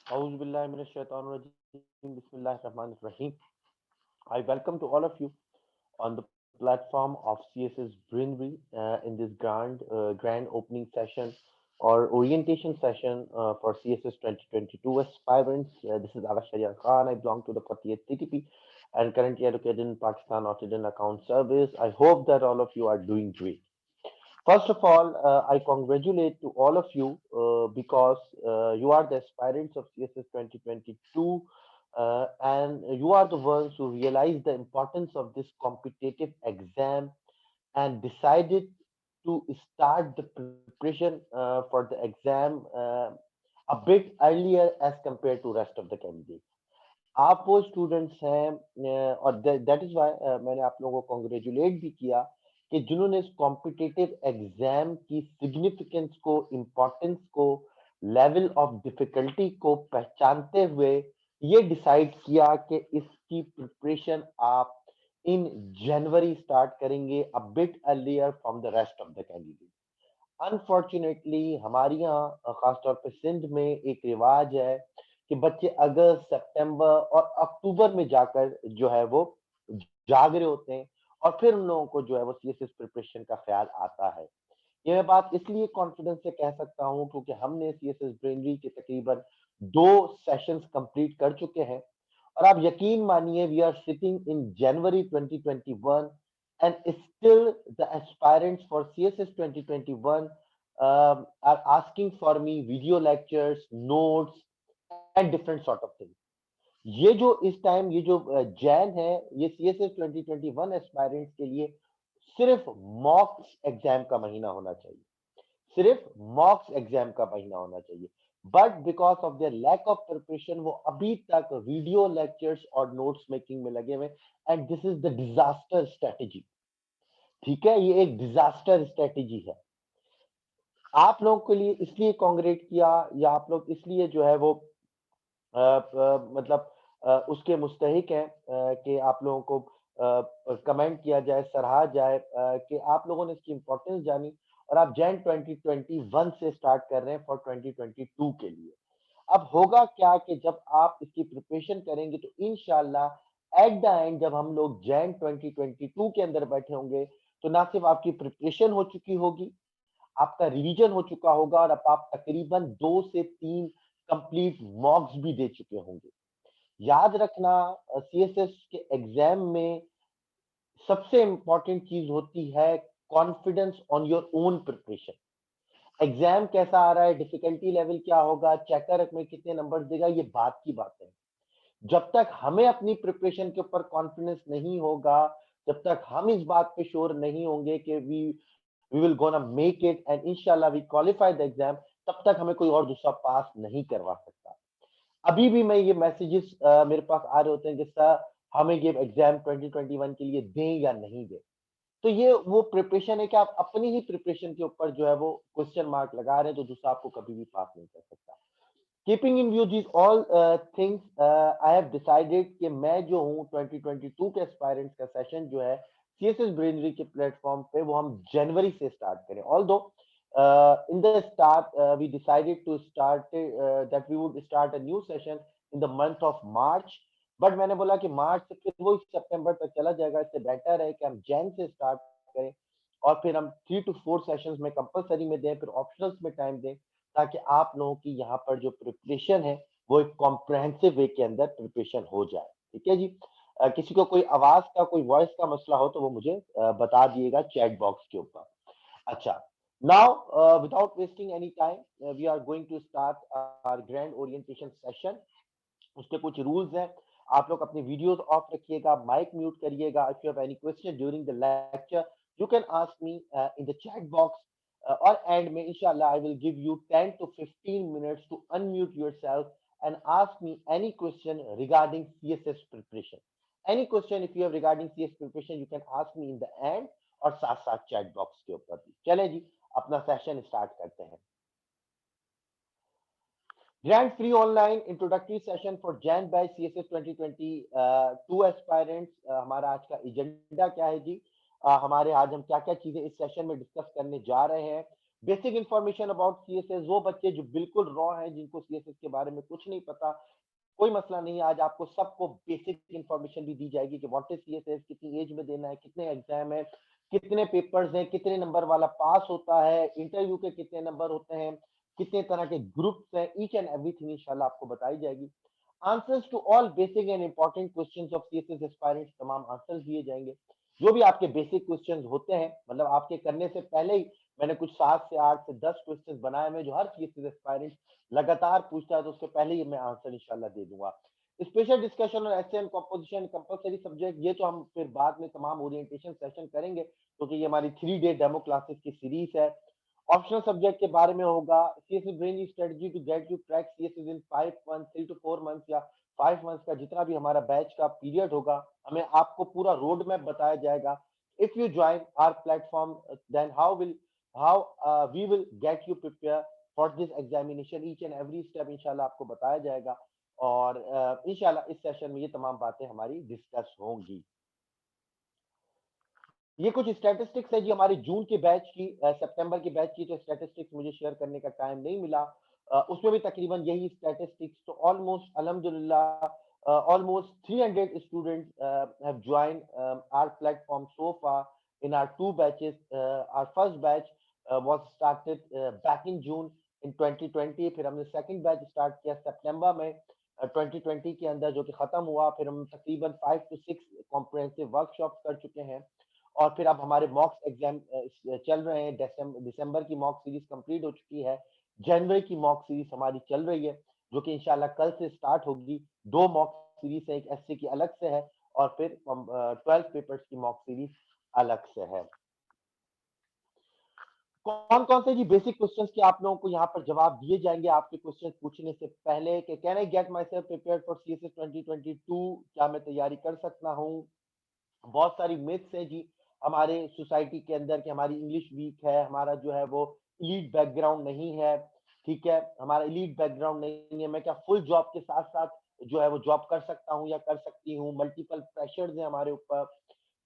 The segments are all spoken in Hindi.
Auzubillahiminash-shaytanir-rajeem. Bismillahir-rahmanir-rahim. I welcome to all of you on the platform of CSS Brainry in this grand opening session or orientation session for CSS 2022 aspirants. This is Ala Sharia Khan. I belong to the 48th CTP and currently located in Pakistan Autism Account Service. I hope that all of you are doing great. First of all, I congratulate to all of you because you are the aspirants of CSS 2022 and you are the ones who realize the importance of this competitive exam and decided to start the preparation for the exam a bit earlier as compared to rest of the candidates. आप वो स्टूडेंट्स हैं और दैट इज व्हाई मैंने आप लोगों को कॉन्ग्रेचुलेट भी किया कि जिन्होंने इस कॉम्पिटिटिव एग्जाम की सिग्निफिकेंस को इम्पोर्टेंस को लेवल ऑफ डिफिकल्टी को पहचानते हुए ये डिसाइड किया कि इसकी प्रिपरेशन आप इन जनवरी स्टार्ट करेंगे a bit earlier from the rest of the candidate unfortunately हमारे यहाँ खासतौर पे सिंध में एक रिवाज है कि बच्चे अगस्त सितंबर और अक्टूबर में जाकर जो है वो जाग रहे होते हैं और फिर उन लोगों को जो है वो सीएसएस प्रिपरेशन का ख्याल आता है ये मैं बात इसलिए कॉन्फिडेंस से कह सकता हूं क्योंकि हमने सीएसएस ब्रेनरी के तकरीबन 2 सेशंस कंप्लीट कर चुके हैं और आप यकीन मानिए we are sitting in January 2021 and still the aspirants for CSS 2021 are asking for me video lectures, notes and different sort of things. ये जो इस टाइम ये जो जैन है ये CSS 2021 एस्पायरेंट्स के लिए सिर्फ मॉक्स एग्जाम का महीना होना चाहिए सिर्फ मॉक्स एग्जाम का महीना होना चाहिए but because of their lack of preparation वो अभी तक वीडियो लेक्चर्स और नोट्स मेकिंग में लगे हुए and this is the disaster strategy ठीक है ये एक डिजास्टर स्ट्रेटेजी है आप लोगों के लिए इसलिए कांग्रेट किया या आप लोग इसलिए जो है वो मतलब उसके मुस्तहिक हैं कि आप लोगों को कमेंट किया जाए सराहा जाए कि आप लोगों ने इसकी इम्पोर्टेंस जानी और आप जैन 2021 से स्टार्ट कर रहे हैं फॉर 2022 के लिए अब होगा क्या कि जब आप इसकी प्रिपरेशन करेंगे तो इंशाल्लाह एट द एंड जब हम लोग जैन 2022 के अंदर बैठे होंगे तो ना सिर्फ आपकी प्रिपरेशन हो चुकी होगी आपका रिवीजन हो चुका होगा और अब आप तकरीबन 2 से 3 कंप्लीट मॉक्स भी दे चुके होंगे याद रखना सीएसएस के एग्जाम में सबसे इंपॉर्टेंट चीज होती है confidence on your own preparation exam कैसा आ रहा है डिफिकल्टी लेवल क्या होगा चेकर में कितने नंबर देगा ये बात की बात है जब तक हमें अपनी प्रिपरेशन के ऊपर कॉन्फिडेंस नहीं होगा जब तक हम इस बात पे श्योर नहीं होंगे कि we will gonna make it and इंशाल्लाह वी क्वालिफाई द एग्जाम तब तक हमें कोई और दूसरा पास नहीं करवा सकता अभी भी मैं ये मैसेजेस मेरे पास आ रहे होते हैं कि सर हमें ये एग्जाम 2021 के लिए दें या नहीं दें तो ये वो प्रिपरेशन है कि आप अपनी ही प्रिपरेशन के ऊपर जो है वो क्वेश्चन मार्क लगा रहे हैं तो दूसरा आपको कभी भी पास नहीं कर सकता keeping in view this all things I have decided कि मैं जो हूँ 2022 के एस्पायरेंट्स का सेशन जो है सीएसएस ब्रेनरी के प्लेटफॉर्म पे वो हम जनवरी से स्टार्ट करें although in the start we decided to start that we would start a new session in the month of March but मैंने बोला कि मार्च से फिर वो सितंबर तक चला जाएगा इससे बेटर है कि हम जैन से स्टार्ट करें और फिर हम 3 to 4 सेशंस में कंपलसरी में दें फिर ऑप्शनल्स में टाइम दें ताकि आप लोगों की यहाँ पर जो प्रिपरेशन है वो एक कॉम्प्रहेंसिव वे के अंदर प्रिपरेशन हो जाए ठीक है जी किसी को कोई आवाज का कोई वॉइस का मसला हो तो वो मुझे बता दिएगा चैट बॉक्स के ऊपर अच्छा now without wasting any time we are going to start our grand orientation session उसके कुछ रूल्स हैं आप लोग अपने वीडियोस ऑफ रखिएगा माइक म्यूट करिएगा if you have any question during the lecture you can ask me in the chat box और एंड में इंशाल्लाह I will give you 10 to 15 minutes to unmute yourself and ask me any question regarding css preparation any question if you have regarding cs preparation you can ask me in the end और साथ साथ चैट बॉक्स के ऊपर भी चलें जी अपना सेशन स्टार्ट करते हैं Grant free online introductory session for Jan by CSS 2022 aspirants हमारा आज का एजेंडा क्या है जी हमारे आज हम क्या क्या चीजें इस सेशन में डिस्कस करने जा रहे हैं बेसिक इंफॉर्मेशन अबाउट सीएसएस, वो बच्चे जो बिल्कुल रॉ हैं, जिनको सीएसएस के बारे में कुछ नहीं पता, कोई मसला नहीं है। आज आपको सबको बेसिक इंफॉर्मेशन भी दी जाएगी कि व्हाट इज सीएसएस, कितनी एज में देना है, कितने एग्जाम है, कितने पेपर्स हैं, कितने नंबर वाला पास होता है, इंटरव्यू के कितने नंबर होते हैं, कितने तरह के ग्रुप्स हैं, ईच एंड एवरीथिंग इंशाल्लाह आपको बताई जाएगी। Answers to all basic and important questions of CSS aspirants, तमाम आंसर्स दिए जाएंगे। जो भी आपके बेसिक क्वेश्चंस होते हैं, मतलब आपके करने से पहले ही मैंने कुछ 7 से 8 से 10 क्वेश्चंस बनाए हुए जो हर सीएसएस एस्पायरेंट लगातार पूछता है, तो उसके पहले ही मैं आंसर इंशाल्लाह दे दूंगा। स्पेशल डिस्कशन और एसे एंड कंपोजिशन कंपलसरी सब्जेक्ट, ये तो हम फिर बाद में तमाम ओरिएंटेशन सेशन करेंगे, क्योंकि ये हमारी 3 डे डेमो क्लासेस की सीरीज है। ऑप्शनल सब्जेक्ट के बारे में होगा CSS brain strategy to get you crack CSS in 5 month, 3 to 4 months या 5 मंथ्स का जितना भी हमारा बैच का पीरियड होगा, हमें आपको पूरा रोड मैप बताया जाएगा। If you join our platform, then how we will get you prepare for this examination, each and every step इंशाल्लाह आपको बताया जाएगा। और इंशाल्लाह इस सेशन में ये तमाम बातें हमारी डिस्कस होंगी। ये कुछ स्टैटिस्टिक्स है जी हमारे जून के बैच की, सितंबर के बैच की, तो स्टैटिस्टिक्स मुझे शेयर करने का टाइम नहीं मिला। उसमें भी तकरीबन यही स्टैटिस्टिक्स, तो ऑलमोस्ट अल्हम्दुलिल्लाह almost 300 students have join our platform so far in our 2 batches. Our first batch was started back in June in 2020, फिर हमने सेकंड बैच स्टार्ट किया सितंबर में 2020 के अंदर, जो कि खत्म हुआ। फिर हम तकरीबन 5 to 6 कॉम्प्रिहेंसिव वर्कशॉप कर चुके हैं, और फिर अब हमारे मॉक्स एग्जाम चल रहे हैं। दिसंबर की मॉक सीरीज कंप्लीट हो चुकी है, जनवरी की मॉक सीरीज हमारी चल रही है, जो कि इंशाल्लाह कल से स्टार्ट होगी। 2 मॉक सीरीज है, एक एससी की अलग से है, और फिर 12 पेपर्स की मॉक सीरीज अलग से है। कौन कौन से जी बेसिक क्वेश्चंस के आप लोगों को यहाँ पर जवाब दिए जाएंगे आपके क्वेश्चन पूछने से पहले, कि can I get my self prepared for CSS 2022, क्या मैं तैयारी कर सकता हूँ। बहुत सारी मिथ्स है जी हमारे सोसाइटी के अंदर, कि हमारी इंग्लिश वीक है, हमारा जो है वो इलीट बैकग्राउंड नहीं है। ठीक है, हमारा इलीट बैकग्राउंड नहीं है, मैं क्या फुल जॉब के साथ साथ जो है वो जॉब कर सकता हूँ या कर सकती हूँ, मल्टीपल प्रेशर्स हैं हमारे ऊपर।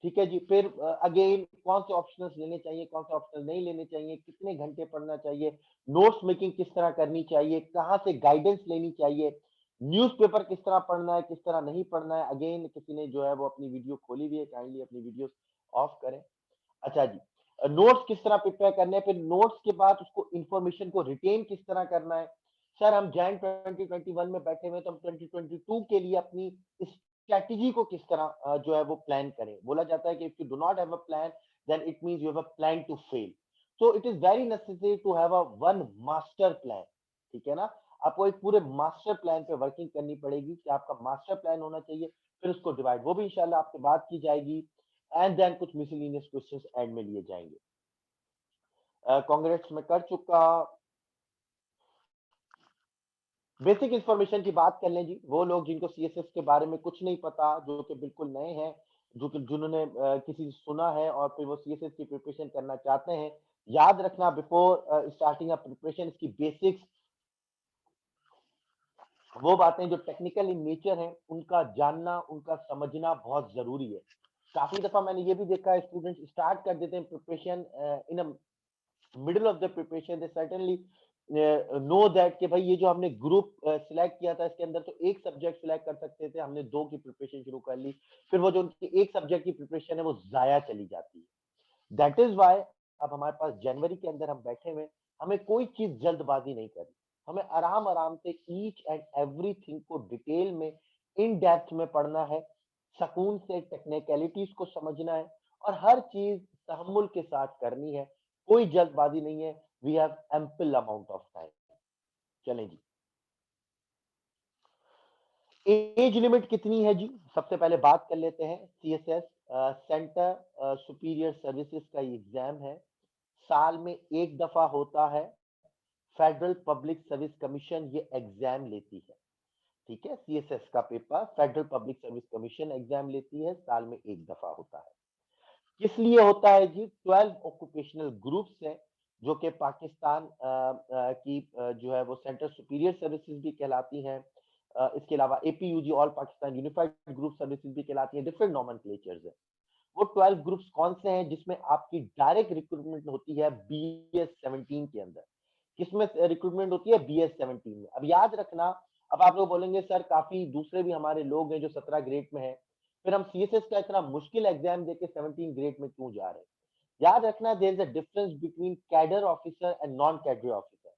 ठीक है जी, फिर अगेन कौन से ऑप्शंस लेने चाहिए, कौन से ऑप्शनल नहीं लेने चाहिए, कितने घंटे पढ़ना चाहिए, नोट्स मेकिंग किस तरह करनी चाहिए, कहाँ से गाइडेंस लेनी चाहिए, न्यूज़पेपर किस तरह पढ़ना है, किस तरह नहीं पढ़ना है। अगेन किसी ने जो है वो अपनी वीडियो खोली हुई है, काइंडली अपनी वीडियो ऑफ करें। अच्छा जी, नोट्स किस तरह प्रिपेयर करने हैं, फिर नोट्स के बाद उसको इंफॉर्मेशन को रिटेन किस तरह करना है। सर हम जैन 2021 में बैठे हुए, तो हम 2022 के लिए अपनी स्ट्रैटेजी को किस तरह जो है वो प्लान करें। बोला जाता है कि if you do not have a plan, then it means you have a plan to fail. So it is very necessary to have a one master plan. ठीक है ना, आपको एक पूरे मास्टर प्लान पे वर्किंग करनी पड़ेगी, कि आपका मास्टर प्लान होना चाहिए, फिर उसको डिवाइड, वो भी इंशाल्लाह आपसे बात की जाएगी। एंड देन कुछ मिसलिनियस क्वेश्चंस एंड में लिए जाएंगे। कांग्रेस में कर चुका। बेसिक इंफॉर्मेशन की बात कर लें जी, वो लोग जिनको सीएसएस के बारे में कुछ नहीं पता, जो कि बिल्कुल नए हैं, जो कि जिन्होंने किसी से सुना है और फिर वो सीएसएस की प्रिपरेशन करना चाहते हैं, याद रखना बिफोर स्टार्टिंग अ प्रिपरेशन, इसकी बेसिक्स, वो बातें जो टेक्निकल इन नेचर हैं, उनका जानना, उनका समझना बहुत जरूरी है। काफी दफा मैंने ये भी देखा है, स्टूडेंट्स स्टार्ट कर देते हैं preparation, in a middle of the preparation they certainly know that कि भाई ये जो हमने ग्रुप सिलेक्ट किया था, इसके अंदर तो एक सब्जेक्ट सिलेक्ट कर सकते थे, हमने 2 की प्रिपरेशन शुरू कर ली, फिर वो जो उनकी एक सब्जेक्ट की प्रिपरेशन है वो जाया चली जाती है। दैट इज वाई अब हमारे पास जनवरी के अंदर हम बैठे हुए, हमें कोई चीज जल्दबाजी नहीं करनी, हमें आराम आराम से ईच एंड एवरीथिंग को डिटेल में, इन डेप्थ में पढ़ना है, सुकून से टेक्निकलिटीज को समझना है, और हर चीज तहम्मुल के साथ करनी है, कोई जल्दबाजी नहीं है। We have ample amount of time. चलें जी, एज लिमिट कितनी है जी, सबसे पहले बात कर लेते हैं। सीएसएस सेंटर सुपीरियर सर्विसेज का ये एग्जाम है, साल में एक दफा होता है। फेडरल पब्लिक सर्विस कमीशन ये एग्जाम लेती है। ठीक है, सीएसएस का paper federal public service commission exam लेती है, साल में एक दफा होता है। किस लिए होता है जी, 12 ऑक्यूपेशनल ग्रुप्स हैं, जो कि पाकिस्तान की जो है वो सेंटर सुपीरियर सर्विसेज भी कहलाती हैं। इसके अलावा APUG all Pakistan unified group services भी कहलाती हैं, डिफरेंट नॉमेनक्लेचर्स हैं। वो 12 ग्रुप्स कौन से हैं जिसमें आपकी डायरेक्ट रिक्रूटमेंट होती है BS17 के अंदर। किसमें रिक्रूटमेंट होती है? BS17 में। अब याद रखना, अब आप लोग बोलेंगे सर काफी दूसरे भी हमारे लोग हैं जो 17 ग्रेड में हैं, फिर हम सीएसएस का इतना मुश्किल एग्जाम देके 17 ग्रेड में क्यों जा रहे हैं? याद रखना, there is a difference between cadre officer and non cadre officer.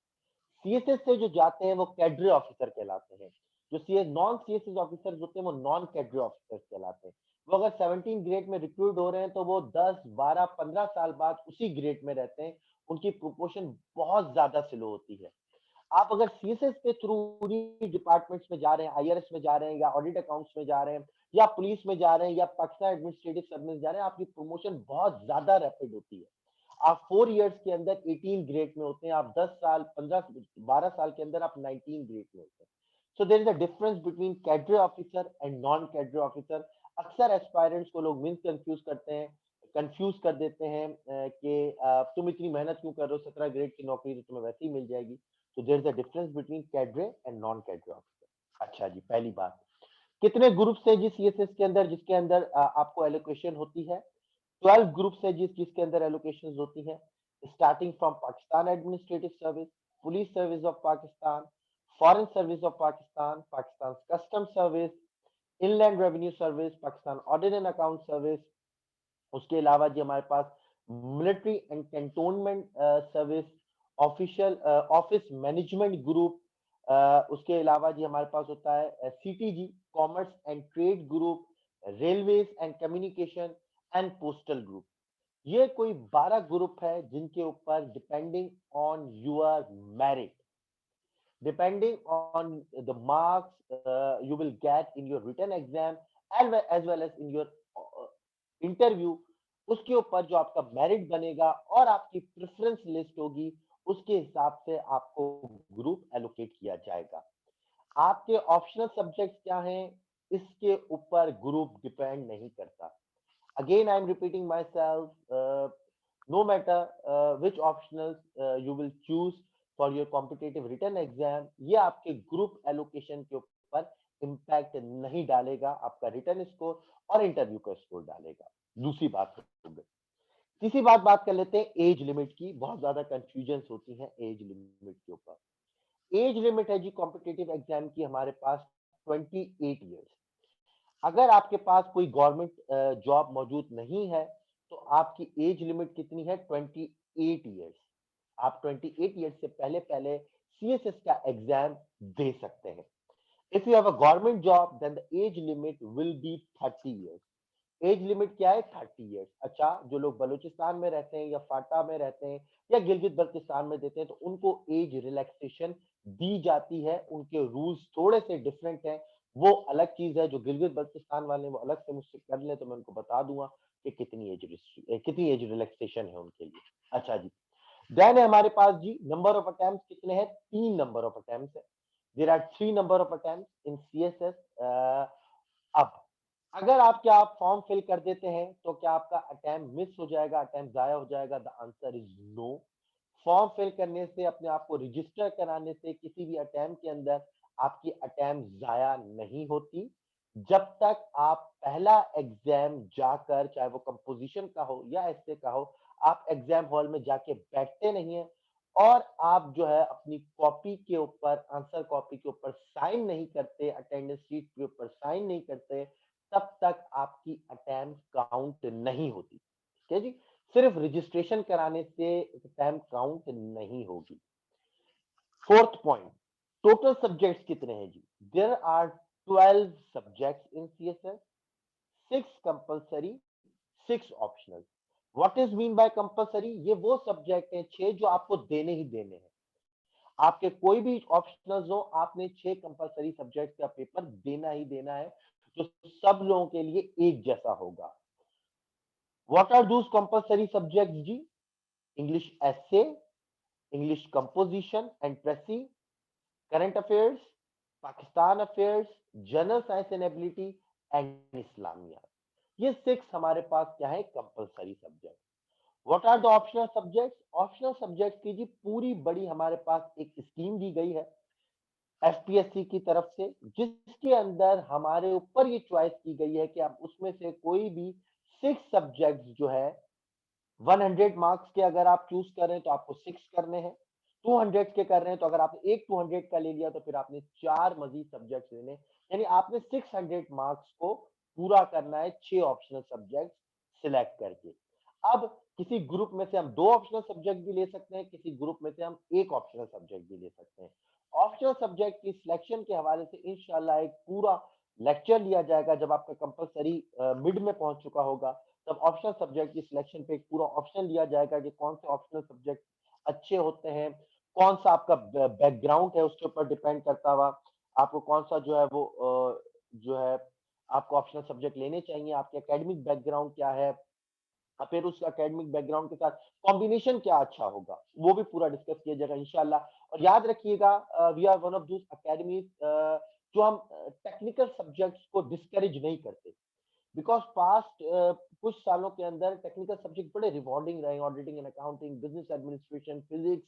CSS से जो जाते हैं वो कैडर ऑफिसर कहलाते हैं। जो सी नॉन सीएसएस ऑफिसर होते हैं वो नॉन कैडर ऑफिसर कहलाते हैं। वो अगर 17 ग्रेड में रिक्रूट हो रहे हैं तो वो 10, 12, 15 साल बाद उसी ग्रेड में रहते हैं। उनकी प्रोपोर्शन बहुत ज्यादा स्लो होती है। आप अगर सीएसएस के थ्रू डिपार्टमेंट्स में जा रहे हैं, आईआरएस में जा रहे हैं या ऑडिट अकाउंट्स में जा रहे हैं या पुलिस में जा रहे हैं या पाकिस्तान एडमिनिस्ट्रेटिव सर्विस में जा रहे हैं, आपकी प्रमोशन बहुत ज्यादा रैपिड होती है। आप 4 इयर्स के अंदर 18 ग्रेड में होते हैं, आप 10 साल 15 12 साल के अंदर आप 19 ग्रेड में होते हैं। So there is a difference between cadre officer and non cadre officer. अक्सर एस्पायरेंट्स को लोग मिस कंफ्यूज कर देते हैं कि तुम इतनी मेहनत क्यों कर रहे हो, 17 ग्रेड की नौकरी तो तुम्हें वैसे ही मिल जाएगी। तो there is a difference between cadre and non cadre officer. अच्छा जी, पहली बात, कितने ग्रुप्स है जी सीएसएस के अंदर जिसके अंदर आपको एलोकेशन होती है? 12 ग्रुप्स है जिसके अंदर एलोकेशन होती है, starting from Pakistan administrative service, police service of Pakistan, foreign service of Pakistan, Pakistan custom service, inland revenue service, Pakistan audit and account service. उसके अलावा जी हमारे पास military and cantonment service, official office management group. उसके अलावा जी हमारे पास होता है CTG, commerce and trade group, railways and communication and postal group. ये कोई 12 ग्रुप है जिनके ऊपर depending on your merit, depending on the marks you will get in your written exam as well as in your interview, उसके ऊपर जो आपका मेरिट बनेगा और आपकी प्रेफरेंस लिस्ट होगी, उसके हिसाब से आपको ग्रुप एलोकेट किया जाएगा। आपके ऑप्शनल सब्जेक्ट्स क्या हैं, इसके ऊपर ग्रुप डिपेंड नहीं करता। Again, I'm repeating myself. No matter which optionals you will choose for your competitive written exam, ये आपके ग्रुप एलोकेशन के ऊपर इम्पैक्ट नहीं डालेगा, आपका रिटर्न स्कोर और इंटरव्यू का स्कोर डालेगा। दूसरी बात हो गई। तीसरी बात कर लेते हैं एज लिमिट की। बहुत ज्यादा कंफ्यूजन होती है एज लिमिट के ऊपर। एज लिमिट है जी कॉम्पिटेटिव एग्जाम की हमारे पास 28 ईयर्स। अगर आपके पास कोई गवर्नमेंट जॉब मौजूद नहीं है तो आपकी एज लिमिट कितनी है? 28 ईयर्स। आप 28 ईयर्स से पहले पहले सीएसएस का एग्जाम दे सकते हैं। If you have a government job then the age limit will be 30 years. Age limit क्या है? 30 ईयर्स। अच्छा, जो लोग बलूचिस्तान में रहते हैं या फाटा में रहते हैं या गिलगित बल्तिस्तान में देते हैं तो उनको एज रिलैक्सेशन दी जाती है। उनके रूल्स थोड़े से डिफरेंट हैं, वो अलग चीज है। जो गिलगित बल्तिस्तान वाले वो अलग से मुझसे कर ले तो मैं उनको बता दूंगा कि कितनी एज रिलैक्सेशन है उनके लिए। अच्छा जी, देन है हमारे पास जी नंबर ऑफ अटेम्प्ट कितने हैं? 3 नंबर ऑफ अटेम्प्ट है। There are 3 number of attempt in CSS. अब अगर आप फॉर्म फिल कर देते हैं तो क्या आपका अटेम्प्ट मिस हो जाएगा, अटेम्प्ट जाया हो जाएगा? The answer is no. Form fill करने से, अपने आप को रजिस्टर कराने से किसी भी अटेम्प्ट के अंदर आपकी अटेम्प्ट जाया नहीं होती। जब तक आप पहला एग्जाम जाकर, चाहे वो कंपोजिशन का हो या ऐसे का हो, आप एग्जाम हॉल में जाके बैठते नहीं है और आप जो है अपनी कॉपी के ऊपर, आंसर कॉपी के ऊपर साइन नहीं करते, अटेंडेंस शीट के ऊपर साइन नहीं करते, तब तक आपकी अटेम्प्ट काउंट नहीं होती। ठीक है जी, सिर्फ रजिस्ट्रेशन कराने से अटेम्प्ट काउंट नहीं होगी। फोर्थ पॉइंट, टोटल सब्जेक्ट्स कितने हैं जी? There are 12 subjects in CSS, 6 compulsory, 6 optional. What is mean by compulsory? ये वो सब्जेक्ट हैं 6 जो आपको देने ही देने हैं। आपके कोई भी ऑप्शनल्स हो, आपने 6 कंपलसरी सब्जेक्ट का पेपर देना ही देना है, जो सब लोगों के लिए एक जैसा होगा। What are those compulsory subjects जी? English essay, English composition and precis, current affairs, Pakistan affairs, general science and ability and इस्लामिया। ये 6 हमारे पास क्या है? Compulsory subject. What are the optional subjects? Optional subjects की जी पूरी बड़ी हमारे पास एक स्कीम दी गई है एफपीएससी की तरफ से, जिसके अंदर हमारे ऊपर ये चॉइस की गई है कि आप उसमें से कोई भी 6 सब्जेक्ट जो है 100 मार्क्स के अगर आप चूज कर रहे हैं तो आपको 6 करने हैं, 200 के कर रहे हैं तो अगर आपने एक 200 का ले लिया तो फिर आपने 4 मजीद सब्जेक्ट लेने, यानी आपने 600 मार्क्स को पूरा करना है 6 ऑप्शनल सब्जेक्ट सिलेक्ट करके। अब किसी ग्रुप में से हम 2 ऑप्शनल सब्जेक्ट भी ले सकते हैं, किसी ग्रुप में से हम एक ऑप्शनल सब्जेक्ट भी ले सकते हैं। ऑप्शनल सब्जेक्ट की सिलेक्शन के हवाले से इंशाल्लाह एक पूरा लेक्चर लिया जाएगा जब आपका कंपलसरी मिड में पहुंच चुका होगा, तब ऑप्शनल सब्जेक्ट की सिलेक्शन पे एक पूरा ऑप्शन लिया जाएगा कि कौन से ऑप्शनल सब्जेक्ट अच्छे होते हैं, कौन सा आपका बैकग्राउंड है उसके ऊपर डिपेंड करता हुआ आपको कौन सा जो है वो जो है आपको ऑप्शनल सब्जेक्ट लेने चाहिए, आपके एकेडमिक बैकग्राउंड क्या है, फिर उस एकेडमिक बैकग्राउंड के साथ कॉम्बिनेशन क्या अच्छा होगा, वो भी पूरा डिस्कस किया जाएगा इंशाल्लाह। और याद रखिएगा we are one of those academies जो हम टेक्निकल सब्जेक्ट्स को डिस्करेज नहीं करते, बिकॉज पास्ट कुछ सालों के अंदर टेक्निकल सब्जेक्ट बड़े रिवॉर्डिंग रहे, auditing and accounting, business administration, physics,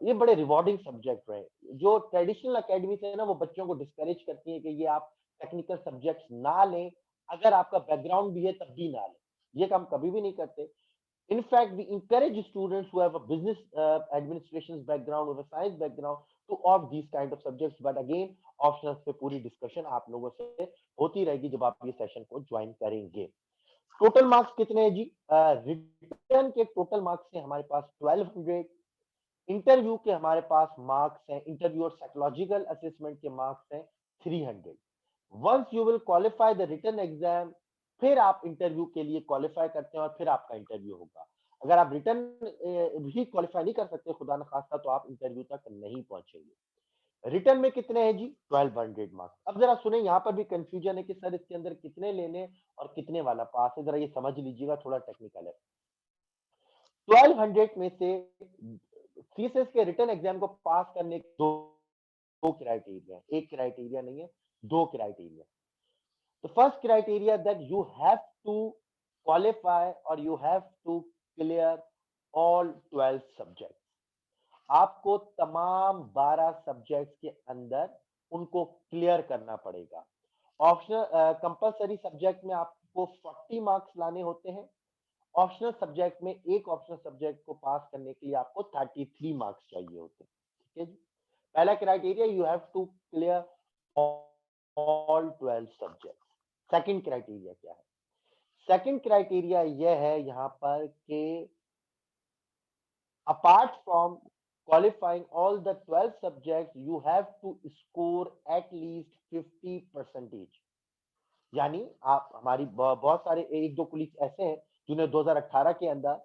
ये बड़े रिवॉर्डिंग सब्जेक्ट रहे। जो ट्रेडिशनल अकेडमी है ना वो बच्चों को डिस्करेज करती है कि ये आप टेक्निकल सब्जेक्ट्स ना लें, अगर आपका बैकग्राउंड भी है तब भी ना लें, ये काम कभी भी नहीं करते। In fact, we encourage students who have a business administration background or a science background to opt these kind of subjects. But again, options पे पूरी डिस्कशन आप लोगों से होती रहेगी जब आप ये सेशन को ज्वाइन करेंगे। टोटल मार्क्स कितने हैं जी? रिटर्न के टोटल मार्क्स हैं हमारे पास 1200, इंटरव्यू के हमारे पास मार्क्स हैं, इंटरव्यू और साइकोलॉजिकल असेसमेंट के मार्क्स हैं 300। Once you will qualify the written exam, फिर आप इंटरव्यू के लिए क्वालिफाई करते हैं और फिर आपका इंटरव्यू होगा। अगर आप रिटर्न भी क्वालिफाई नहीं कर सकते खुदा न खास्ता तो आप इंटरव्यू तक नहीं पहुंचेंगे। रिटर्न में कितने हैं जी? 1200 मार्क्स। अब जरा सुने, यहाँ पर भी कंफ्यूजन है कि सर इसके अंदर कितने लेने और कितने वाला पास है, जरा ये समझ लीजिएगा, थोड़ा टेक्निकल है। 1200 में से सीएसएस के रिटर्न एग्जाम को पास करने के दो क्राइटेरिया, एक क्राइटेरिया नहीं है, दो criteria. The first criteria that you have to qualify or you have to clear all 12 subjects. आपको तमाम 12 सब्जेक्ट्स के अंदर उनको क्लियर करना पड़ेगा। ऑप्शनल कंपलसरी सब्जेक्ट में आपको 40 मार्क्स लाने होते हैं, ऑप्शनल सब्जेक्ट में एक ऑप्शनल सब्जेक्ट को पास करने के लिए आपको 33 मार्क्स चाहिए होते हैं। ठीक है जी। पहला criteria, you have to clear all 12 subject. Second criteria क्या है? सेकंड क्राइटेरिया यह है यहाँ पर कि apart from qualifying all the 12 subjects you have to score at least 50 percentage। यानी आप हमारी बहुत सारे एक दो कुलीग ऐसे हैं जिन्होंने 2018 के अंदर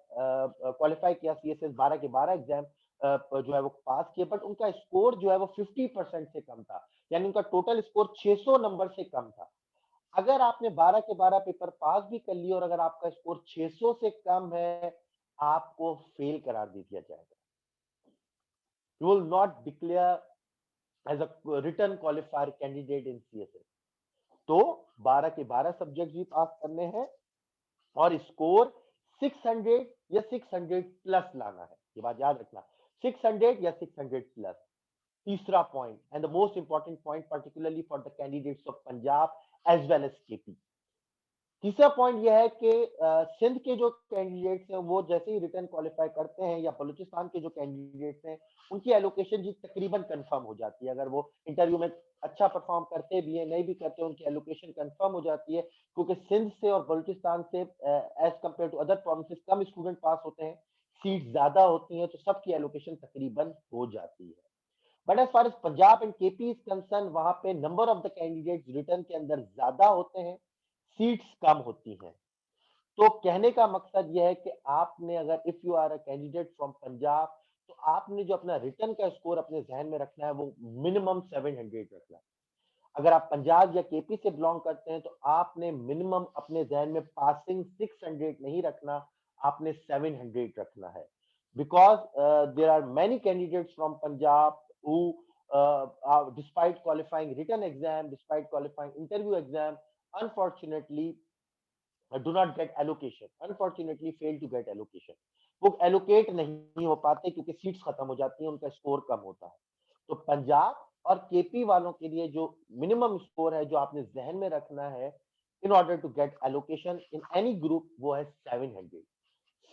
क्वालिफाई किया सीएसएस 12 के 12 एग्जाम जो है वो पास किए, बट उनका स्कोर जो है वो 50% से कम था, यानी उनका टोटल स्कोर 600 नंबर से कम था। अगर आपने 12 के 12 पेपर पास भी कर लिए और अगर आपका स्कोर 600 से कम है, आपको फेल करार दे दिया जाएगा। You will not declare as a written qualifier candidate in CSS. तो 12 के 12 सब्जेक्ट भी पास करने हैं और स्कोर 600 या 600 प्लस लाना है, ये बात याद रखना, 600 या 600 प्लस। तीसरा point and the most important point particularly for the candidates of Punjab as well as KP, तीसरा पॉइंट यह है कि सिंध के जो कैंडिडेट्स हैं वो जैसे ही रिटर्न क्वालिफाई करते हैं या बलूचिस्तान के जो कैंडिडेट्स हैं उनकी एलोकेशन जी तकरीबन कंफर्म हो जाती है। अगर वो इंटरव्यू में अच्छा परफॉर्म करते भी है नहीं भी करते, उनकी एलोकेशन कंफर्म हो जाती है, क्योंकि सिंध से और बलूचिस्तान से as compare to other provinces कम स्टूडेंट पास होते हैं, सीट ज्यादा होती हैं, तो सबकी एलोकेशन तकरीबन हो जाती है। But as far as Punjab and KP is concern, वहां पे number of the candidates written के अंदर ज्यादा होते हैं, सीट्स कम होती हैं। तो कहने का मकसद यह है कि आपने अगर if you are a candidate from Punjab, तो आपने जो अपना रिटर्न का स्कोर अपने जहन में रखना है वो मिनिमम 700 रखना है। अगर आप पंजाब या केपी से बिलोंग करते हैं तो आपने मिनिमम अपने जहन में पासिंग 600 नहीं रखना, आपने 700 रखना है। Because there are many candidates from Punjab who despite qualifying written exam, despite qualifying interview exam, unfortunately do not get allocation, unfortunately fail to get allocation। वो एलोकेट नहीं हो पाते क्योंकि सीट्स खत्म हो जाती हैं, उनका स्कोर कम होता है। तो पंजाब और केपी वालों के लिए जो मिनिमम स्कोर है जो आपने जहन में रखना है in order to get allocation in any group वो है 700।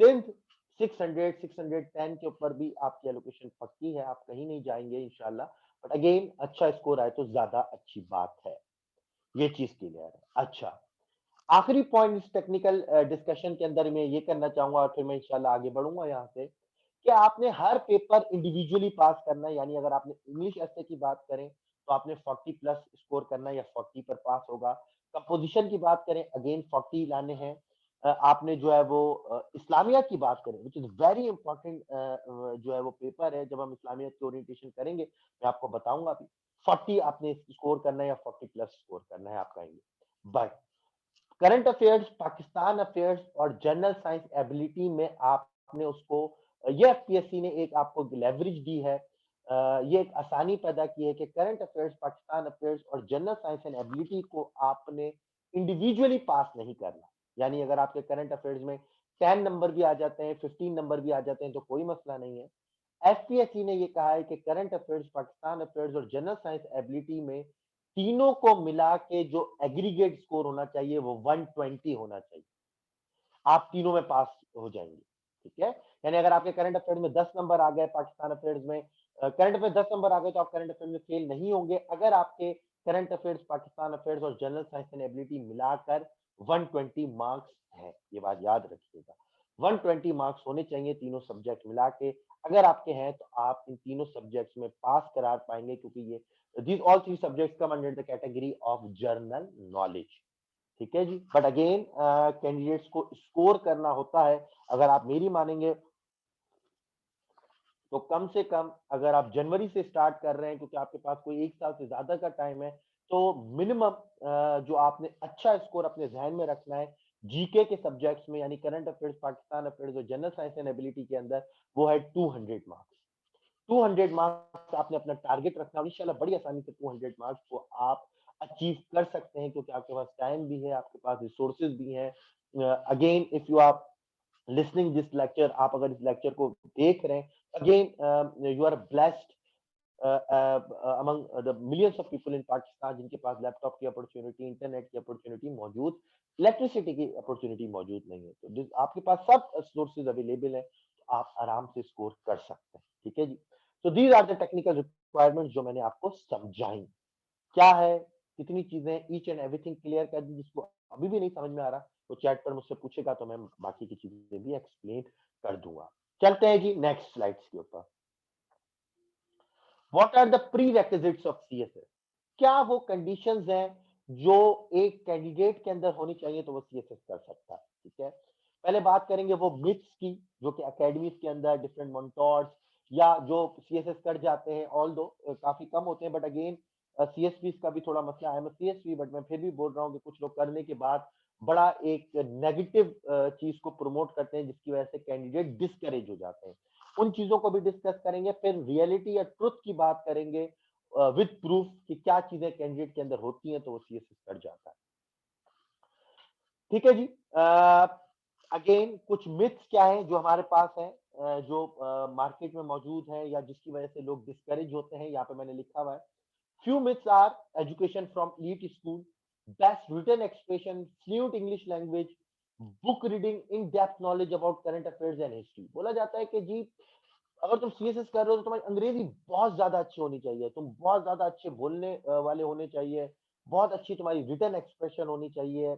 सिंध 600 610 के ऊपर भी आपकी एलोकेशन पक्की है, आप कहीं नहीं जाएंगे इंशाल्लाह। बट अगेन अच्छा स्कोर आए तो ज्यादा अच्छी बात है, ये चीज क्लियर है। अच्छा, आखिरी पॉइंट इस टेक्निकल डिस्कशन के अंदर मैं ये करना चाहूंगा और फिर मैं इंशाल्लाह आगे बढ़ूंगा यहाँ से, कि आपने हर पेपर इंडिविजुअली पास करना है। यानी अगर आपने इंग्लिश एस्से की बात करें तो आपने 40 प्लस स्कोर करना है या 40 पर पास होगा। कंपोजिशन की बात करें अगेन 40 लाने हैं। आपने जो है वो इस्लामिया की बात करें विच इज वेरी इंपॉर्टेंट, जो है वो पेपर है, जब हम इस्लामिया की ओरिएंटेशन करेंगे मैं आपको बताऊंगा अभी। 40 आपने स्कोर करना है या 40 प्लस स्कोर करना है आपका English. But current affairs, Pakistan affairs और जनरल साइंस एबिलिटी में आपने उसको, ये एफपीएससी ने एक आपको लेवरेज दी है, ये एक आसानी पैदा की है कि करंट अफेयर्स, पाकिस्तान अफेयर्स और जनरल साइंस एंड एबिलिटी को आपने इंडिविजुअली पास नहीं करना। यानी अगर आपके करंट अफेयर्स में 10 नंबर भी आ जाते हैं, 15 नंबर भी आ जाते हैं तो कोई मसला नहीं है। एफपीएससी ने ये कहा है कि करंट अफेयर्स, पाकिस्तान अफेयर्स और जनरल साइंस एबिलिटी में तीनों को मिला के जो एग्रीगेट स्कोर होना चाहिए वो 120 होना चाहिए। आप तीनों में पास हो जाएंगे, ठीक है। यानी अगर आपके करंट अफेयर्स में 10 नंबर आ गए, पाकिस्तान अफेयर्स में करंट अफेयर 10 नंबर आ गए तो आप करंट अफेयर में फेल नहीं होंगे। अगर आपके करंट अफेयर्स, पाकिस्तान अफेयर्स और जनरल साइंस एंड एबिलिटी मिलाकर 120 मार्क्स है, ये बात याद रखिएगा। 120 मार्क्स होने चाहिए तीनों सब्जेक्ट मिला के। अगर आपके हैं तो आप इन तीनों सब्जेक्ट्स में पास करार पाएंगे, क्योंकि ये these all three subjects come under the category of general knowledge। ठीक है जी। बट अगेन कैंडिडेट्स को स्कोर करना होता है। अगर आप मेरी मानेंगे तो कम से कम अगर आप जनवरी से स्टार्ट कर रहे हैं, क्योंकि आपके पास कोई एक साल से ज्यादा का टाइम है, तो मिनिमम जो आपने अच्छा स्कोर अपने जहन में रखना है जीके के सब्जेक्ट्स में, यानी करंट अफेयर्स, पाकिस्तान अफेयर्स और जनरल साइंस एंड एबिलिटी के अंदर, वो है 200 मार्क्स। 200 मार्क्स आपने अपना टारगेट रखना और इंशाल्लाह बड़ी आसानी से 200 मार्क्स को आप अचीव कर सकते हैं, क्योंकि आपके पास टाइम भी है, आपके पास रिसोर्सेज भी हैं। Again if you are listening this lecture, आप अगर इस लेक्चर को देख रहे हैं, again you are blessed among the millions of people in Pakistan जिनके पास लैपटॉप की अपॉर्चुनिटी, इंटरनेट की अपॉर्चुनिटी मौजूद, इलेक्ट्रिसिटी की अपॉर्चुनिटी मौजूद नहीं है। तो आपके पास सब सोर्सेज अवेलेबल है, तो आप आराम से स्कोर कर सकते हैं, ठीक है जी। तो these are the technical requirements जो मैंने आपको समझाई। क्या है, कितनी चीजें, ईच एंड एवरीथिंग क्लियर कर दी। जिसको अभी भी नहीं समझ में आ रहा वो चैट पर मुझसे पूछेगा तो मैं बाकी की चीजें भी एक्सप्लेन कर दूंगा। चलते हैं जी नेक्स्ट स्लाइड्स के ऊपर। What are the prerequisites of CSS? क्या वो कंडीशंस हैं जो एक कैंडिडेट के अंदर होनी चाहिए तो वो सीएसएस कर सकता है, ठीक है। पहले बात करेंगे वो मिथ्स की, जो कि एकेडमीज के अंदर डिफरेंट मोन्टोर्स या जो सीएसएस कर जाते हैं, ऑल दो काफी कम होते हैं, बट अगेन सीएसपी का भी थोड़ा मसला है। मैं सीएसपी, बट मैं फिर भी बोल रहा हूँ कि कुछ लोग करने के बाद बड़ा एक नेगेटिव चीज को प्रमोट करते हैं, जिसकी वजह से कैंडिडेट डिस्करेज हो जाते हैं। उन चीजों को भी डिस्कस करेंगे, फिर रियलिटी या ट्रुथ की बात करेंगे विद प्रूफ कि क्या चीजें कैंडिडेट के अंदर होती हैं तो वो सीएसएस कर जाता है, ठीक है जी। अगेन कुछ मिथ्स क्या है जो हमारे पास है, जो मार्केट में मौजूद है या जिसकी वजह से लोग डिस्करेज होते हैं, यहाँ पे मैंने लिखा हुआ है। Few myths are education from elite school, best written expression, fluent English language, book reading, in-depth knowledge about current affairs and history। बोला जाता है कि जी अगर तुम सीएसएस कर रहे हो तो तुम्हारी अंग्रेजी बहुत ज्यादा अच्छी होनी चाहिए, तुम बहुत ज्यादा अच्छे बोलने वाले होने चाहिए, बहुत अच्छी तुम्हारी रिटर्न एक्सप्रेशन होनी चाहिए,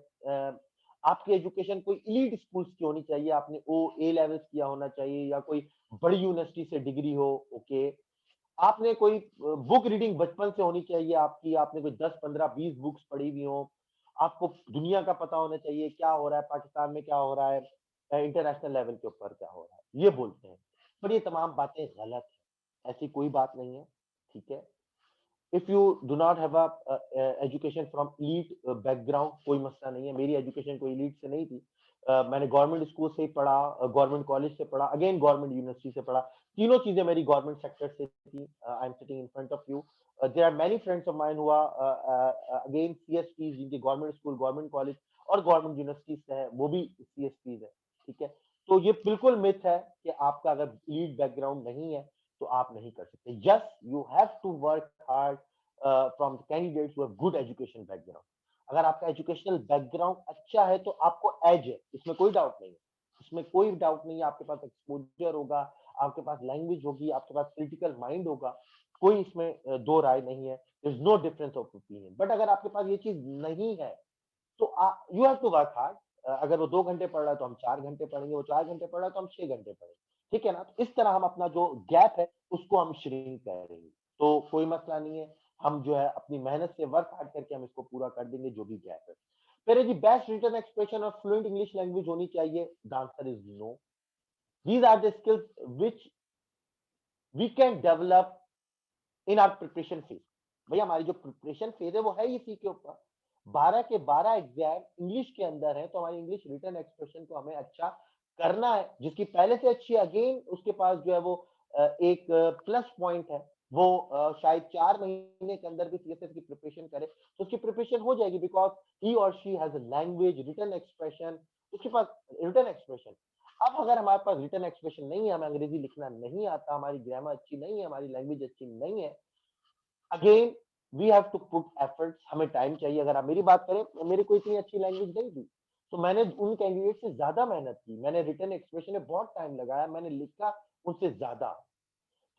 आपकी एजुकेशन कोई इलीट स्कूल्स की होनी चाहिए, आपने ओ ए लेवल्स किया होना चाहिए या कोई बड़ी यूनिवर्सिटी से डिग्री हो, ओके। आपने कोई बुक रीडिंग बचपन से होनी चाहिए आपकी, आपने कोई 10 15 20 बुक्स पढ़ी हुई हो, आपको दुनिया का पता होना चाहिए क्या हो रहा है पाकिस्तान में, क्या हो रहा है इंटरनेशनल लेवल के ऊपर क्या हो रहा है, ये बोलते हैं। पर ये तमाम बातें गलत है, ऐसी कोई बात नहीं है, ठीक है। If you do not have a education from elite background, कोई मसला नहीं है। मेरी एजुकेशन कोई elite से नहीं थी, मैंने गवर्नमेंट स्कूल से ही पढ़ा, गवर्नमेंट कॉलेज से पढ़ा, अगेन गवर्नमेंट यूनिवर्सिटी से पढ़ा। तीनों चीजें मेरी गवर्नमेंट सेक्टर से थी। I am sitting in front of you, there are many friends of mine हुआ अगेन सीएसपी, जिनके गवर्नमेंट स्कूल, गवर्नमेंट कॉलेज और गवर्नमेंट यूनिवर्सिटी से है, वो भी सीएसपी है, ठीक है। तो ये बिल्कुल मिथ है कि आपका अगर elite बैकग्राउंड नहीं है तो आप नहीं कर सकते। Yes, you have to work hard from the candidates who have good education background। अगर आपका एजुकेशनल बैकग्राउंड अच्छा है तो आपको एज है, इसमें कोई डाउट नहीं है। इसमें कोई डाउट नहीं है, आपके पास एक्सपोजर होगा, आपके पास लैंग्वेज होगी, आपके पास क्रिटिकल माइंड होगा, कोई इसमें दो राय नहीं है। There is no difference of opinion. But अगर आपके पास ये चीज नहीं है तो you have to work hard. अगर वो 2 घंटे पढ़ रहा है तो हम 4 घंटे पढ़ेंगे, वो 4 घंटे पढ़ रहा है तो हम 6 घंटे पढ़ेंगे। ठीक है ना? तो इस तरह हम अपना जो गैप है उसको हम श्रिंक करेंगे। तो कोई मसला नहीं है, हम जो है अपनी मेहनत से वर्क हार्ड करके हम इसको पूरा कर देंगे जो भी गैप है। फिर जी बेस्ट रिटन एक्सप्रेशन और फ्लुएंट इंग्लिश लैंग्वेज होनी चाहिए। The answer is no. These are the skills which we can develop in our preparation phase. भैया हमारी जो प्रिपरेशन फेज है वो है इसी के ऊपर। 12 के 12 एग्जाम इंग्लिश के अंदर है, तो हमारी इंग्लिश रिटन एक्सप्रेशन को हमें अच्छा करना है। जिसकी पहले से अच्छी अगेन उसके पास जो है वो एक प्लस पॉइंट है। वो शायद 4 महीने के अंदर भी सीएसएस की प्रिपरेशन करे तो उसकी प्रिपरेशन हो जाएगी, बिकॉज ही और she has a language written expression, उसके पास रिटन एक्सप्रेशन। अब अगर हमारे पास रिटन एक्सप्रेशन नहीं है, हमें अंग्रेजी लिखना नहीं आता, हमारी ग्रामर अच्छी नहीं है, हमारी लैंग्वेज अच्छी नहीं है, again we have to put efforts. हमें टाइम चाहिए। अगर आप मेरी बात करें, मेरे को इतनी अच्छी लैंग्वेज नहीं थी, तो मैंने उन कैंडिडेट से ज्यादा मेहनत की, मैंने रिटन एक्सप्रेशन में बहुत टाइम लगाया, मैंने लिखा उनसे ज्यादा।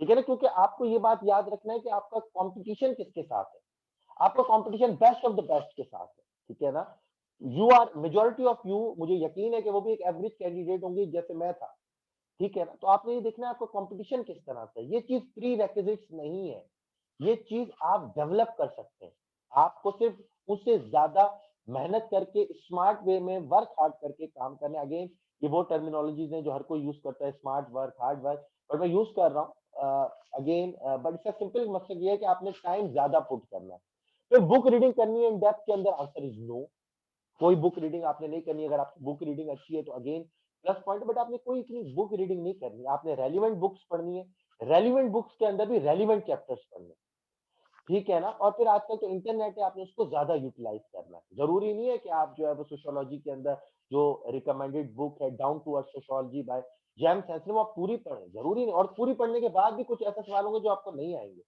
ठीक है ना? क्योंकि आपको ये बात याद रखना है कि आपका कंपटीशन किसके साथ है। आपका competition best of the best के साथ है। ठीक है ना? You are majority of you, मुझे यकीन है कि वो भी एक एवरेज कैंडिडेट होंगे जैसे मैं था। ठीक है ना? तो आपने ये देखना है आपका कंपटीशन किस तरह से है। ये चीज प्री रेक्विजिट्स नहीं है, ये चीज आप डेवलप कर सकते हैं। आपको सिर्फ उससे ज्यादा मेहनत करके स्मार्ट वे में वर्क हार्ड करके काम करना है। अगेन ये वो टर्मिनोलॉजीज हैं जो हर कोई यूज करता है, स्मार्ट वर्क, हार्ड वर्क, और मैं यूज कर रहा हूँ अगेन। बट इसका सिंपल मकसद ये है कि आपने टाइम ज्यादा पुट करना है। फिर बुक रीडिंग करनी है इन डेप्थ के अंदर, आंसर इज नो। कोई बुक रीडिंग आपने नहीं करनी। अगर आपकी बुक रीडिंग अच्छी है तो अगेन प्लस पॉइंट, बट आपने कोई इतनी बुक रीडिंग नहीं करनी। आपने रेलिवेंट बुक्स पढ़नी है, रेलिवेंट बुक्स के अंदर भी रेलिवेंट चैप्टर्स पढ़ने। ठीक है ना? और फिर आजकल तो इंटरनेट है, आपने उसको ज्यादा यूटिलाइज करना है। जरूरी नहीं है कि आप जो है वो सोशियोलॉजी के अंदर जो रिकमेंडेड बुक है down to earth sociology by James Hanson वो आप पूरी पढ़ें, जरूरी नहीं। और पूरी पढ़ने के बाद भी कुछ ऐसे सवाल होंगे जो आपको नहीं आएंगे।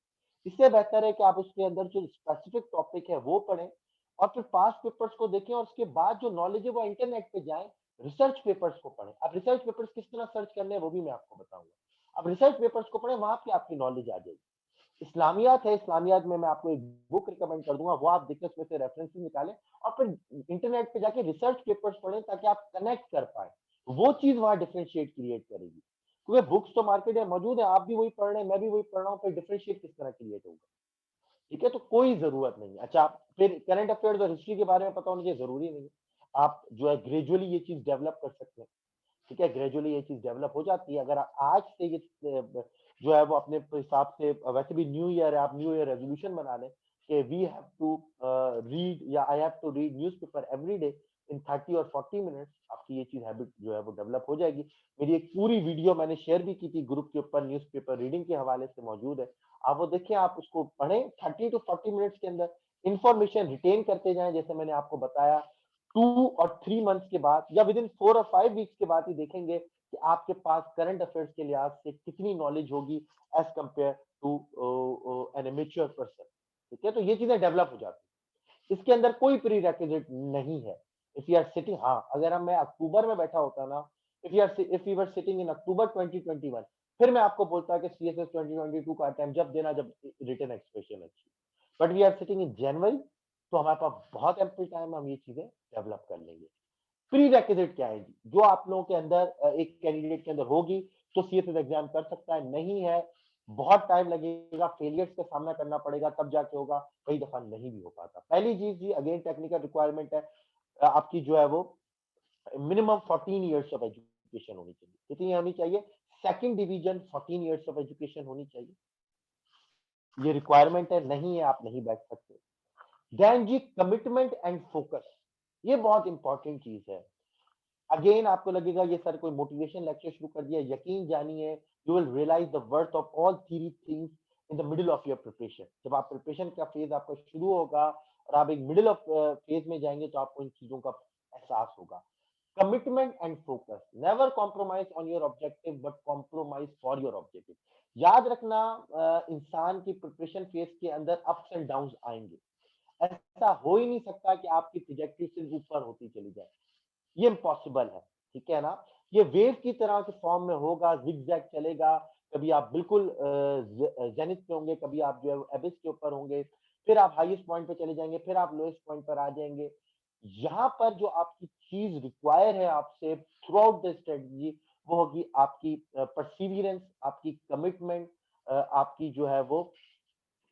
इससे बेहतर है कि आप उसके अंदर जो स्पेसिफिक टॉपिक है वो पढ़ें, और फिर पास्ट पेपर्स को देखें, और उसके बाद जो नॉलेज है वो इंटरनेट पे जाए, रिसर्च पेपर्स को पढ़ें। अब रिसर्च पेपर्स किस तरह सर्च करने हैं वो भी मैं आपको बताऊंगा। अब रिसर्च पेपर्स को पढ़ें, वहां पे आपकी नॉलेज आ जाएगी। इस्लामियात है, इस्लामियात में मैं आपको एक बुक रिकमेंड कर दूंगा, वो आप देखें, उसमें से रेफरेंसेस निकालें, और फिर इंटरनेट पे जाके रिसर्च पेपर्स पढ़ें ताकि आप कनेक्ट कर पाए। वो चीज वहां डिफरेंशिएट क्रिएट करेगी। क्योंकि बुक्स तो मार्केट में मौजूद है, आप भी वही पढ़ रहे हैं, मैं भी वही पढ़ रहा हूँ, फिर डिफरेंशिएट किस तरह क्रिएट होगा? ठीक है? तो कोई जरूरत नहीं है। अच्छा, फिर करंट अफेयर्स और हिस्ट्री के बारे में पता होना चाहिए, जरूरी नहीं है। आप जो है ग्रेजुअली ये चीज डेवलप कर सकते हैं। ठीक है? ग्रेजुअली ये चीज डेवलप हो जाती है। अगर आज से ये जो है वो अपने हिसाब से, वैसे भी न्यू ईयर है, आप न्यू ईयर रेजोल्यूशन बना लें कि वी हैव टू रीड, या I have to read newspaper every day in 30 और 40 मिनट्स, आपकी ये चीज हैबिट जो है वो डेवलप हो जाएगी। मेरी एक पूरी वीडियो मैंने शेयर भी की थी ग्रुप के ऊपर, न्यूज़पेपर रीडिंग के हवाले से मौजूद है। आप वो देखें, आप उसको पढ़ें, 30 to 40 मिनट्स के अंदर इंफॉर्मेशन रिटेन करते जाएं। जैसे मैंने आपको बताया, 2 और 3 मंथ्स के बाद या विद इन 4 और 5 वीक्स के बाद ही देखेंगे कि आपके पास करंट अफेयर्स के लिहाज से कितनी नॉलेज होगी as compare to an amateur person. ठीक है? तो ये चीजें डेवलप हो जाती है, इसके अंदर कोई प्री रेक्विजिट नहीं है। इफ यू आर सिटिंग, हाँ, अगर हम मैं अक्टूबर में बैठा होता ना, if you are sitting in October 2021, फिर मैं आपको बोलता कि सीएसएस 2022 का अटेम्प्ट जब देना, जब रिटन एक्सप्रेशन अच्छी। But we are sitting in January, तो हमारे पास बहुत एम्पल टाइम, हम ये चीजें डेवलप कर लेंगे। प्री रेक्विजिट क्या है जी? जो आप लोगों के अंदर एक कैंडिडेट के अंदर होगी तो सीएसएस एग्जाम कर सकता है, नहीं है बहुत टाइम लगेगा, फेलियर्स का सामना करना पड़ेगा, तब जाके होगा, कई दफा नहीं भी हो पाता। पहली चीज जी, अगेन टेक्निकल रिक्वायरमेंट है, आपकी जो है वो मिनिमम 14 ईयर्स ऑफ एजुकेशन होनी चाहिए। कितनी होनी चाहिए? Second division 14 years of education होनी चाहिए। ये रिक्वायरमेंट है, नहीं है आप नहीं बैठ सकते। देन जी कमिटमेंट एंड फोकस, ये बहुत इंपॉर्टेंट चीज है। अगेन आपको लगेगा ये सर कोई मोटिवेशन लेक्चर शुरू कर दिया, यकीन जानिए, you will realise the worth of all three things in the middle of your preparation. जब आप प्रिपरेशन का फेज आपका शुरू होगा और आप एक मिडिल ऑफ फेज में जाएंगे तो आपको इन चीजों का एहसास होगा। Commitment and focus, never compromise on your objective but compromise for your objective. याद रखना, इंसान की प्रिपरेशन फेज के अंदर अप्स एंड डाउन आएंगे। ऐसा हो ही नहीं सकता कि आपकी ट्रैजेक्टरी सिर्फ ऊपर होती चली जाए, ये इम्पॉसिबल है, ठीक है ना? ये वेव की तरह के फॉर्म में होगा, ज़िगज़ैग चलेगा, कभी आप बिल्कुल ज़ेनिथ पे होंगे, कभी आप जो है एबिस के ऊपर होंगे, फिर आप हाईएस्ट पॉइंट पे चले जाएँगे, फिर आप लोएस्ट पॉइंट पर आ जाएँगे। यहाँ पर जो आपकी चीज़ रिक्वायर है आपसे थ्रू आउट द स्ट्रेटजी, वो होगी आपकी परसिवियरेंस, आपकी कमिटमेंट, आपकी जो है वो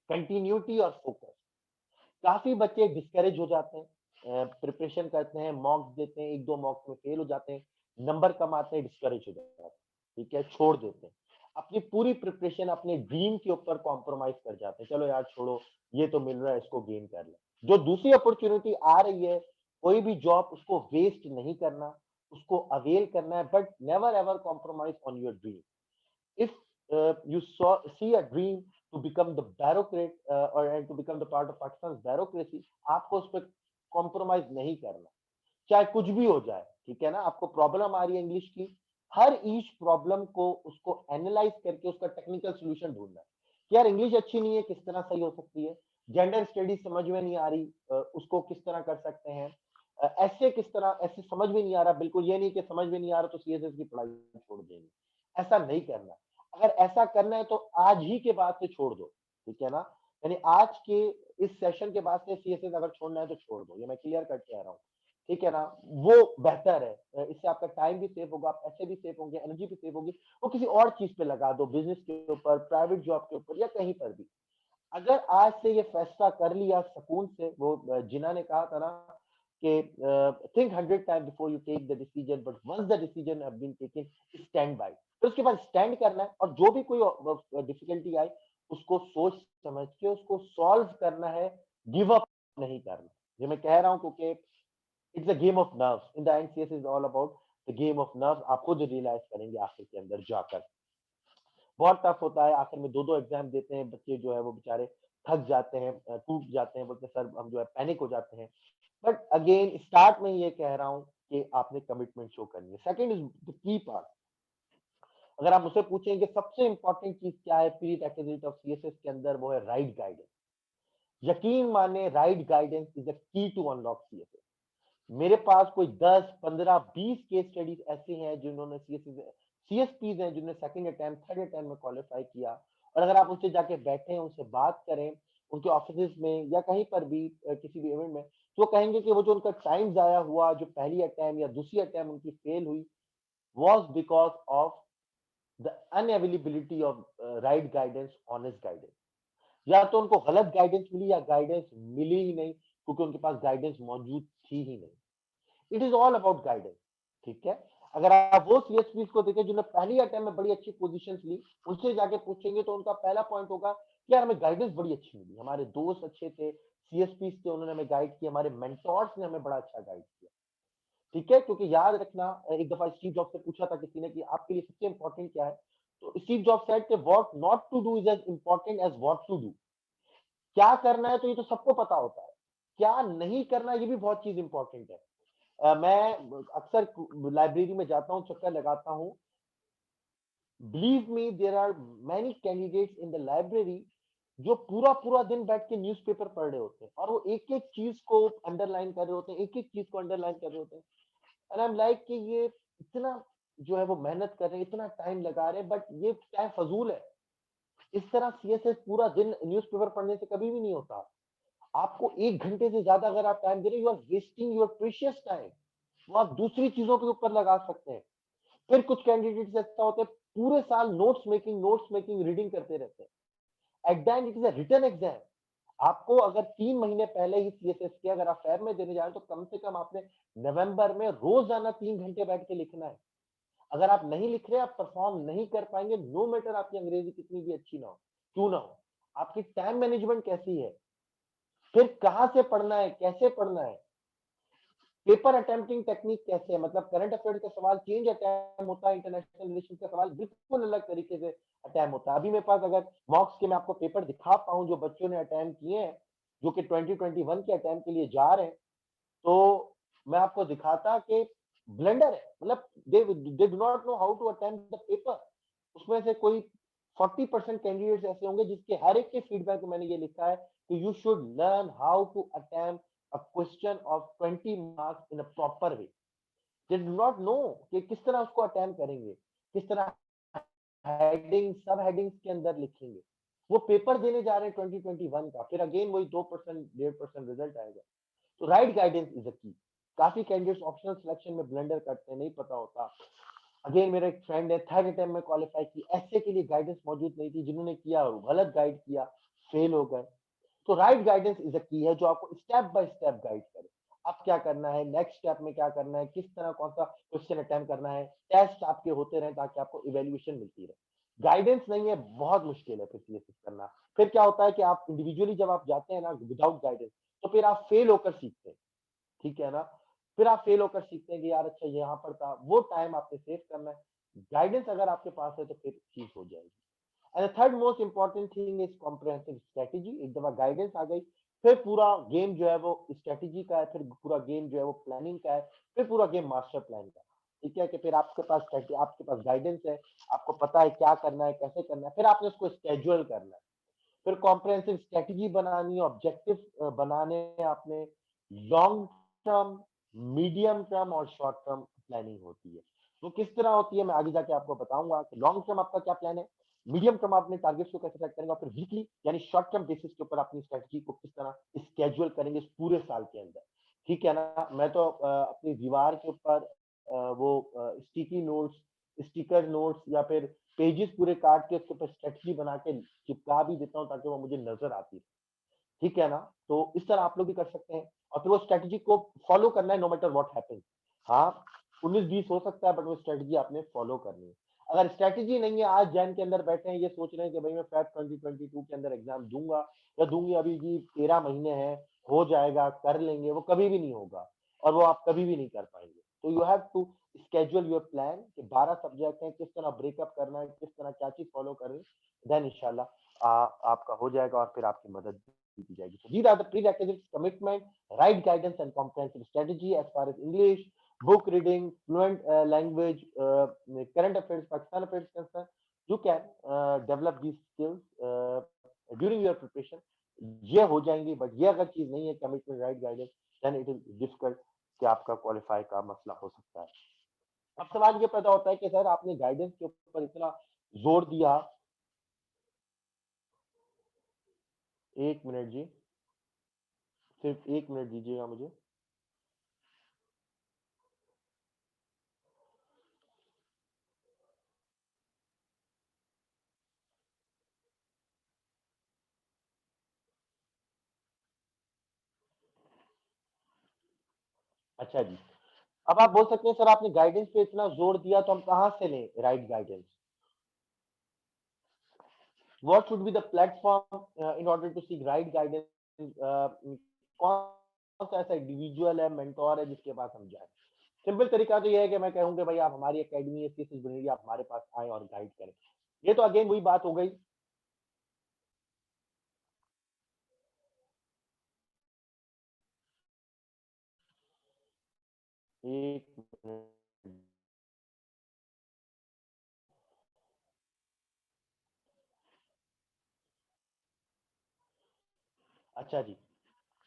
कंटिन्यूटी और फोकस। काफ़ी बच्चे डिस्करेज हो जाते हैं, प्रिपरेशन करते हैं, मॉक्स देते हैं, 1-2 मॉक्स में फेल हो जाते हैं, नंबर कम आते हैं, डिस्करेज हो जाते हैं, ठीक है? छोड़ देते हैं। अपनी पूरी प्रिपरेशन अपने ड्रीम के ऊपर कॉम्प्रोमाइज़ कर जाते हैं, चलो यार छोड़ो, ये तो मिल रहा है, इसको गेन कर लें। जो दूसरी अपॉर्च्युनिटी आ रही है, कोई भी जॉब उसको वेस्ट नहीं करना, उसको अवेल करना है, but never ever compromise on your dream. If see a dream to become the bureaucrat or and to become the part of Pakistan's bureaucracy, आपको उस पर कॉम्प्रोमाइज नहीं करना, चाहे कुछ भी हो जाए, ठीक है ना? आपको प्रॉब्लम आ रही है इंग्लिश की, हर ईच प्रॉब्लम को उसको एनालाइज करके उसका टेक्निकल सॉल्यूशन ढूंढना है कि यार इंग्लिश अच्छी नहीं है, किस तरह सही हो सकती है? जेंडर स्टडीज समझ में नहीं आ रही, उसको किस तरह कर सकते हैं? ऐसे किस तरह, ऐसे समझ में नहीं आ रहा, बिल्कुल ये नहीं कि समझ में नहीं आ रहा तो सीएसएस की पढ़ाई छोड़ देंगे, ऐसा नहीं करना। अगर ऐसा करना है तो आज ही के बाद से छोड़ दो, ठीक है ना? यानी आज के इस सेशन के बाद से सीएसएस अगर छोड़ना है तो छोड़ दो, ये मैं क्लियर कट कह रहा हूँ, ठीक है ना? वो बेहतर है, इससे आपका टाइम भी सेव होगा, पैसे भी सेव होंगे, एनर्जी भी सेव होगी, वो किसी और चीज पे लगा दो, बिजनेस के ऊपर, प्राइवेट जॉब के ऊपर या कहीं पर भी। अगर आज से ये फैसला कर लिया सुकून से, वो जिना ने कहा था ना कि think 100 time before you take the decision, but once the decision have been taken, stand by. फिर उसके बाद स्टैंड करना है और जो भी कोई डिफिकल्टी आए उसको सोच समझ के उसको सॉल्व करना है, गिव अप नहीं करना। ये मैं कह रहा हूँ क्योंकि it's a game of nerves, in the and CS is all about the game of nerves. आप खुद रियलाइज करेंगे आखिर के अंदर जाकर, बहुत टफ होता है, आखिर में 2-2 एग्जाम देते हैं बच्चे, जो है वो बेचारे थक जाते हैं, टूट जाते हैं, बोलते हैं सर हम जो है पैनिक हो जाते हैं। बट अगेन स्टार्ट में ये कह रहा हूँ कि आपने कमिटमेंट शो करनी है। सेकंड इज द की पार्ट। अगर आप मुझसे पूछेंगे सबसे इंपॉर्टेंट चीज क्या है प्री रिक्विजिट ऑफ सीएसएस के अंदर, वो है राइट गाइडेंस। यकीन माने right guidance is the key to unlock CSS. मेरे पास कोई 10, 15, 20 केस स्टडीज ऐसे हैं जिन्होंने सीएसपीज हैं जिन्होंने सेकंड अटेम्प्ट, थर्ड अटेम्प्ट में क्वालिफाई किया। और अगर आप उनसे जाके बैठे, उनसे बात करें, उनके ऑफिस में या कहीं पर भी किसी भी इवेंट में, तो वो कहेंगे कि वो जो उनका टाइम जाया हुआ, जो पहली अटेम्प्ट या दूसरी अटेम्प्ट उनकी फेल हुई, was because of the unavailability of right guidance, honest guidance। या तो उनको गलत गाइडेंस मिली या गाइडेंस मिली ही नहीं, क्योंकि उनके पास गाइडेंस मौजूद थी ही नहीं। It is all about guidance, ठीक है? अगर आप वो सीएसपी को देखें जिन्होंने पहली अटेम्प्ट में बड़ी अच्छी पोजीशंस ली, उनसे जाके पूछेंगे तो उनका पहला पॉइंट होगा कि यार हमें गाइडेंस बड़ी अच्छी मिली, हमारे दोस्त अच्छे थे, सीएसपी थे, उन्होंने हमें गाइड किया, हमारे मेंटोर्स ने हमें बड़ा अच्छा गाइड किया, ठीक है? क्योंकि याद रखना, एक दफा स्टीव जॉब से पूछा था किसी ने कि आपके लिए सबसे इंपॉर्टेंट क्या है, तो स्टीव जॉब सेड कि what not to do is as important as what to do. क्या करना है तो ये तो सबको पता होता है, क्या नहीं करना ये भी बहुत चीज इंपॉर्टेंट है। मैं अक्सर लाइब्रेरी में जाता हूँ, चक्कर लगाता हूँ, believe me there are many candidates in the library जो पूरा पूरा दिन बैठ के न्यूज़पेपर पढ़ रहे होते हैं और वो एक एक चीज को अंडरलाइन कर रहे होते हैं, एक एक चीज को अंडरलाइन कर रहे होते हैं। एंड आई एम लाइक कि ये इतना जो है वो मेहनत कर रहे हैं, इतना टाइम लगा रहे हैं, बट ये टाइम फजूल है। इस तरह सीएसएस पूरा दिन न्यूज़पेपर पढ़ने से कभी भी नहीं होता। आपको 1 घंटे से ज्यादा अगर आप टाइम दे रहे हो, you are wasting your precious time, वो आप दूसरी चीजों के ऊपर लगा सकते हैं। फिर कुछ कैंडिडेट्स ऐसा होते हैं पूरे साल नोट्स मेकिंग रीडिंग करते रहते हैं। At the end it is a written exam. आपको अगर 3 महीने पहले ही सीएसएस के अगर आप फैब में देने जा रहे हो तो कम से कम आपने नवंबर में रोजाना 3 घंटे बैठ के लिखना है। अगर आप नहीं लिख रहे, आप परफॉर्म नहीं कर पाएंगे, नो मैटर आपकी अंग्रेजी कितनी भी अच्छी ना हो, क्यों ना हो। आपकी टाइम मैनेजमेंट कैसी है, फिर कहाँ से पढ़ना है, कैसे पढ़ना है, पेपर अटेम्प्टिंग टेक्निक कैसे है, मतलब करंट अफेयर्स का सवाल चेंज अटैम्प होता है, इंटरनेशनल रिलेशन का सवाल बिल्कुल अलग तरीके से अटैम्प होता है। अभी मेरे पास अगर मॉक्स के मैं आपको पेपर दिखा पाऊं जो बच्चों ने अटैम्प किए हैं, जो कि 2021 के अटैम्प के लिए जा रहे हैं, तो मैं आपको दिखाता कि ब्लेंडर है, मतलब they do not know how to attempt the paper. उसमें से कोई 40% कैंडिडेट्स ऐसे होंगे जिसके हर एक के फीडबैक में मैंने ये लिखा है कि you should learn how to attempt a question of 20 marks in a proper way. They do not know कि किस तरह उसको अटेम्प्ट करेंगे, किस तरह हेडिंग सब हेडिंग्स के अंदर लिखेंगे। वो पेपर देने जा रहे हैं 2021 का, फिर अगेन वही 2% 1.5% रिजल्ट आएगा। तो राइट गाइडेंस इज अ की। काफी कैंडिडेट्स ऑप्शनल सिलेक्शन में ब्लंडर करते हैं, नहीं पता होता। अगेन मेरा एक फ्रेंड है, थर्ड अटेम्प्ट में क्वालिफाई की, ऐसे के लिए गाइडेंस मौजूद नहीं थी, जिन्होंने किया वो गलत गाइड किया, फेल हो गए। तो राइट गाइडेंस इज अ की है, जो आपको स्टेप बाय स्टेप गाइड करे। अब क्या करना है, नेक्स्ट स्टेप में क्या करना है, किस तरह कौन सा क्वेश्चन अटेम्प्ट करना है, टेस्ट आपके होते रहे ताकि आपको इवेल्युएशन मिलती रहे। गाइडेंस नहीं है, बहुत मुश्किल है फिर सीएसएस करना। फिर क्या होता है कि आप इंडिविजुअली जब आप जाते हैं ना विदाउट गाइडेंस, तो फिर आप फेल होकर सीखते हैं, ठीक है ना। फिर आप फेल होकर सीखते हैं कि यार अच्छा ये यहाँ पर था, वो टाइम आपने सेव करना है। गाइडेंस अगर आपके पास है तो फिर चीज हो जाएगी। And third most important thing is comprehensive strategy. एक दफा गाइडेंस आ गई, फिर पूरा गेम जो है वो स्ट्रेटेजी का है, फिर पूरा गेम जो है वो प्लानिंग का है, फिर पूरा गेम मास्टर प्लान का है। ठीक है कि फिर आपके पास आपके पास गाइडेंस है, आपको पता है क्या करना है, कैसे करना है, फिर आपने उसको स्केड्यूल करना है, फिर कॉम्प्रिहेंसिव स्ट्रेटेजी बनानी है, ऑब्जेक्टिव बनाने हैं आपने। लॉन्ग टर्म, मीडियम टर्म और शॉर्ट टर्म प्लानिंग होती है। वो किस तरह होती है मैं आगे जाके आपको बताऊंगा कि लॉन्ग टर्म आपका क्या प्लान है, मीडियम टर्म अपने टारगेट्स को कैसे सेट करेंगे, और फिर वीकली यानी शॉर्ट टर्म बेसिस के ऊपर अपनी स्ट्रेटजी को किस तरह स्केड्यूल करेंगे इस पूरे साल के अंदर। ठीक है ना। मैं तो अपनी दीवार के ऊपर वो स्टिकी नोट्स, स्टिकर नोट्स या फिर पेजेस पूरे काट के उसके ऊपर स्ट्रेटजी बना के चिपका भी देता हूँ ताकि वो मुझे नजर आती है। ठीक है ना। तो इस तरह आप लोग भी कर सकते हैं, और फिर वो स्ट्रेटजी को फॉलो करना है नो मैटर व्हाट हैपेंस। हाँ 19-20 हो सकता है बट वो स्ट्रेटजी आपने फॉलो करनी है। अगर स्ट्रेटजी नहीं है, आज जैन के अंदर बैठे हैं ये सोच रहे हैं कि भाई मैं फेब 2022 के अंदर एग्जाम दूंगा या दूंगी, अभी जी 13 महीने हैं, हो जाएगा, कर लेंगे, वो कभी भी नहीं होगा और वो आप कभी भी नहीं कर पाएंगे। तो you have to schedule your plan कि 12 सब्जेक्ट हैं, किस तरह ब्रेकअप करना है, किस तरह क्या चीज फॉलो करें, देन इंशाल्लाह आपका हो जाएगा और फिर आपकी मदद की जाएगी। So these are the prerequisites: commitment, right guidance, and comprehensive strategy as far as English, book reading, fluent language, current affairs, Pakistan affairs concerned. You can develop these skills during your preparation. ये हो जाएंगी, बट ये अगर चीज नहीं है commitment, right guidance, then it is difficult कि आपका क्वालिफाई का मसला हो सकता है। अब सवाल ये पैदा होता है कि सर आपने गाइडेंस के ऊपर इतना जोर दिया। एक मिनट जी, सिर्फ एक मिनट दीजिएगा मुझे। अच्छा जी, अब आप बोल सकते हैं सर आपने गाइडेंस पे इतना जोर दिया तो हम कहाँ से लें right guidance. What should be the platform in order to seek right guidance. कौन सा ऐसा इंडिविजुअल है, मेंटोर है जिसके पास हम जाए। सिंपल तरीका तो ये है कि मैं कहूँ कि भाई आप हमारी एकेडमी है सीएसएस बुनियादी, आप हमारे पास आए और गाइड करें। ये तो अगेन वही बात हो गई। एक मिनट। अच्छा जी,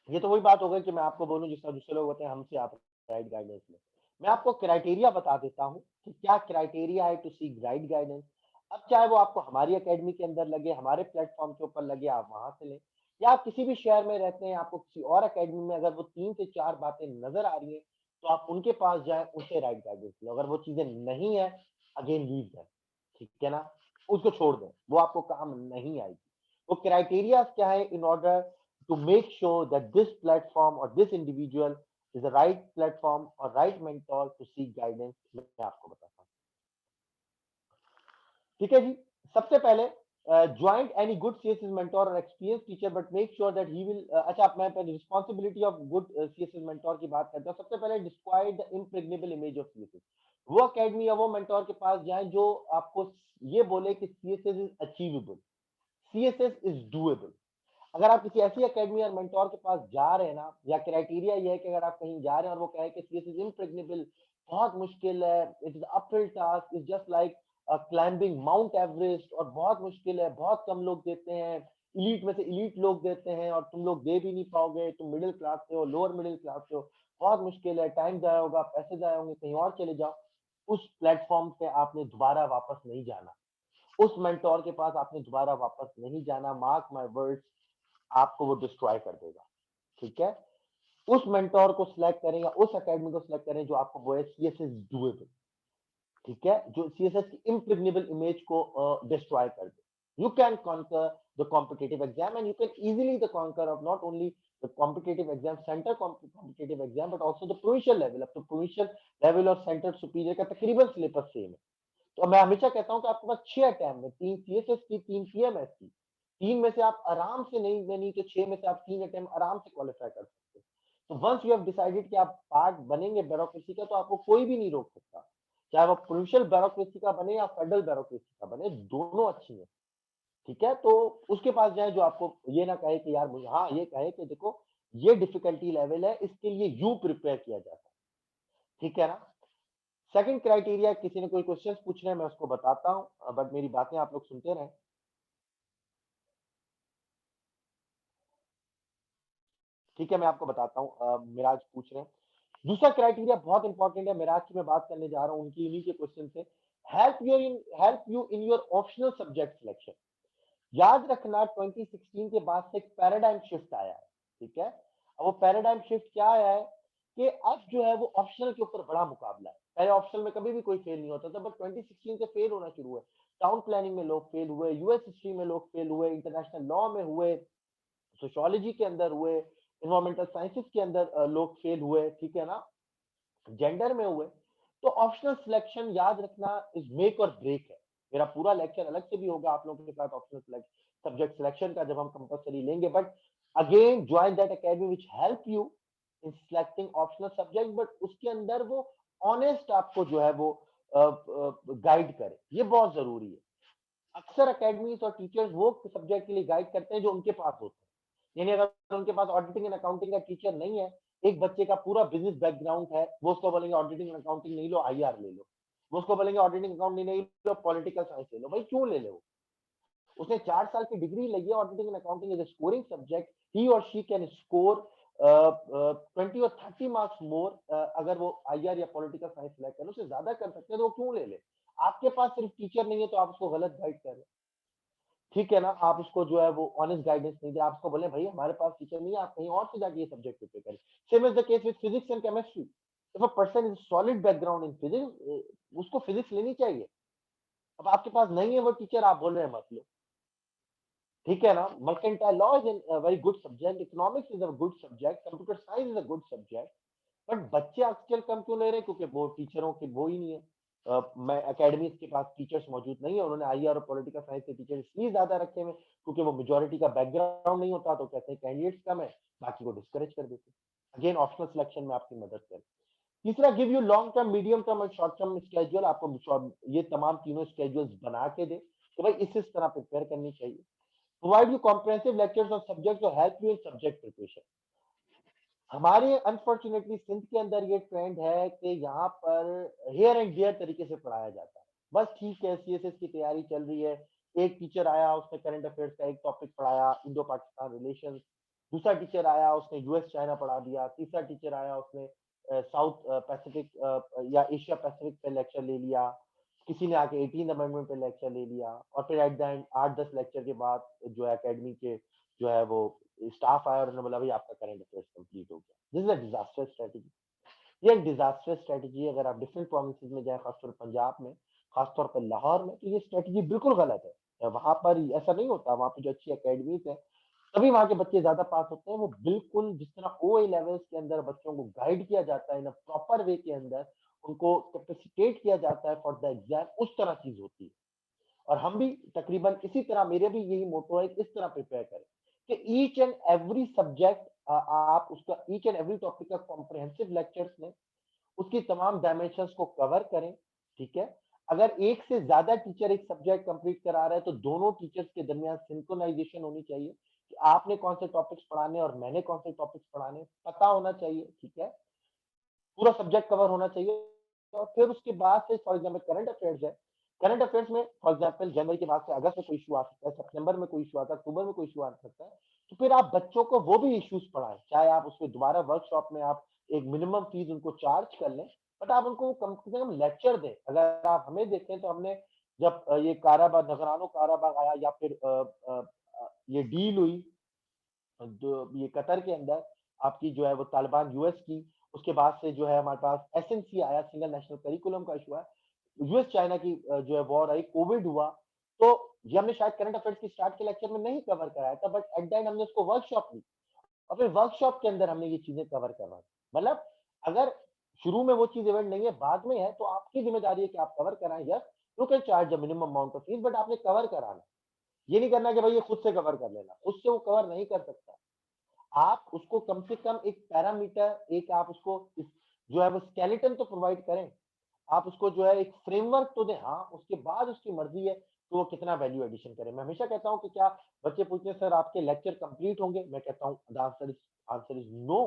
ये तो वही बात हो गई कि मैं आपको बोलूं जिस तरह दूसरे लोग होते हैं हमसे आप राइट गाइडेंस में। मैं आपको क्राइटेरिया बता देता हूं कि क्या क्राइटेरिया है टू सीक राइट गाइडेंस। अब चाहे वो आपको हमारी एकेडमी के अंदर लगे, हमारे प्लेटफॉर्म के ऊपर लगे, आप वहां से लें, या आप किसी भी शहर में रहते हैं आपको किसी और एकेडमी में अगर वो 3 से 4 बातें नजर आ रही है तो आप उनके पास जाए, उनसे राइट गाइडेंस लो। अगर वो चीजें नहीं है, अगेन लीव देम। ठीक है ना, उसको छोड़ दें, वो आपको काम नहीं आएगी। वो क्राइटेरिया क्या है in order to make sure that this platform or this individual is the right platform or right mentor to seek guidance, मैं आपको बताता हूँ। ठीक है जी। सबसे पहले join any good CSS mentor और experience teacher but make sure that he will. अच्छा, मैं पहले responsibility of good CSS mentor की बात करता हूँ। सबसे पहले describe the impregnable image of CSS. वो अकेडमी या वो मेंटोर के पास जाए जो आपको ये बोले कि CSS is achievable, CSS is doable. अगर आप किसी ऐसी एकेडमी और मेंटोर के पास जा रहे हैं ना, या क्राइटेरिया ये है कि अगर आप कहीं जा रहे हैं और वो कहे कि दिस इज इम्प्रेग्नेबल, बहुत मुश्किल है, it is uphill task, is just like climbing mount Everest, और बहुत मुश्किल है, बहुत कम लोग देते हैं, इलीट में से इलीट लोग देते हैं, और तुम लोग दे भी नहीं पाओगे, तुम मिडिल क्लास से हो, लोअर मिडिल क्लास से हो, बहुत मुश्किल है, टाइम जाया होगा, पैसे जाया होंगे, कहीं और चले जाओ। उस प्लेटफॉर्म पे आपने दोबारा वापस नहीं जाना, उस मेंटोर के पास आपने दोबारा वापस नहीं जाना। मार्क माय वर्ड्स, आपको वो डिस्ट्रॉय कर देगा। ठीक है, उस मेंटोर को सिलेक्ट करें या उस एकेडमी को सिलेक्ट करें जो आपको वो सीएसएस डूएबल, ठीक है, जो सीएसएस की इम्प्रेग्नेबल इमेज को डिस्ट्रॉय कर दे। You can conquer the competitive exam and you can easily the conquer of not only the competitive exam, center competitive exam, but also the provincial level. अब तो प्रोविंशियल लेवल और सेंटर सुपीरियर का तकरीबन सिलेबस सेम है। तो मैं हमेशा कहता हूँ कि आपके पास 6 अटेम्प्ट में, 3 सीएसएस की, 3 पीएमएस की, 3 में से आप आराम से, नहीं तो 6 में से आप 3 अटेम्प्ट आराम से क्वालिफाई कर सकते हैं। तो वंस यू हैव डिसाइडेड कि आप पार्ट बनेंगे ब्यूरोक्रेसी का, तो आपको कोई भी नहीं रोक सकता, चाहे वो प्रोविंशियल ब्यूरोक्रेसी का बने या फेडरल ब्यूरोक्रेसी का बने, दोनों अच्छी है। ठीक है, तो उसके पास जाए जो आपको ये ना कहे कि यार मुझे, हाँ ये कहे कि देखो ये डिफिकल्टी लेवल है, इसके लिए यू प्रिपेयर किया जाता है। ठीक है ना। सेकंड क्राइटेरिया, किसी ने कोई क्वेश्चंस पूछ रहे हैं मैं उसको बताता हूं, बट मेरी बातें आप लोग सुनते रहें। ठीक है, मैं आपको बताता हूं, मिराज पूछ रहे हैं। दूसरा क्राइटेरिया बहुत इंपॉर्टेंट है, मिराज की मैं बात करने जा रहा हूं, उनकी इन्हीं के क्वेश्चन से। Help you in your optional subject selection. याद रखना 2016 के बाद से एक पैराडाइम शिफ्ट आया है। ठीक है, अब वो पैराडाइम शिफ्ट क्या आया है कि अब जो है वो ऑप्शनल के ऊपर बड़ा मुकाबला है। पहले ऑप्शनल में कभी भी कोई फेल नहीं होता था, बट 2016 से फेल होना शुरू हुआ। टाउन प्लानिंग में लोग फेल हुए, यूएस हिस्ट्री में लोग फेल हुए, इंटरनेशनल लॉ में हुए, सोशियोलॉजी के अंदर हुए, इन्वायरमेंटल साइंसेस के अंदर लोग फेल हुए। ठीक है ना, जेंडर में हुए। तो ऑप्शनल सिलेक्शन याद रखना इज मेक और ब्रेक है। मेरा पूरा लेक्चर अलग से भी होगा आप लोगों के साथ ऑप्शनल सब्जेक्ट सिलेक्शन का, जब हम कंपलसरी लेंगे। But again join that academy which help you in selecting optional subject, but उसके अंदर वो ऑनेस्ट आपको जो है वो गाइड करे, ये बहुत जरूरी है। अक्सर अकेडमीज और टीचर्स वो सब्जेक्ट के लिए गाइड करते हैं जो उनके पास होते हैं। यानी अगर उनके पास ऑडिटिंग एंड अकाउंटिंग का टीचर नहीं है, एक बच्चे का पूरा बिजनेस बैकग्राउंड है, वो उसको बोलेंगे ऑडिटिंग एंड अकाउंटिंग नहीं लो, आईआर ले लो। वो उसको बोलेंगे ऑडिटिंग अकाउंटिंग नहीं लो, पॉलिटिकल साइंस ले लो। भाई क्यों ले लो? उसने 4 साल की डिग्री ली है, auditing and accounting is a scoring subject. He और शी कैन स्कोर 20 और 30 मार्क्स मोर, अगर वो आईआर या पॉलिटिकल साइंस सिलेक्ट करे, उससे ज्यादा कर सकते हैं, तो वो क्यों ले ले? आपके पास सिर्फ टीचर नहीं है तो आप उसको गलत गाइड कर रहे हैं। ठीक है ना, आप उसको जो है वो ऑनेस्ट गाइडेंस नहीं दे, आप उसको बोले भाई हमारे पास टीचर नहीं है, आप कहीं और से जाके ये सब्जेक्ट प्रिपेयर करें। Same is the case with physics and chemistry. If a person is solid background in physics, उसको फिजिक्स लेनी चाहिए। अब आपके पास नहीं है वो टीचर, आप बोल रहे हैं मत लो। ठीक है ना, mercantile law is a very good subject, economics is a good subject, computer science is a good subject. But बच्चे आजकल कम क्यों ले रहे हैं? क्योंकि वो टीचरों के वो ही नहीं है। मैं एकेडमीज के पास टीचर्स मौजूद नहीं है, उन्होंने आईआर और पॉलिटिकल साइंस के टीचर इसलिए ज्यादा रखे हुए क्योंकि वो मेजोरिटी का बैकग्राउंड नहीं होता, तो कहते हैं कैंडिडेट्स कम है, बाकी को डिस्करेज कर देते हैं। अगेन ऑप्शनल सिलेक्शन में आपकी मदद करें। तीसरा, give you long term, medium term और शॉर्ट टर्म स्केड्यूल। आपको ये तमाम तीनों स्केड्यूल्स बना के दे कि भाई इस तरह प्रिपेयर करनी चाहिए। Provide you comprehensive lectures on subject जो help you in subject preparation. हमारे अनफॉर्चुनेटली सिंध के अंदर ये ट्रेंड है कि यहाँ पर हेयर एंड डियर तरीके से पढ़ाया जाता है। बस ठीक है, सीएसएस की तैयारी चल रही है, एक टीचर आया उसने करंट अफेयर्स का एक टॉपिक पढ़ाया, इंडो पाकिस्तान रिलेशन। दूसरा टीचर आया उसने यूएस चाइना पढ़ा दिया। तीसरा टीचर आया उसने साउथ पैसिफिक या एशिया पैसिफिक पे लेक्चर ले लिया। किसी ने आके 18 अमेंडमेंट पे लेक्चर ले लिया, और फिर एट द एंड 8-10 लेक्चर के बाद जो है एकेडमी के जो है वो स्टाफ आया और उन्होंने बोला भाई आपका करंट अफेयर्स कंप्लीट हो गया। This is a disaster strategy. ये एक डिजास्टर स्ट्रेटेजी है। अगर आप डिफरेंट प्रोविंसेस में जाए, खासतौर पंजाब में, खासतौर पर लाहौर में, तो ये स्ट्रेटेजी बिल्कुल गलत है। वहां पर ऐसा नहीं होता, वहां पे जो अच्छी अकेडमीज है तभी वहां के बच्चे ज्यादा पास होते हैं। वो बिल्कुल जिस तरह ओए लेवल्स के अंदर बच्चों को गाइड किया जाता है इन प्रॉपर वे के अंदर, उनको कैपेसिटेट किया जाता है फॉर द एग्जाम, उस तरह चीज होती है। और हम भी तकरीबन इसी तरह, मेरे भी यही मोटो है, इस तरह प्रिपेयर करें कि ईच एंड एवरी सब्जेक्ट आप उसका, ईच एंड एवरी टॉपिक का कॉम्प्रिहेंसिव लेक्चर्स लें, उसकी तमाम डायमेंशंस को कवर करें। ठीक है, अगर एक से ज्यादा टीचर एक सब्जेक्ट कंप्लीट करा रहे हैं तो दोनों टीचर्स के दरमियान सिंक्रोनाइजेशन होनी चाहिए कि आपने कौन से टॉपिक्स पढ़ाने और मैंने कौन से टॉपिक्स पढ़ाने, पता होना चाहिए। ठीक है, पूरा सब्जेक्ट कवर होना चाहिए। और फिर उसके बाद से फॉर एग्जाम्पल करंट अफेयर्स है, करंट अफेयर्स में फॉर एग्जाम्पल जनवरी के बाद से अगस्त में कोई इशू आ सकता है, सितंबर में कोई इशू आता है, अक्टूबर में कोई इशू आ सकता है, तो फिर आप बच्चों को वो भी इश्यूज पढ़ाएं, चाहे आप उसमें दोबारा वर्कशॉप में आप एक मिनिमम फीस उनको चार्ज कर लें, बट आप उनको कम से कम लेक्चर दें। अगर आप हमें देखें तो हमने जब ये काराबाग नगरानो काराबाग आया या फिर ये डील हुई जो ये कतर के अंदर आपकी जो है वो तालिबान यूएस की, उसके बाद से जो है हमारे पास एसएनसी आया, सिंगल नेशनल करिकुलम का इशू है, यूएस चाइना की जो है वॉर आई, कोविड हुआ, तो ये हमने शायद करंट अफेयर्स की स्टार्ट के लेक्चर में नहीं कवर कराया था, बट एट द एंड हमने उसको वर्कशॉप ली और फिर वर्कशॉप के अंदर हमने ये चीजें कवर करवाई। मतलब अगर शुरू में वो चीज इवेंट नहीं है, बाद में है, तो आपकी जिम्मेदारी है कि आप कवर कराएं। Yes, you can charge minimum amount of fees, but आपने कवर कराना। ये नहीं करना कि भाई ये खुद से कवर कर लेना, उससे वो कवर नहीं कर सकता। आप उसको कम से कम एक पैरामीटर, एक आप उसको जो है वो स्केलेटन तो प्रोवाइड करें, आप उसको जो है एक फ्रेमवर्क तो दें। हाँ, उसके बाद उसकी मर्जी है कि वो कितना वैल्यू एडिशन करे। मैं हमेशा कहता हूं कि क्या बच्चे पूछते हैं सर आपके लेक्चर कंप्लीट होंगे, मैं कहता हूं द आंसर इज नो।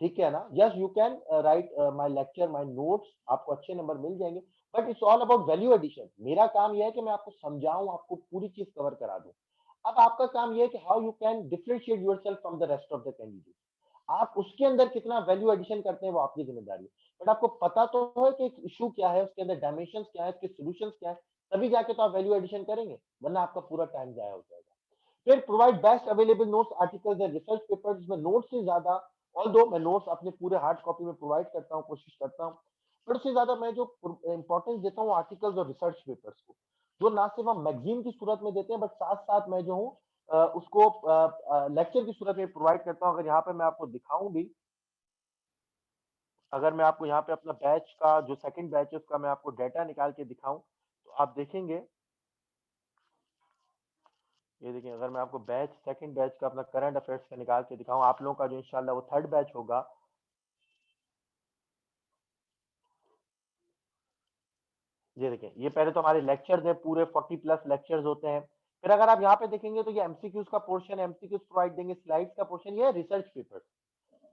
ठीक है ना? Yes, you can write my lecture, my notes, आपको अच्छे नंबर मिल जाएंगे, but it's all about value addition. मेरा काम यह है कि मैं आपको समझाऊं, आपको पूरी चीज कवर करा दूं। अब आपका काम यह है कि how you can differentiate yourself from the rest of the candidate. आप उसके अंदर कितना वैल्यू एडिशन करते हैं वो आपकी जिम्मेदारी है, बट आपको पता तो है कि इशू क्या है, उसके अंदर डायमेंशंस क्या है, उसके सॉल्यूशंस क्या है, तभी जाके तो आप वैल्यू एडिशन करेंगे, वरना आपका पूरा टाइम जाया हो जाएगा। फिर provide best available notes, articles and research papers में नोट्स से ज्यादा, ऑल्दो मैं नोट्स अपने पूरे हार्ड कॉपी में प्रोवाइड करता हूँ, कोशिश करता हूँ, पर उससे ज्यादा मैं जो इंपॉर्टेंस देता हूँ आर्टिकल्स और रिसर्च पेपर्स को, जो ना सिर्फ हम मैगजीन की सूरत में देते हैं, बट साथ साथ मैं जो हूँ उसको लेक्चर की सूरत में प्रोवाइड करता हूँ। अगर यहाँ पे मैं आपको दिखाऊं भी, अगर मैं आपको यहाँ पे अपना बैच का जो सेकंड बैच है उसका मैं आपको डाटा निकाल के दिखाऊं, तो आप देखेंगे, ये देखिए, अगर मैं आपको बैच सेकंड बैच का अपना करंट अफेयर्स का निकाल के दिखाऊं, आप लोगों का जो इंशाल्लाह वो थर्ड बैच होगा, ये देखें, ये पहले तो हमारे लेक्चर्स है, पूरे 40 प्लस लेक्चर्स होते हैं। फिर अगर आप यहाँ पे देखेंगे तो ये एमसीक्यूज का पोर्शन है, एमसीक्यूज प्रोवाइड देंगे, स्लाइड्स का पोर्शन, ये रिसर्च पेपर्स।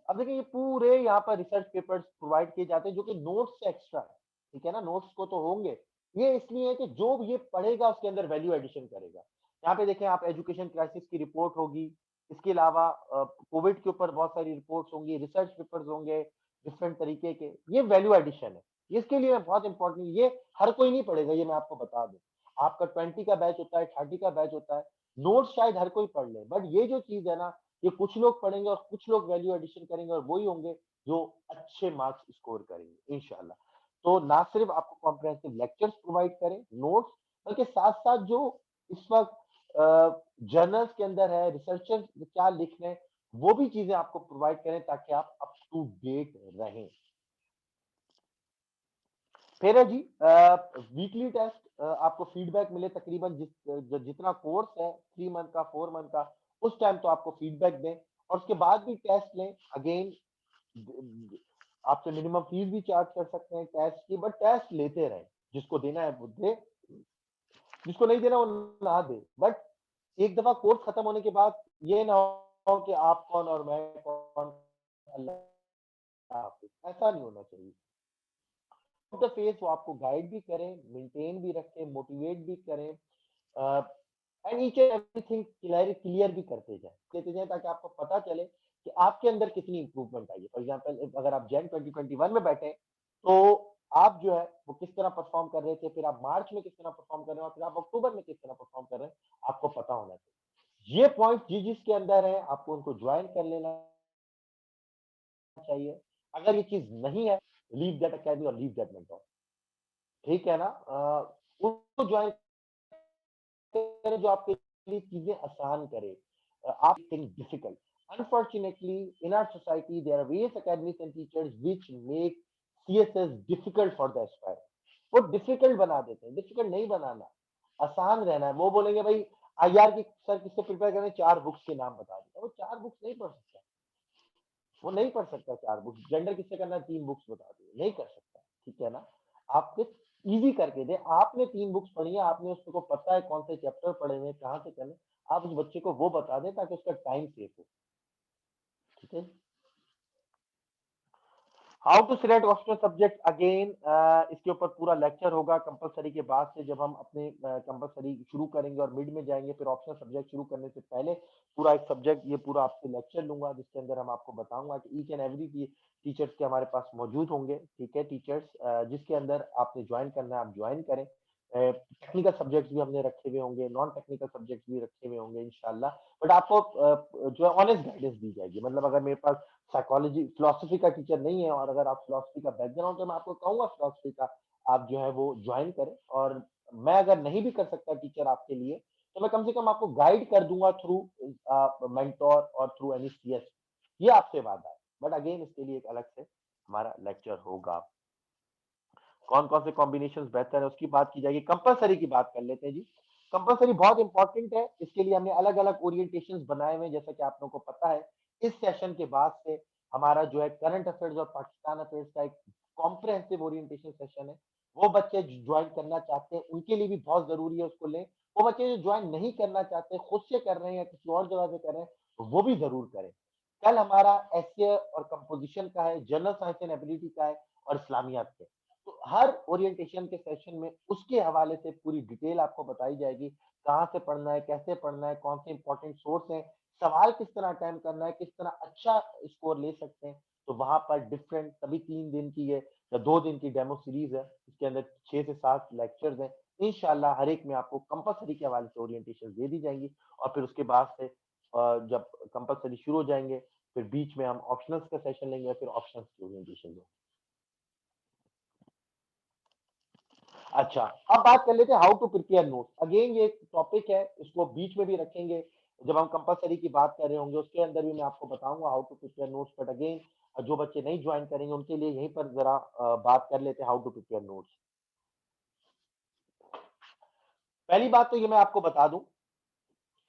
अब देखिए ये पूरे यहाँ पर रिसर्च पेपर्स प्रोवाइड किए जाते हैं जो कि नोट्स से एक्स्ट्रा है। ठीक है ना? नोट्स को तो होंगे, ये इसलिए है कि जो ये पढ़ेगा उसके अंदर वैल्यू एडिशन करेगा। यहाँ पे देखें आप, एजुकेशन क्राइसिस की रिपोर्ट होगी, इसके अलावा कोविड के ऊपर बहुत सारी रिपोर्ट्स होंगी, रिसर्च पेपर्स होंगे डिफरेंट तरीके के, ये वैल्यू एडिशन है। इसके लिए बहुत इंपॉर्टेंट, ये हर कोई नहीं पढ़ेगा, ये मैं आपको बता दूं। आपका 20 का बैच होता है, 30 का बैच होता है, नोट्स शायद हर कोई पढ़ ले, बट ये जो चीज है ना, ये कुछ लोग पढ़ेंगे और कुछ लोग वैल्यू एडिशन करेंगे, और वही होंगे जो अच्छे मार्क्स स्कोर करेंगे इंशाल्लाह। तो ना सिर्फ आपको कॉम्प्रिहेंसिव लेक्चर्स प्रोवाइड करें, नोट्स, बल्कि साथ साथ जो इस वक्त जर्नल्स के अंदर है, रिसर्चर्स क्या लिख रहे हैं, वो भी चीजें आपको प्रोवाइड करें ताकि आप अप टू डेट रहें। फिर है जी वीकली टेस्ट, आपको फीडबैक मिले तकरीबन जितना कोर्स है 3 मंथ का, 4 मंथ का, उस टाइम तो आपको फीडबैक दें, और उसके बाद भी टेस्ट लें। अगेन आपसे मिनिमम फीस भी चार्ज कर सकते हैं टेस्ट की, बट टेस्ट लेते रहें, जिसको देना है वो दे, जिसको नहीं देना वो ना दे। बट एक दफा कोर्स खत्म होने के बाद ये ना हो कि आप कौन और मैं कौन, अल्लाह हाफिज, ऐसा नहीं होना चाहिए। द फेस वो आपको गाइड भी करें, मेंटेन भी रखें, मोटिवेट भी करें, and each and everything clear भी करते जाए, ताकि आपको पता चले कि आपके अंदर कितनी इंप्रूवमेंट आई है। फॉर एग्जांपल अगर आप जैन 2021 में बैठे, तो आप जो है वो किस तरह परफॉर्म कर रहे थे, फिर आप मार्च में किस तरह परफॉर्म कर रहे हैं, और फिर आप अक्टूबर में किस तरह परफॉर्म कर रहे हैं, आपको पता होना चाहिए। ये पॉइंट जिसके अंदर है आपको उनको ज्वाइन कर लेना चाहिए। अगर ये चीज नहीं है, लीव दैट अकेडमी और लीव दैट मेंटोर। ठीक है ना? उसको ज्वाइन करें जो आपके लिए चीजें आसान करे, आप think difficult. Unfortunately, in our society, there are various academics and teachers which make CSS difficult for the aspirant. वो डिफिकल्ट बना देते हैं, डिफिकल्ट नहीं बनाना, आसान रहना है। वो बोलेंगे भाई आईआर की सर किससे प्रिपेयर करें, 4 बुक्स के नाम बता देता, वो 4 बुक्स नहीं पढ़ सकता, वो नहीं पढ़ सकता 4 बुक्स। जेंडर किससे करना है, 3 बुक्स बता दो, नहीं कर सकता। ठीक है ना? आपको इजी करके दे, आपने 3 बुक्स पढ़ी है, आपने उसको पता है कौन से चैप्टर पढ़े हुए, कहाँ से करने, आप उस बच्चे को वो बता दें ताकि उसका टाइम सेव हो। ठीक है? How to select optional subject again, इसके ऊपर पूरा लेक्चर होगा कंपलसरी के बाद से, जब हम अपने कंपलसरी शुरू करेंगे और मिड में जाएंगे, फिर ऑप्शनल सब्जेक्ट शुरू करने से पहले पूरा एक सब्जेक्ट, ये पूरा आपसे लेक्चर लूंगा जिसके अंदर हम आपको बताऊंगा कि ईच एंड एवरी टीचर्स के हमारे पास मौजूद होंगे, ठीक है टीचर्स, जिसके अंदर आपने ज्वाइन करना है आप ज्वाइन करें। टेक्निकल सब्जेक्ट्स भी हमने रखे हुए होंगे, नॉन टेक्निकल सब्जेक्ट्स भी रखे हुए होंगे इंशाल्लाह, बट आपको जो है ऑनेस्ट गाइडेंस दी जाएगी। मतलब अगर मेरे पास साइकोलॉजी फिलोसफी का टीचर नहीं है और अगर आप फिलोसफी का बैकग्राउंड, तो मैं आपको कहूंगा फिलोसफी का आप जो है वो ज्वाइन करें, और मैं अगर नहीं भी कर सकता टीचर आपके लिए, तो मैं कम से कम आपको गाइड कर दूंगा थ्रू मेंटोर और थ्रू एनी सीएस, ये आपसे वादा है। बट अगेन इसके लिए एक अलग से हमारा लेक्चर होगा। कौन कौन से कॉम्बिनेशन बेहतर है उसकी बात की जाएगी। कंपलसरी की बात कर लेते हैं जी। कंपलसरी बहुत इंपॉर्टेंट है, इसके लिए हमने अलग अलग ओरिएंटेशन बनाए हुए हैं, जैसा कि आप लोगों को पता है। इस सेशन के बाद से हमारा जो है करंट अफेयर्स और पाकिस्तान अफेयर्स का एक कॉम्प्रिहेंसिव ओरिएंटेशन सेशन है। वो बच्चे ज्वाइन करना चाहते हैं उनके लिए भी बहुत जरूरी है, उसको लें। वो बच्चे जो ज्वाइन नहीं करना चाहते, खुद से कर रहे हैं या किसी और जगह से कर रहे हैं, तो वो भी जरूर करें। कल हमारा एसए और कंपोजिशन का है, जनरल साइंस एंड एबिलिटी का है, और इस्लामियात के। तो हर ओरिएंटेशन के सेशन में उसके हवाले से पूरी डिटेल आपको बताई जाएगी, कहाँ से पढ़ना है, कैसे पढ़ना है, कौन से इंपॉर्टेंट सोर्स हैं, सवाल किस तरह अटेम्प्ट करना है, किस तरह अच्छा स्कोर ले सकते हैं। तो वहां पर डिफरेंट सभी 3 दिन की है या 2 दिन की डेमो सीरीज है, इसके अंदर 6 से 7 लेक्चर्स हैं। इंशाल्लाह हर एक में आपको कंपलसरी के हवाले से ओरिएंटेशन दे दी जाएंगी, और फिर उसके बाद से जब कंपलसरी शुरू हो जाएंगे, फिर बीच में हम ऑप्शनल्स का सेशन लेंगे, फिर ऑप्शनल्स की ओरिएंटेशन लेंगे। अच्छा, अब बात कर लेते हैं how to prepare notes. Again ये एक टॉपिक है, इसको बीच में भी रखेंगे जब हम कंपलसरी की बात कर रहे होंगे, उसके अंदर भी मैं आपको बताऊंगा how to prepare notes. But again जो बच्चे नहीं ज्वाइन करेंगे उनके लिए यहीं पर जरा बात कर लेते हैं हाउ टू प्रिपेयर नोट्स। पहली बात तो ये मैं आपको बता दूं,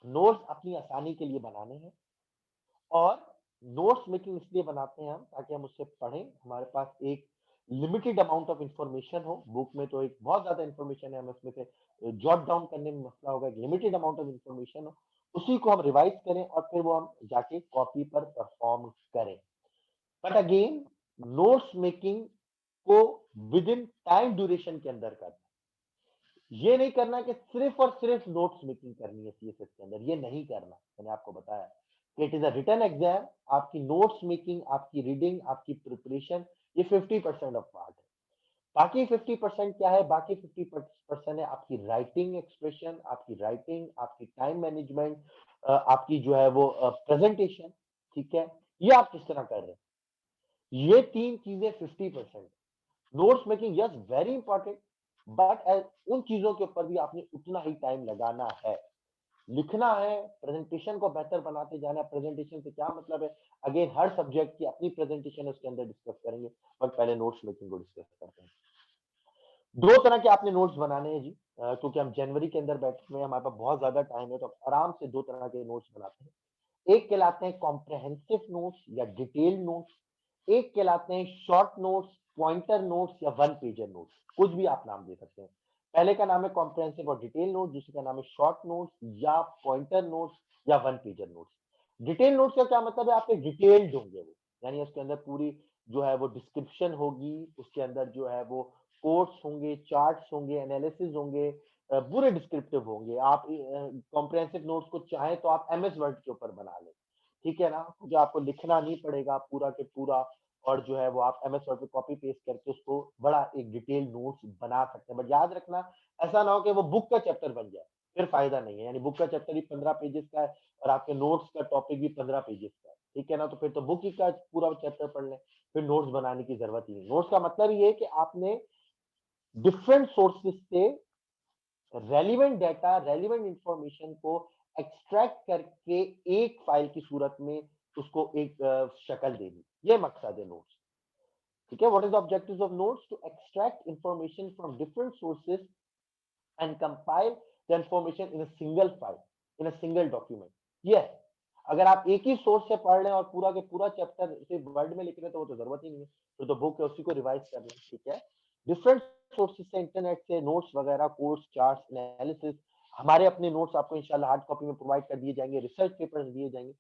नोट्स अपनी आसानी के लिए बनाने हैं, और नोट्स मेकिंग इसलिए बनाते हैं हम ताकि हम उससे पढ़ें, हमारे पास एक लिमिटेड अमाउंट ऑफ इंफॉर्मेशन हो। बुक में तो एक बहुत ज्यादा इंफॉर्मेशन है, हमें उसमें से जॉट डाउन करने में मसला होगा। एक लिमिटेड अमाउंट ऑफ इंफॉर्मेशन हो, उसी को हम रिवाइज करें और फिर वो हम जाके कॉपी पर परफॉर्म करें। बट अगेन नोट्स मेकिंग को विद इन टाइम ड्यूरेशन के अंदर करना, ये नहीं करना कि सिर्फ और सिर्फ नोट्स मेकिंग करनी है सीएसएस के अंदर, ये नहीं करना। मैंने आपको बताया कि it is a written exam, आपकी नोट्स मेकिंग, आपकी रीडिंग, आपकी प्रिपरेशन, ये 50% ऑफ पार्ट है। बाकी 50% क्या है? बाकी 50% है आपकी राइटिंग एक्सप्रेशन, आपकी राइटिंग, आपकी टाइम मैनेजमेंट, आपकी जो है वो प्रेजेंटेशन, ठीक है, ये आप किस तरह कर रहे हैं। ये 3 चीजें 50%। Notes making yes very important, but उन चीजों के ऊपर भी आपने उतना ही टाइम लगाना है। लिखना है, प्रेजेंटेशन को बेहतर बनाते जाना है। प्रेजेंटेशन से क्या मतलब है? अगेन हर सब्जेक्ट की अपनी प्रेजेंटेशन है, उसके अंदर डिस्कस करेंगे, बट पहले नोट्स मेकिंग को डिस्कस करते हैं। 2 तरह के आपने नोट्स बनाने हैं जी, क्योंकि हम जनवरी के अंदर बैठे हुए हैं, हमारे पास बहुत ज्यादा टाइम है, तो आराम से 2 तरह के नोट्स बनाते हैं। एक कहलाते हैं कॉम्प्रहेंसिव नोट्स या डिटेल्ड नोट्स, एक कहलाते हैं शॉर्ट नोट्स, पॉइंटर नोट्स या वन पेजर नोट्स, कुछ भी आप नाम दे सकते हैं। पहले का नाम है कॉम्प्रहेंसिव और डिटेल नोट, दूसरे का नाम है शॉर्ट नोट्स या पॉइंटर नोट्स या one pager notes. Detail notes का क्या मतलब है? आपके डिटेल्ड होंगे वो, यानी उसके अंदर पूरी जो है वो डिस्क्रिप्शन होगी, उसके अंदर जो है वो कोट्स होंगे, चार्ट्स होंगे, एनालिसिस होंगे, पूरे डिस्क्रिप्टिव होंगे। आप कॉम्प्रहेंसिव नोट्स को चाहे तो आप एमएस वर्ड के ऊपर बना लें, ठीक है ना, क्योंकि आपको लिखना नहीं पड़ेगा पूरा के पूरा, और जो है वो आप एमएस वर्ड पे कॉपी पेस्ट करके उसको बड़ा एक डिटेल नोट्स बना सकते हैं। बट याद रखना, ऐसा ना हो कि वो बुक का चैप्टर बन जाए, फिर फायदा नहीं है। यानी बुक का चैप्टर ही 15 पेजेस का है और आपके नोट्स का टॉपिक भी 15 पेजेस का है, ठीक है ना, तो फिर तो बुक ही का पूरा चैप्टर पढ़ लें, फिर नोट्स बनाने की जरूरत ही नहीं। नोट्स का मतलब ये है कि आपने डिफरेंट सोर्सेज से रेलिवेंट डाटा, रेलिवेंट इंफॉर्मेशन को एक्सट्रैक्ट करके एक फाइल की सूरत में उसको एक शक्ल देनी, ये मकसद है नोट्स, ठीक है। What is the objectives of notes? To extract information from different sources and compile the information in a single file, in a single document. ये है। अगर आप एक ही सोर्स से पढ़ रहे हैं और पूरा के पूरा चैप्टर सिर्फ वर्ड में लिख रहे हैं, तो वो तो जरूरत ही नहीं है, फिर तो बुक है उसी को रिवाइज कर लें, ठीक है। डिफरेंट सोर्सेज से, इंटरनेट से नोट्स वगैरह, कोर्स, चार्ट्स, एनालिसिस, हमारे अपने नोट्स आपको इंशाल्लाह हार्ड कॉपी में प्रोवाइड कर दिए जाएंगे, रिसर्च पेपर्स दिए जाएंगे,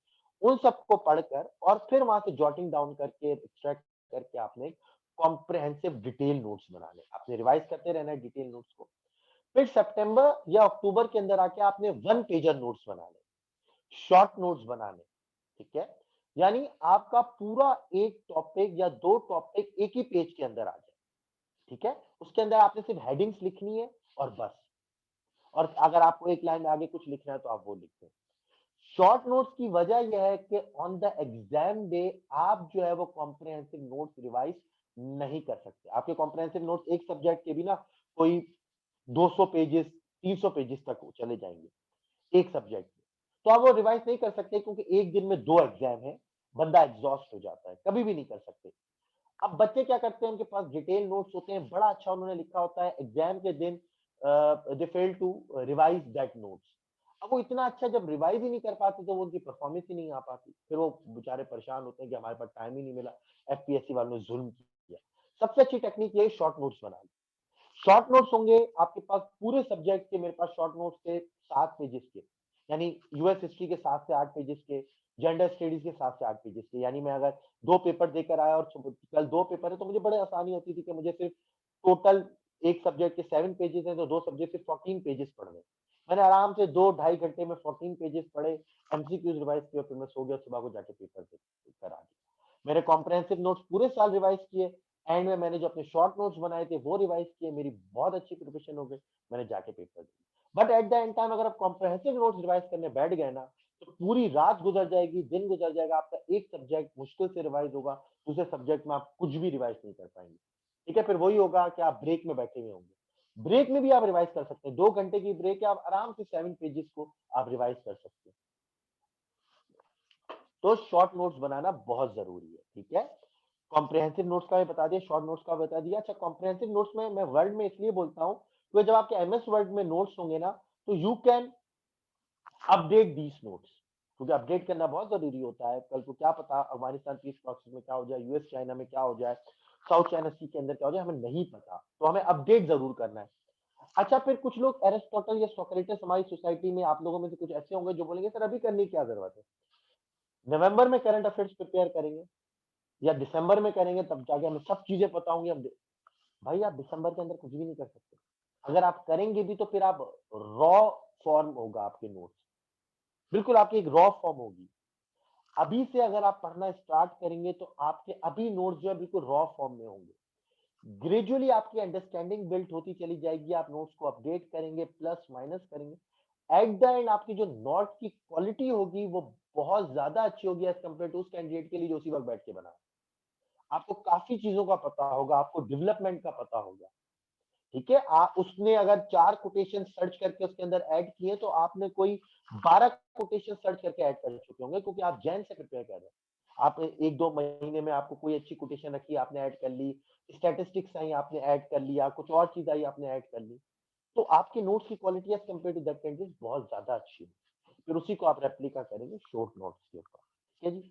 उन सबको पढ़कर और फिर वहां से जॉटिंग डाउन करके एक्सट्रैक्ट करके आपने कॉम्प्रिहेंसिव डिटेल नोट्स बनाने, आपने रिवाइज करते रहना है डिटेल नोट्स को। फिर सितंबर या अक्टूबर के अंदर आके आपने वन पेजर नोट्स बनाने, शॉर्ट नोट्स बनाने, ठीक है। यानी आपका पूरा एक टॉपिक या दो टॉपिक एक ही पेज के अंदर आ जाए, ठीक है। उसके अंदर आपने सिर्फ हेडिंग्स लिखनी है और बस, और अगर आपको एक लाइन में आगे कुछ लिखना है तो आप वो लिखते हैं। शॉर्ट नोट्स की वजह यह है कि ऑन द एग्जाम डे आप जो है वो कॉम्प्रिहेंसिव नोट्स रिवाइज नहीं कर सकते। आपके कॉम्प्रिहेंसिव नोट्स एक सब्जेक्ट के भी ना कोई 200 पेजेस 300 पेजेस तक चले जाएंगे एक सब्जेक्ट में, तो आप वो रिवाइज नहीं कर सकते क्योंकि एक दिन में दो एग्जाम है, बंदा एग्जॉस्ट हो जाता है, कभी भी नहीं कर सकते। अब बच्चे क्या करते हैं, उनके पास डिटेल नोट्स होते हैं, बड़ा अच्छा उन्होंने लिखा होता है, एग्जाम के दिन they fail to revise that notes. अब वो इतना अच्छा जब रिवाइज ही नहीं कर पाते तो वो उनकी परफॉर्मेंस ही नहीं आ पाती, फिर वो बेचारे परेशान होते हैं कि हमारे पास टाइम ही नहीं मिला, एफपीएससी वालों ने जुल्म किया। सबसे अच्छी टेक्निक ये शॉर्ट नोट्स बनाना। शॉर्ट नोट्स होंगे आपके पास पूरे सब्जेक्ट के, मेरे पास शॉर्ट नोट्स थे 7 पेजेस के, यानी यूएस हिस्ट्री के 7 से 8 पेजेस के, जेंडर स्टडीज के 7 से 8 पेजेस के। यानी मैं अगर दो पेपर देकर आया और कल दो पेपर है तो मुझे बड़े आसानी होती थी कि मुझे सिर्फ टोटल एक सब्जेक्ट के 7 पेजेस हैं तो दो सब्जेक्ट के 14 पेजेस पढ़ने। मैंने आराम से 2 ढाई घंटे में 14 पेजेस पढ़े, एमसीक्यूज रिवाइज किए, फिर मैं सो गया, सुबह को जाके पेपर कर आ गया। मेरे कॉम्प्रिहेंसिव नोट्स पूरे साल रिवाइज किए, एंड में मैंने जो अपने शॉर्ट नोट्स बनाए थे वो रिवाइज किए, मेरी बहुत अच्छी प्रिपरेशन हो गई, मैंने जाके पेपर दिया। But at the and time अगर आप कॉम्प्रिहेंसिव नोट्स रिवाइज करने बैठ गए ना तो पूरी रात गुजर जाएगी, दिन गुजर जाएगा, आपका एक सब्जेक्ट मुश्किल से रिवाइज होगा, दूसरे सब्जेक्ट में आप कुछ भी रिवाइज नहीं कर पाएंगे, ठीक है। फिर वही होगा कि आप ब्रेक में बैठे हुए होंगे। ब्रेक में भी आप रिवाइज कर सकते हैं, 2 घंटे की ब्रेक है, आप आराम से 7 पेजेस को आप रिवाइज कर सकते हैं। तो शॉर्ट नोट्स बनाना बहुत जरूरी है, ठीक है। कॉम्प्रिहेंसिव नोट्स का भी बता दिया, शॉर्ट नोट्स का बता दिया। अच्छा, कॉम्प्रिहेंसिव नोट्स में मैं वर्ड में इसलिए बोलता हूँ क्योंकि जब आपके एमएस वर्ड में नोट्स होंगे ना तो you can update these notes, क्योंकि अपडेट करना बहुत जरूरी होता है। कल को क्या पता अफगानिस्तान पीस प्रोसेस में क्या हो जाए, यूएस चाइना में क्या हो जाए, साउथ चाइना सी के अंदर क्या हो जाए, हमें नहीं पता, तो हमें अपडेट जरूर करना है। अच्छा, फिर कुछ लोग एरिस्टोटल या सोक्रेटिस हमारी सोसाइटी में, आप लोगों में से कुछ ऐसे होंगे जो बोलेंगे सर अभी करने की क्या जरूरत है, नवंबर में करंट अफेयर्स प्रिपेयर करेंगे या दिसंबर में करेंगे, तब जाके हमें सब चीजें पता होंगी। हम भाई आप दिसंबर के अंदर कुछ भी नहीं कर सकते, अगर आप करेंगे भी तो फिर आप रॉ फॉर्म होगा आपके नोट्स, बिल्कुल आपकी एक रॉ फॉर्म होगी। अभी से अगर आप पढ़ना स्टार्ट करेंगे तो आपके अभी नोट्स जो है बिल्कुल रॉ फॉर्म में होंगे। ग्रेजुअली आपकी अंडरस्टैंडिंग बिल्ट होती चली जाएगी, आप नोट्स को अपडेट करेंगे, प्लस माइनस करेंगे, एट द एंड आपकी जो नोट की क्वालिटी होगी वो बहुत ज्यादा अच्छी होगी एज कम्पेयर टू उस कैंडिडेट के लिए जो उसी वक्त बैठ के बना। आपको काफी चीजों का पता होगा, आपको डेवलपमेंट का पता होगा, ठीक है। आप उसने अगर 4 कोटेशन सर्च करके उसके अंदर ऐड किए तो आपने कोई 12 कोटेशन सर्च करके ऐड कर चुके होंगे, क्योंकि आप जैन से प्रिपेयर कर रहे हैं। आप एक दो महीने में आपको कोई अच्छी कोटेशन रखी, आपने ऐड कर ली, स्टैटिस्टिक्स आई आपने ऐड कर लिया, कुछ और चीज आई आपने ऐड कर ली, तो आपके नोट्स की quality as compare to that candidate बहुत ज्यादा अच्छी है। फिर उसी को आप रेप्लिका करेंगे शॉर्ट नोट्स के ऊपर, ठीक है जी।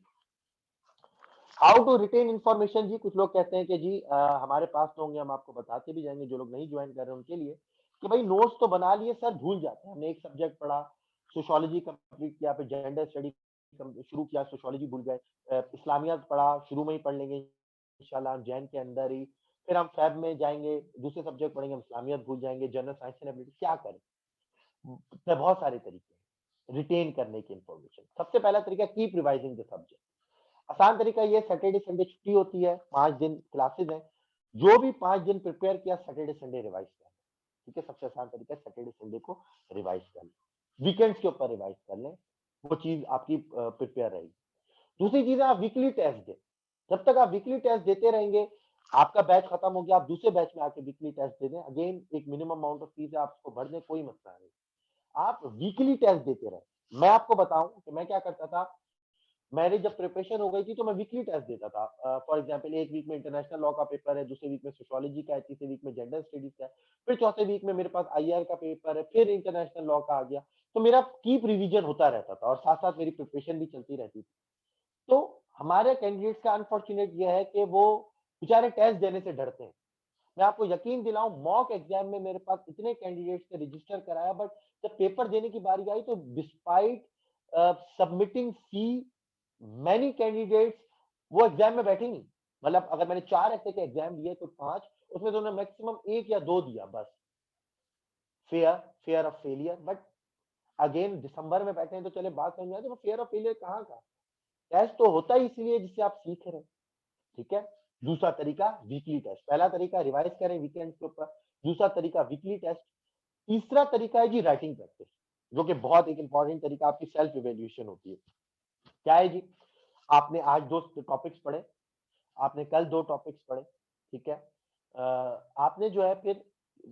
हाउ टू रिटेन इन्फॉर्मेशन जी, कुछ लोग कहते हैं कि जी हमारे पास तो होंगे, हम आपको बताते भी जाएंगे, जो लोग नहीं ज्वाइन कर रहे हैं उनके लिए, कि भाई नोट्स तो बना लिए सर, भूल जाते हैं। हमने एक सब्जेक्ट पढ़ा, सोशियोलॉजी कंप्लीट किया, फिर जेंडर स्टडी शुरू किया, सोशियोलॉजी भूल गए, इस्लामियात पढ़ा, शुरू में ही पढ़ लेंगे इंशाल्लाह, हम जैन के अंदर ही, फिर हम फैब में जाएंगे, दूसरे सब्जेक्ट पढ़ेंगे, हम इस्लामियात भूल जाएंगे, जनरल साइंस एंड एबिलिटी, क्या करें। बहुत सारे तरीके हैं रिटेन करने की इंफॉर्मेशन। सबसे पहला तरीका, कीप रिवाइजिंग द सब्जेक्ट। आसान तरीका ये, सैटरडे संडे छुट्टी होती है, 5 दिन क्लासेस हैं, जो भी 5 दिन प्रिपेयर किया सैटरडे संडे रिवाइज कर, ठीक है। सबसे आसान तरीका है सैटरडे संडे को रिवाइज कर लें, वीकेंड्स के ऊपर रिवाइज कर लें, वो चीज आपकी प्रिपेयर रहेगी। दूसरी चीज है आप वीकली टेस्ट दें, जब तक आप वीकली टेस्ट देते रहेंगे, आपका बैच खत्म हो गया, आप दूसरे बैच में आके वीकली टेस्ट दे दें, अगेन एक मिनिमम अमाउंट ऑफ फीस है, आप उसको भर दें, कोई मसला नहीं, आप वीकली टेस्ट देते रहे। मैं आपको बताऊं कि मैं क्या करता था, मेरी जब प्रिपरेशन हो गई थी तो मैं वीकली टेस्ट देता था। फॉर एग्जांपल एक वीक में इंटरनेशनल लॉ का पेपर है, दूसरे वीक में सोशियोलॉजी का है, तीसरे वीक में जेंडर स्टडीज का है, फिर चौथे वीक में मेरे पास आईआर का पेपर है, फिर इंटरनेशनल लॉ का आ गया, तो मेरा कीप रिवीजन होता रहता था और साथ साथ मेरी प्रिपरेशन भी चलती रहती थी। तो हमारे कैंडिडेट्स का अनफॉर्चुनेट यह है कि वो बेचारे टेस्ट देने से डरते हैं। मैं आपको यकीन दिलाऊं, मॉक एग्जाम में मेरे पास इतने कैंडिडेट्स ने रजिस्टर कराया, बट जब पेपर देने की बारी आई तो डिस्पाइट सबमिटिंग फी, मैनी कैंडिडेट्स वो एग्जाम में बैठे नहीं, मतलब अगर मैंने 4 ऐसे के एग्जाम दिए तो 5, उसमें तो मैक्सिमम 1 या 2 दिया बस। Fear, fear of failure. But again दिसंबर में बैठे हैं तो चले बात समझ में आती है, फेयर ऑफ फेलियर कहाँ का? टेस्ट तो होता ही इसलिए जिससे आप सीख रहे हैं। ठीक है। दूसरा तरीका वीकली टेस्ट। पहला तरीका रिवाइज करें वीकेंड के ऊपर, दूसरा तरीका वीकली टेस्ट, तीसरा तरीका है जी राइटिंग प्रैक्टिस, जो कि बहुत एक इंपॉर्टेंट तरीका आपकी सेल्फ इवेल्युएशन होती है। क्या है जी? आपने आज 2 टॉपिक्स पढ़े, आपने कल 2 टॉपिक्स पढ़े, ठीक है। आपने जो है फिर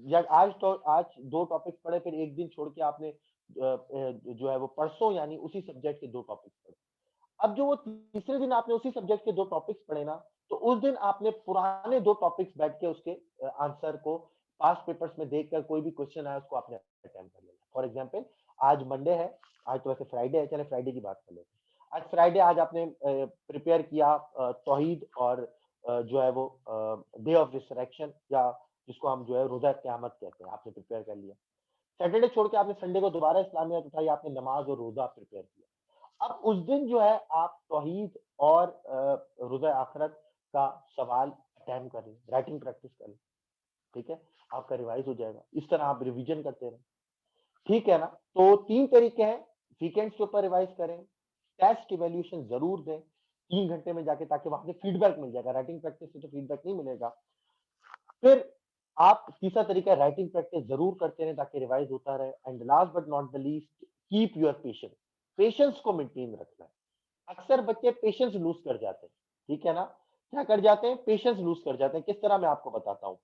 या आज तो आज 2 टॉपिक्स पढ़े, फिर एक दिन छोड़ के आपने जो है वो परसों यानी उसी सब्जेक्ट के 2 टॉपिक्स पढ़े। अब जो वो तीसरे दिन आपने उसी सब्जेक्ट के 2 टॉपिक्स पढ़े ना, तो उस दिन आपने पुराने 2 टॉपिक्स बैठ के उसके आंसर को पास्ट पेपर्स में देखकर कोई भी क्वेश्चन आया उसको आपने अटेम्प्ट कर लेना। फॉर एग्जांपल आज मंडे है, आज तो वैसे फ्राइडे है, चले फ्राइडे की बात कर लेते हैं। आज फ्राइडे, आज आपने प्रिपेयर किया तौहीद और जो है वो डे ऑफ रिसरेक्शन, या जिसको हम जो है रोजा क़यामत कहते हैं, आपने प्रिपेयर कर लिया। सैटरडे छोड़ के आपने संडे को दोबारा इस्लामियत उठाई, आपने नमाज और रोजा प्रिपेयर किया। अब उस दिन जो है आप तौहीद और रोजा आखिरत का सवाल अटेम्प्ट करें, राइटिंग प्रैक्टिस करें, ठीक है। आपका रिवाइज हो जाएगा। इस तरह आप रिवीजन करते रहें, ठीक है ना। तो 3 तरीके हैं, वीकेंड्स के ऊपर रिवाइज करें, टेस्ट इवैल्यूएशन जरूर दें 3 घंटे में जाके, ताकि वहां से फीडबैक मिल जाएगा। राइटिंग प्रैक्टिस से तो फीडबैक नहीं मिलेगा। फिर आप तीसरा तरीका राइटिंग प्रैक्टिस जरूर करते रहें ताकि रिवाइज होता रहे। And last but not the least, keep your patience. Patience को मेंटेन रखना है। अक्सर बच्चे पेशेंस लूज कर जाते हैं, ठीक है ना। क्या कर जाते हैं? पेशेंस लूज कर जाते हैं। किस तरह मैं आपको बताता हूँ,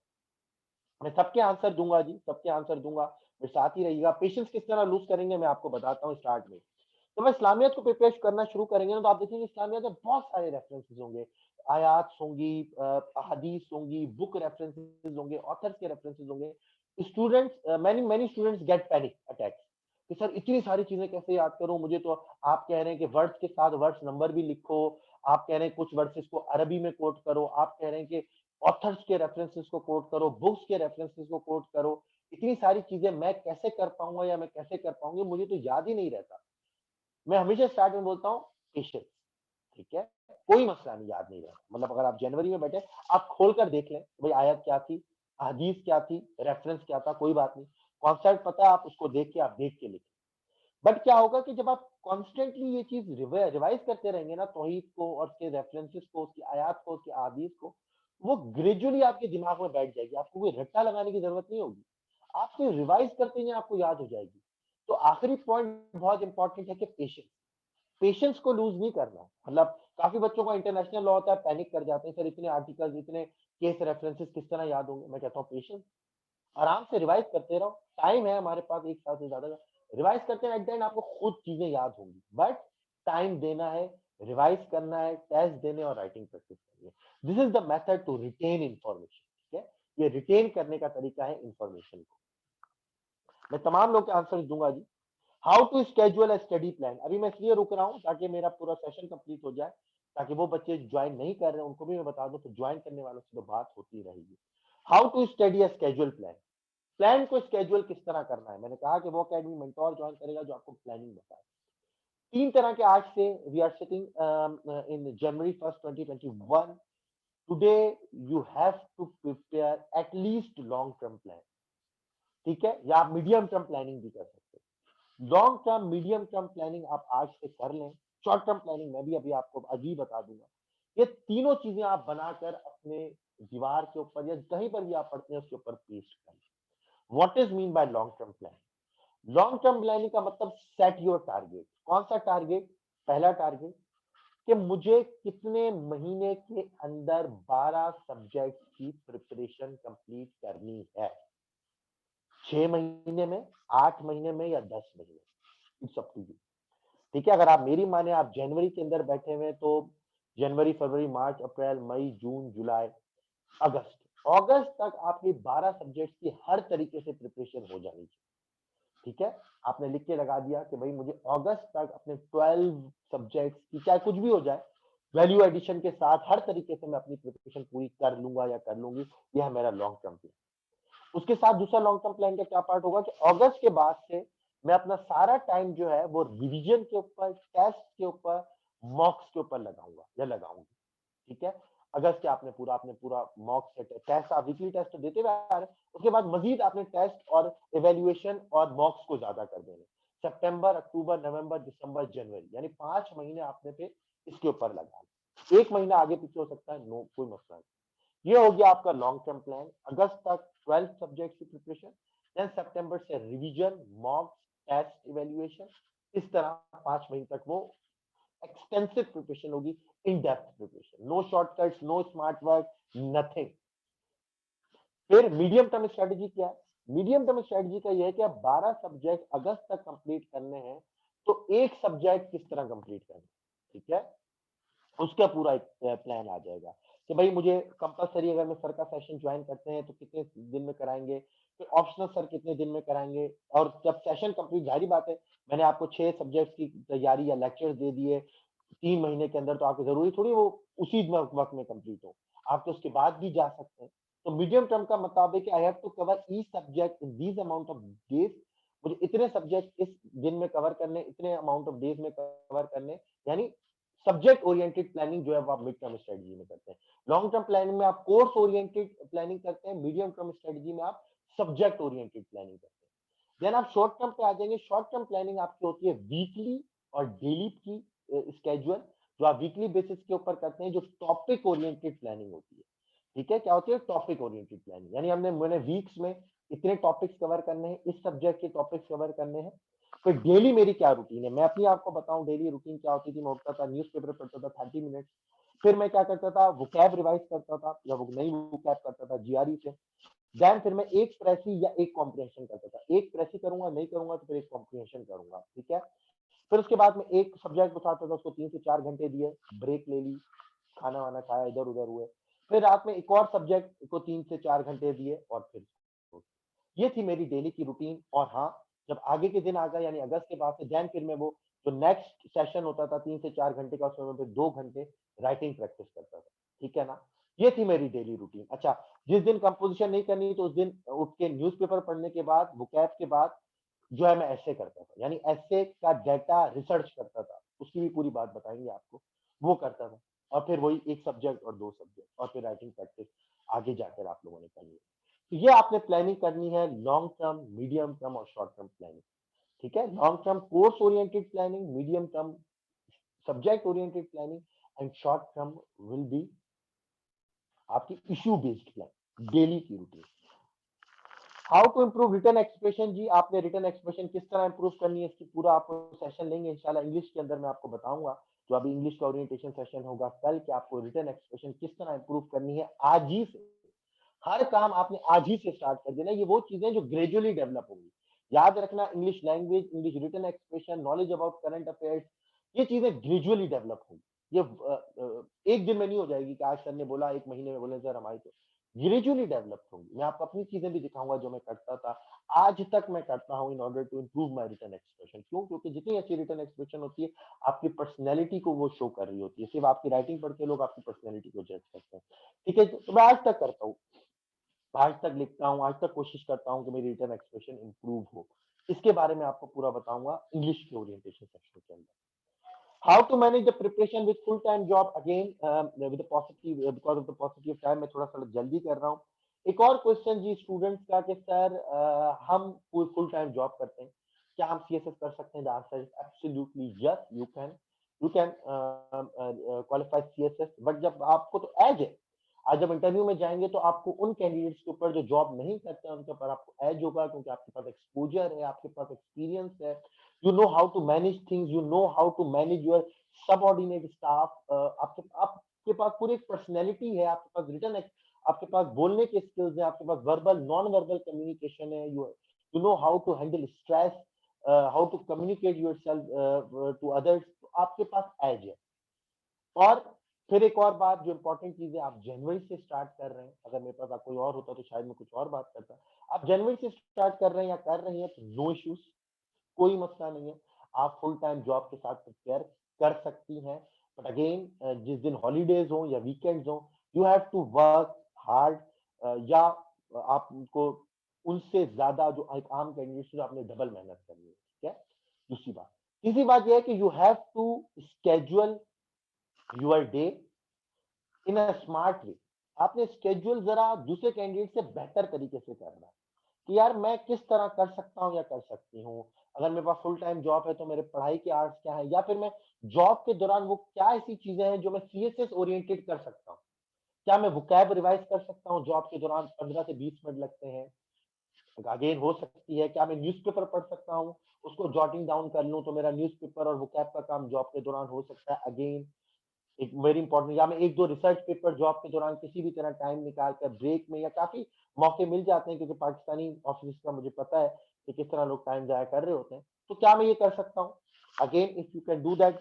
मैं सबके आंसर दूंगा जी, सबके आंसर दूंगा, मेरे साथ ही रहिएगा। पेशेंस किस तरह लूज करेंगे मैं आपको बताता हूँ स्टार्ट में। तो मैं इस्लामियत को प्रिपेयर करना शुरू करेंगे ना, तो आप देखेंगे इस्लामियत में बहुत सारे रेफरेंसेस होंगे, आयात होंगी, हदीस होंगी, बुक रेफरेंसेस होंगे, ऑथर्स के रेफरेंसेस होंगे। Students, many many students get panic attacks कि सर इतनी सारी चीजें कैसे याद करूं, मुझे तो आप कह रहे हैं कि वर्ड्स के साथ वर्ड्स नंबर भी लिखो, आप कह रहे हैं कुछ वर्ड्स को अरबी में कोट करो, आप कह रहे हैं कि ऑथर्स के रेफरेंसेस को कोट करो, बुक्स के रेफरेंसेस को कोट करो। इतनी सारी चीजें मैं कैसे कर पाऊंगा या मैं कैसे कर पाऊंगी, मुझे तो याद ही नहीं रहता। मैं हमेशा स्टार्ट में बोलता हूँ पेशेंस, ठीक है। कोई मसला नहीं, याद नहीं रहा, मतलब अगर आप जनवरी में बैठे आप खोल कर देख लें भाई आयत क्या थी, हदीस क्या थी, रेफरेंस क्या था, कोई बात नहीं। कॉन्सेप्ट पता है, आप उसको देख के आप देख के लिखें। बट क्या होगा कि जब आप कॉन्स्टेंटली ये चीज रिवाइज करते रहेंगे ना, तौहीद को और उसके रेफरेंसेस को, उसकी आयत को, उसकी अहादीस को, वो ग्रेजुअली आपके दिमाग में बैठ जाएगी। आपको कोई रट्टा लगाने की जरूरत नहीं होगी, आपको रिवाइज करते ही आपको याद हो जाएगी। तो आखिरी पॉइंट बहुत इंपॉर्टेंट है कि पेशेंस, पेशेंस को लूज नहीं करना। मतलब काफी बच्चों का इंटरनेशनल लॉ होता है, पैनिक कर जाते हैं, सर इतने आर्टिकल्स, इतने केस रेफरेंसेस किस तरह याद होंगे। मैं कहता हूँ पेशेंस, आराम से रिवाइज करते रहो, टाइम है हमारे पास 1 साल से ज्यादा का। रिवाइज करते हैं, एट द एंड आपको खुद चीजें याद होंगी। बट टाइम देना है, रिवाइज करना है, टेस्ट देने और राइटिंग प्रैक्टिस करनी है। This is the method to retain information, ठीक है। ये रिटेन करने का तरीका है इंफॉर्मेशन को। मैं तमाम लोग के आंसर दूंगा जी। How to schedule a study plan, अभी मैं इसलिए रुक रहा हूं ताकि मेरा पूरा सेशन कंप्लीट हो जाए, ताकि वो बच्चे ज्वाइन नहीं कर रहे हैं उनको भी मैं बता दूं, तो ज्वाइन करने वालों से तो बात होती रहेगी। How to study a schedule plan, plan को स्केड्यूल किस तरह करना है। मैंने कहा कि वो अकेडमी मेंटोर ज्वाइन करेगा जो आपको प्लानिंग बताए। 3 तरह के आज से we are sitting in January 1 2021। Today you have to prepare at least long term plan, ठीक है, या आप मीडियम टर्म प्लानिंग भी कर सकते हैं। Long term, medium term planning आप आज से कर लें, शॉर्ट टर्म प्लानिंग मैं भी अभी आपको अभी बता दूंगा। ये तीनों चीजें आप बनाकर अपने दीवार के ऊपर या कहीं पर भी आप पढ़ते हैं उसके ऊपर पेस्ट करें। What is mean bye long term plan? Long term planning का मतलब सेट योर टारगेट। कौन सा टारगेट? पहला टारगेट कि मुझे कितने महीने के अंदर 12 सब्जेक्ट की प्रिपरेशन कंप्लीट करनी है। 6 महीने में, 8 महीने में या 10 महीने, इट्स अप टू यू, ठीक है। अगर आप मेरी माने, आप जनवरी के अंदर बैठे हुए हैं तो जनवरी, फरवरी, मार्च, अप्रैल, मई, जून, जुलाई, अगस्त, अगस्त तक आपकी 12 सब्जेक्ट की हर तरीके से प्रिपरेशन हो जानी चाहिए, ठीक है। आपने लिख के लगा दिया कि भाई मुझे अगस्त तक अपने 12 सब्जेक्ट्स की, चाहे कुछ भी हो जाए, वैल्यू एडिशन के साथ हर तरीके से मैं अपनी प्रिपरेशन पूरी कर लूंगा या कर लूंगी। यह है मेरा लॉन्ग टर्म प्लान। उसके साथ दूसरा लॉन्ग टर्म प्लान का क्या पार्ट होगा कि अगस्त के बाद से मैं अपना सारा टाइम जो है वो रिवीजन के ऊपर, टेस्ट के ऊपर, मॉक्स के ऊपर लगाऊंगा या लगाऊंगी, ठीक है। अगस्त के आपने पूरा मॉक सेट टेस्ट, आप वीकली टेस्ट देते हुए आ रहे हैं, उसके बाद मजीद आपने टेस्ट और इवेल्युएशन और मॉक्स को ज्यादा कर देने। सितंबर, अक्टूबर, नवंबर, दिसंबर, जनवरी, यानी 5 महीने आपने पे इसके ऊपर लगा, 1 महीना आगे पीछे हो सकता है, नो कोई मसला नहीं। ये हो गया आपका लॉन्ग टर्म प्लान। अगस्त तक 12 सब्जेक्ट की प्रिपरेशन, देन सितंबर से रिवीजन, मॉक टेस्ट, इवेल्युएशन, इस तरह 5 महीने तक वो एक्सटेंसिव प्रिपरेशन होगी, in depth preparation, no shortcuts, no smart work, nothing. फिर मीडियम टर्म स्ट्रेटेजी क्या है? मीडियम टर्म स्ट्रेटेजी का यह है कि आप 12 सब्जेक्ट अगस्त तक कंप्लीट करने हैं, तो एक सब्जेक्ट किस तरह कंप्लीट करना है, ठीक है, उसका पूरा एक प्लान आ जाएगा कि भाई मुझे कंपलसरी, अगर मैं सर का सेशन ज्वाइन करते हैं तो कितने दिन में कराएंगे, फिर ऑप्शनल सर कितने दिन में कराएंगे, और जब सेशन कंप्लीट, जारी बात है मैंने आपको 6 सब्जेक्ट की तैयारी या लेक्चर्स दे दिए 3 महीने के अंदर, तो आपको जरूरी थोड़ी वो उसी वक्त में कंप्लीट हो, आप तो उसके बाद भी जा सकते हैं। तो मीडियम टर्म का मतलब है कि I have to cover each subject in these amount of days, मुझे इतने सब्जेक्ट इस दिन में कवर करने, इतने अमाउंट ऑफ डेज में कवर करने, यानी सब्जेक्ट ओरिएंटेड प्लानिंग जो है वो आप मिड टर्म स्ट्रेटजी में करते हैं। लॉन्ग टर्म प्लानिंग में आप कोर्स ओरिएंटेड प्लानिंग करते हैं, मीडियम टर्म स्ट्रेटजी में आप सब्जेक्ट ओरिएंटेड प्लानिंग करते हैं। देन आप शॉर्ट टर्म पे आ जाएंगे। शॉर्ट टर्म प्लानिंग आपकी होती है वीकली और डेली की स्केड्यूल, जो आप वीकली बेसिस के ऊपर करते हैं, जो टॉपिक ओरिएंटेड प्लानिंग होती है, ठीक है। क्या होती है टॉपिक ओरिएंटेड प्लानिंग, यानी मैंने वीक्स में इतने टॉपिक्स कवर करने हैं, इस सब्जेक्ट के टॉपिक्स कवर करने हैं। फिर डेली मेरी क्या रूटीन है, मैं अपनी आपको बताऊं डेली रूटीन क्या होती थी। मैं उठता था, न्यूज़पेपर पढ़ता था 30 मिनट, फिर मैं क्या करता था, वोकैब रिवाइज करता था या वो नई वोकैब करता था जीआरई से। देन फिर मैं एक प्रेसी या एक कॉम्प्रिहेंशन करता था, एक प्रेसी करूंगा, नहीं करूंगा तो फिर एक कॉम्प्रिहेंशन करूंगा, ठीक है। फिर उसके बाद में एक सब्जेक्ट उठाता था, उसको 3 से 4 घंटे दिए, ब्रेक ले ली, खाना वाना खाया, इधर उधर हुए, फिर रात में एक और सब्जेक्ट को 3 से 4 घंटे दिए, और फिर ये थी मेरी डेली की रूटीन। और हाँ, जब आगे के दिन आ गए, यानी अगस्त के बाद से जैन, फिर मैं वो जो नेक्स्ट सेशन होता था 3 से 4 घंटे का, उसमें मैं फिर 2 घंटे राइटिंग प्रैक्टिस करता था, ठीक है ना। ये थी मेरी डेली रूटीन। अच्छा, जिस दिन कंपोजिशन नहीं करनी तो उस दिन उठ के न्यूज़पेपर पढ़ने के बाद, वोकैब के बाद जो है मैं ऐसे करता था, यानी ऐसे का डाटा रिसर्च करता था, उसकी भी पूरी बात बताएंगे आपको, वो करता था। और फिर वही एक सब्जेक्ट और 2 सब्जेक्ट, और फिर राइटिंग प्रैक्टिस आगे जाकर आप लोगों ने करनी है। तो ये आपने प्लानिंग करनी है, लॉन्ग टर्म, मीडियम टर्म और शॉर्ट टर्म प्लानिंग, ठीक है। Long term course oriented planning, medium term subject oriented planning, and short term will be आपकी इश्यू बेस्ड प्लान, डेली की routine. How to improve written expression, जी आपने रिटर्न एक्सप्रेशन किस तरह इंप्रूव करनी है, इसकी पूरा आपको सेशन लेंगे इंशाल्लाह। इंग्लिश के अंदर मैं आपको बताऊंगा, जो अभी इंग्लिश का ओरिएंटेशन सेशन होगा कल, कि आपको रिटर्न एक्सप्रेशन किस तरह इंप्रूव करनी है आज ही से। हर काम आपने आज ही से स्टार्ट कर देना। ये वो चीजें जो ग्रेजुअली डेवलप होंगी, याद रखना, English language, English written expression, knowledge about current affairs, ये चीजें ग्रेजुअली डेवलप होंगी। ये एक दिन में नहीं हो जाएगी कि आज सर ने बोला, एक महीने में बोले सर हमारी, तो ग्रेजुअली डेवलप होंगी। मैं आपको अपनी चीजें भी दिखाऊंगा जो मैं करता था, आज तक मैं करता हूँ, in order to improve my written expression. क्यों? क्योंकि जितनी अच्छी रिटन एक्सप्रेशन होती है, आपकी पर्सनैलिटी को वो शो कर रही होती है। सिर्फ आपकी राइटिंग पढ़ के लोग आपकी पर्सनैलिटी को जज करते हैं, ठीक है। तो मैं आज तक करता हूँ, आज तक लिखता हूँ, आज तक कोशिश करता हूँ कि मेरी रिटन एक्सप्रेशन इंप्रूव हो। इसके बारे में आपको पूरा बताऊंगा इंग्लिश के ओरिएंटेशन सेक्शन के अंदर। How to manage the preparation with full time job, again with positive, because of the positive time मैं थोड़ा सा जल्दी कर रहा हूँ। एक और क्वेश्चन जी स्टूडेंट्स का कि सर हम फुल टाइम जॉब करते हैं, क्या हम सीएसएस कर सकते हैं? The answer is absolutely yes, you can qualify CSS, but जब आपको तो एज है, आज जब इंटरव्यू में जाएंगे तो आपको उन कैंडिडेट्स के ऊपर जो जॉब नहीं करते हैं उनके ऊपर आपको एज होगा, क्योंकि आपके पास एक्सपोजर है, आपके पास एक्सपीरियंस है, you know how to manage things, you know how to manage your subordinate staff, आपके पास पूरी एक पर्सनैलिटी है, आपके पास रिटर्न, आपके पास बोलने के स्किल्स है, आपके पास वर्बल नॉन वर्बल कम्युनिकेशन है, you know how to handle stress, how to communicate yourself to others, आपके पास एज है। और फिर एक और बात जो इंपॉर्टेंट चीज है, आप जनवरी से स्टार्ट कर रहे हैं, अगर मेरे पास कोई और होता तो शायद मैं कुछ और बात करता, आप जनवरी से स्टार्ट कर रहे हैं या कर रही हैं तो नो इश्यूज, कोई मसला नहीं है, आप फुल टाइम जॉब के साथ प्रिपेयर कर सकती हैं। बट अगेन, जिस दिन हॉलीडेज हो या वीकेंड्स हो, you have to work hard, या आपको उनसे ज्यादा जो एक आम कैंडिडेट आपने डबल मेहनत करनी है, ठीक है। तीसरी बात यह है कि you have to schedule your day in a smart way. आपने स्केड्यूल जरा दूसरे कैंडिडेट से बेहतर तरीके से करना है कि यार मैं किस तरह कर सकता हूँ या कर सकती हूँ। अगर मेरे पास फुल टाइम जॉब है तो मेरे पढ़ाई के आवर्स क्या है, या फिर मैं जॉब के दौरान वो क्या ऐसी चीजें हैं जो मैं सीएसएस ओरिएंटेड कर सकता हूँ। क्या मैं वोकैब रिवाइज कर सकता हूँ जॉब के दौरान, 15 से 20 मिनट लगते हैं। अगेन हो सकती है क्या मैं न्यूज़पेपर पढ़ सकता हूँ, उसको जॉटिंग डाउन कर लूँ तो मेरा न्यूज़पेपर और वोकैब का काम जॉब के दौरान हो सकता है। अगेन एक वेरी इंपॉर्टेंट, या मैं एक दो रिसर्च पेपर जॉब के दौरान किसी भी तरह टाइम निकाल कर ब्रेक में, या काफी मौके मिल जाते हैं क्योंकि पाकिस्तानी ऑफिस का मुझे पता है कि किस तरह लोग टाइम जाया कर रहे होते हैं, तो क्या मैं ये कर सकता हूँ। Again if you can do that,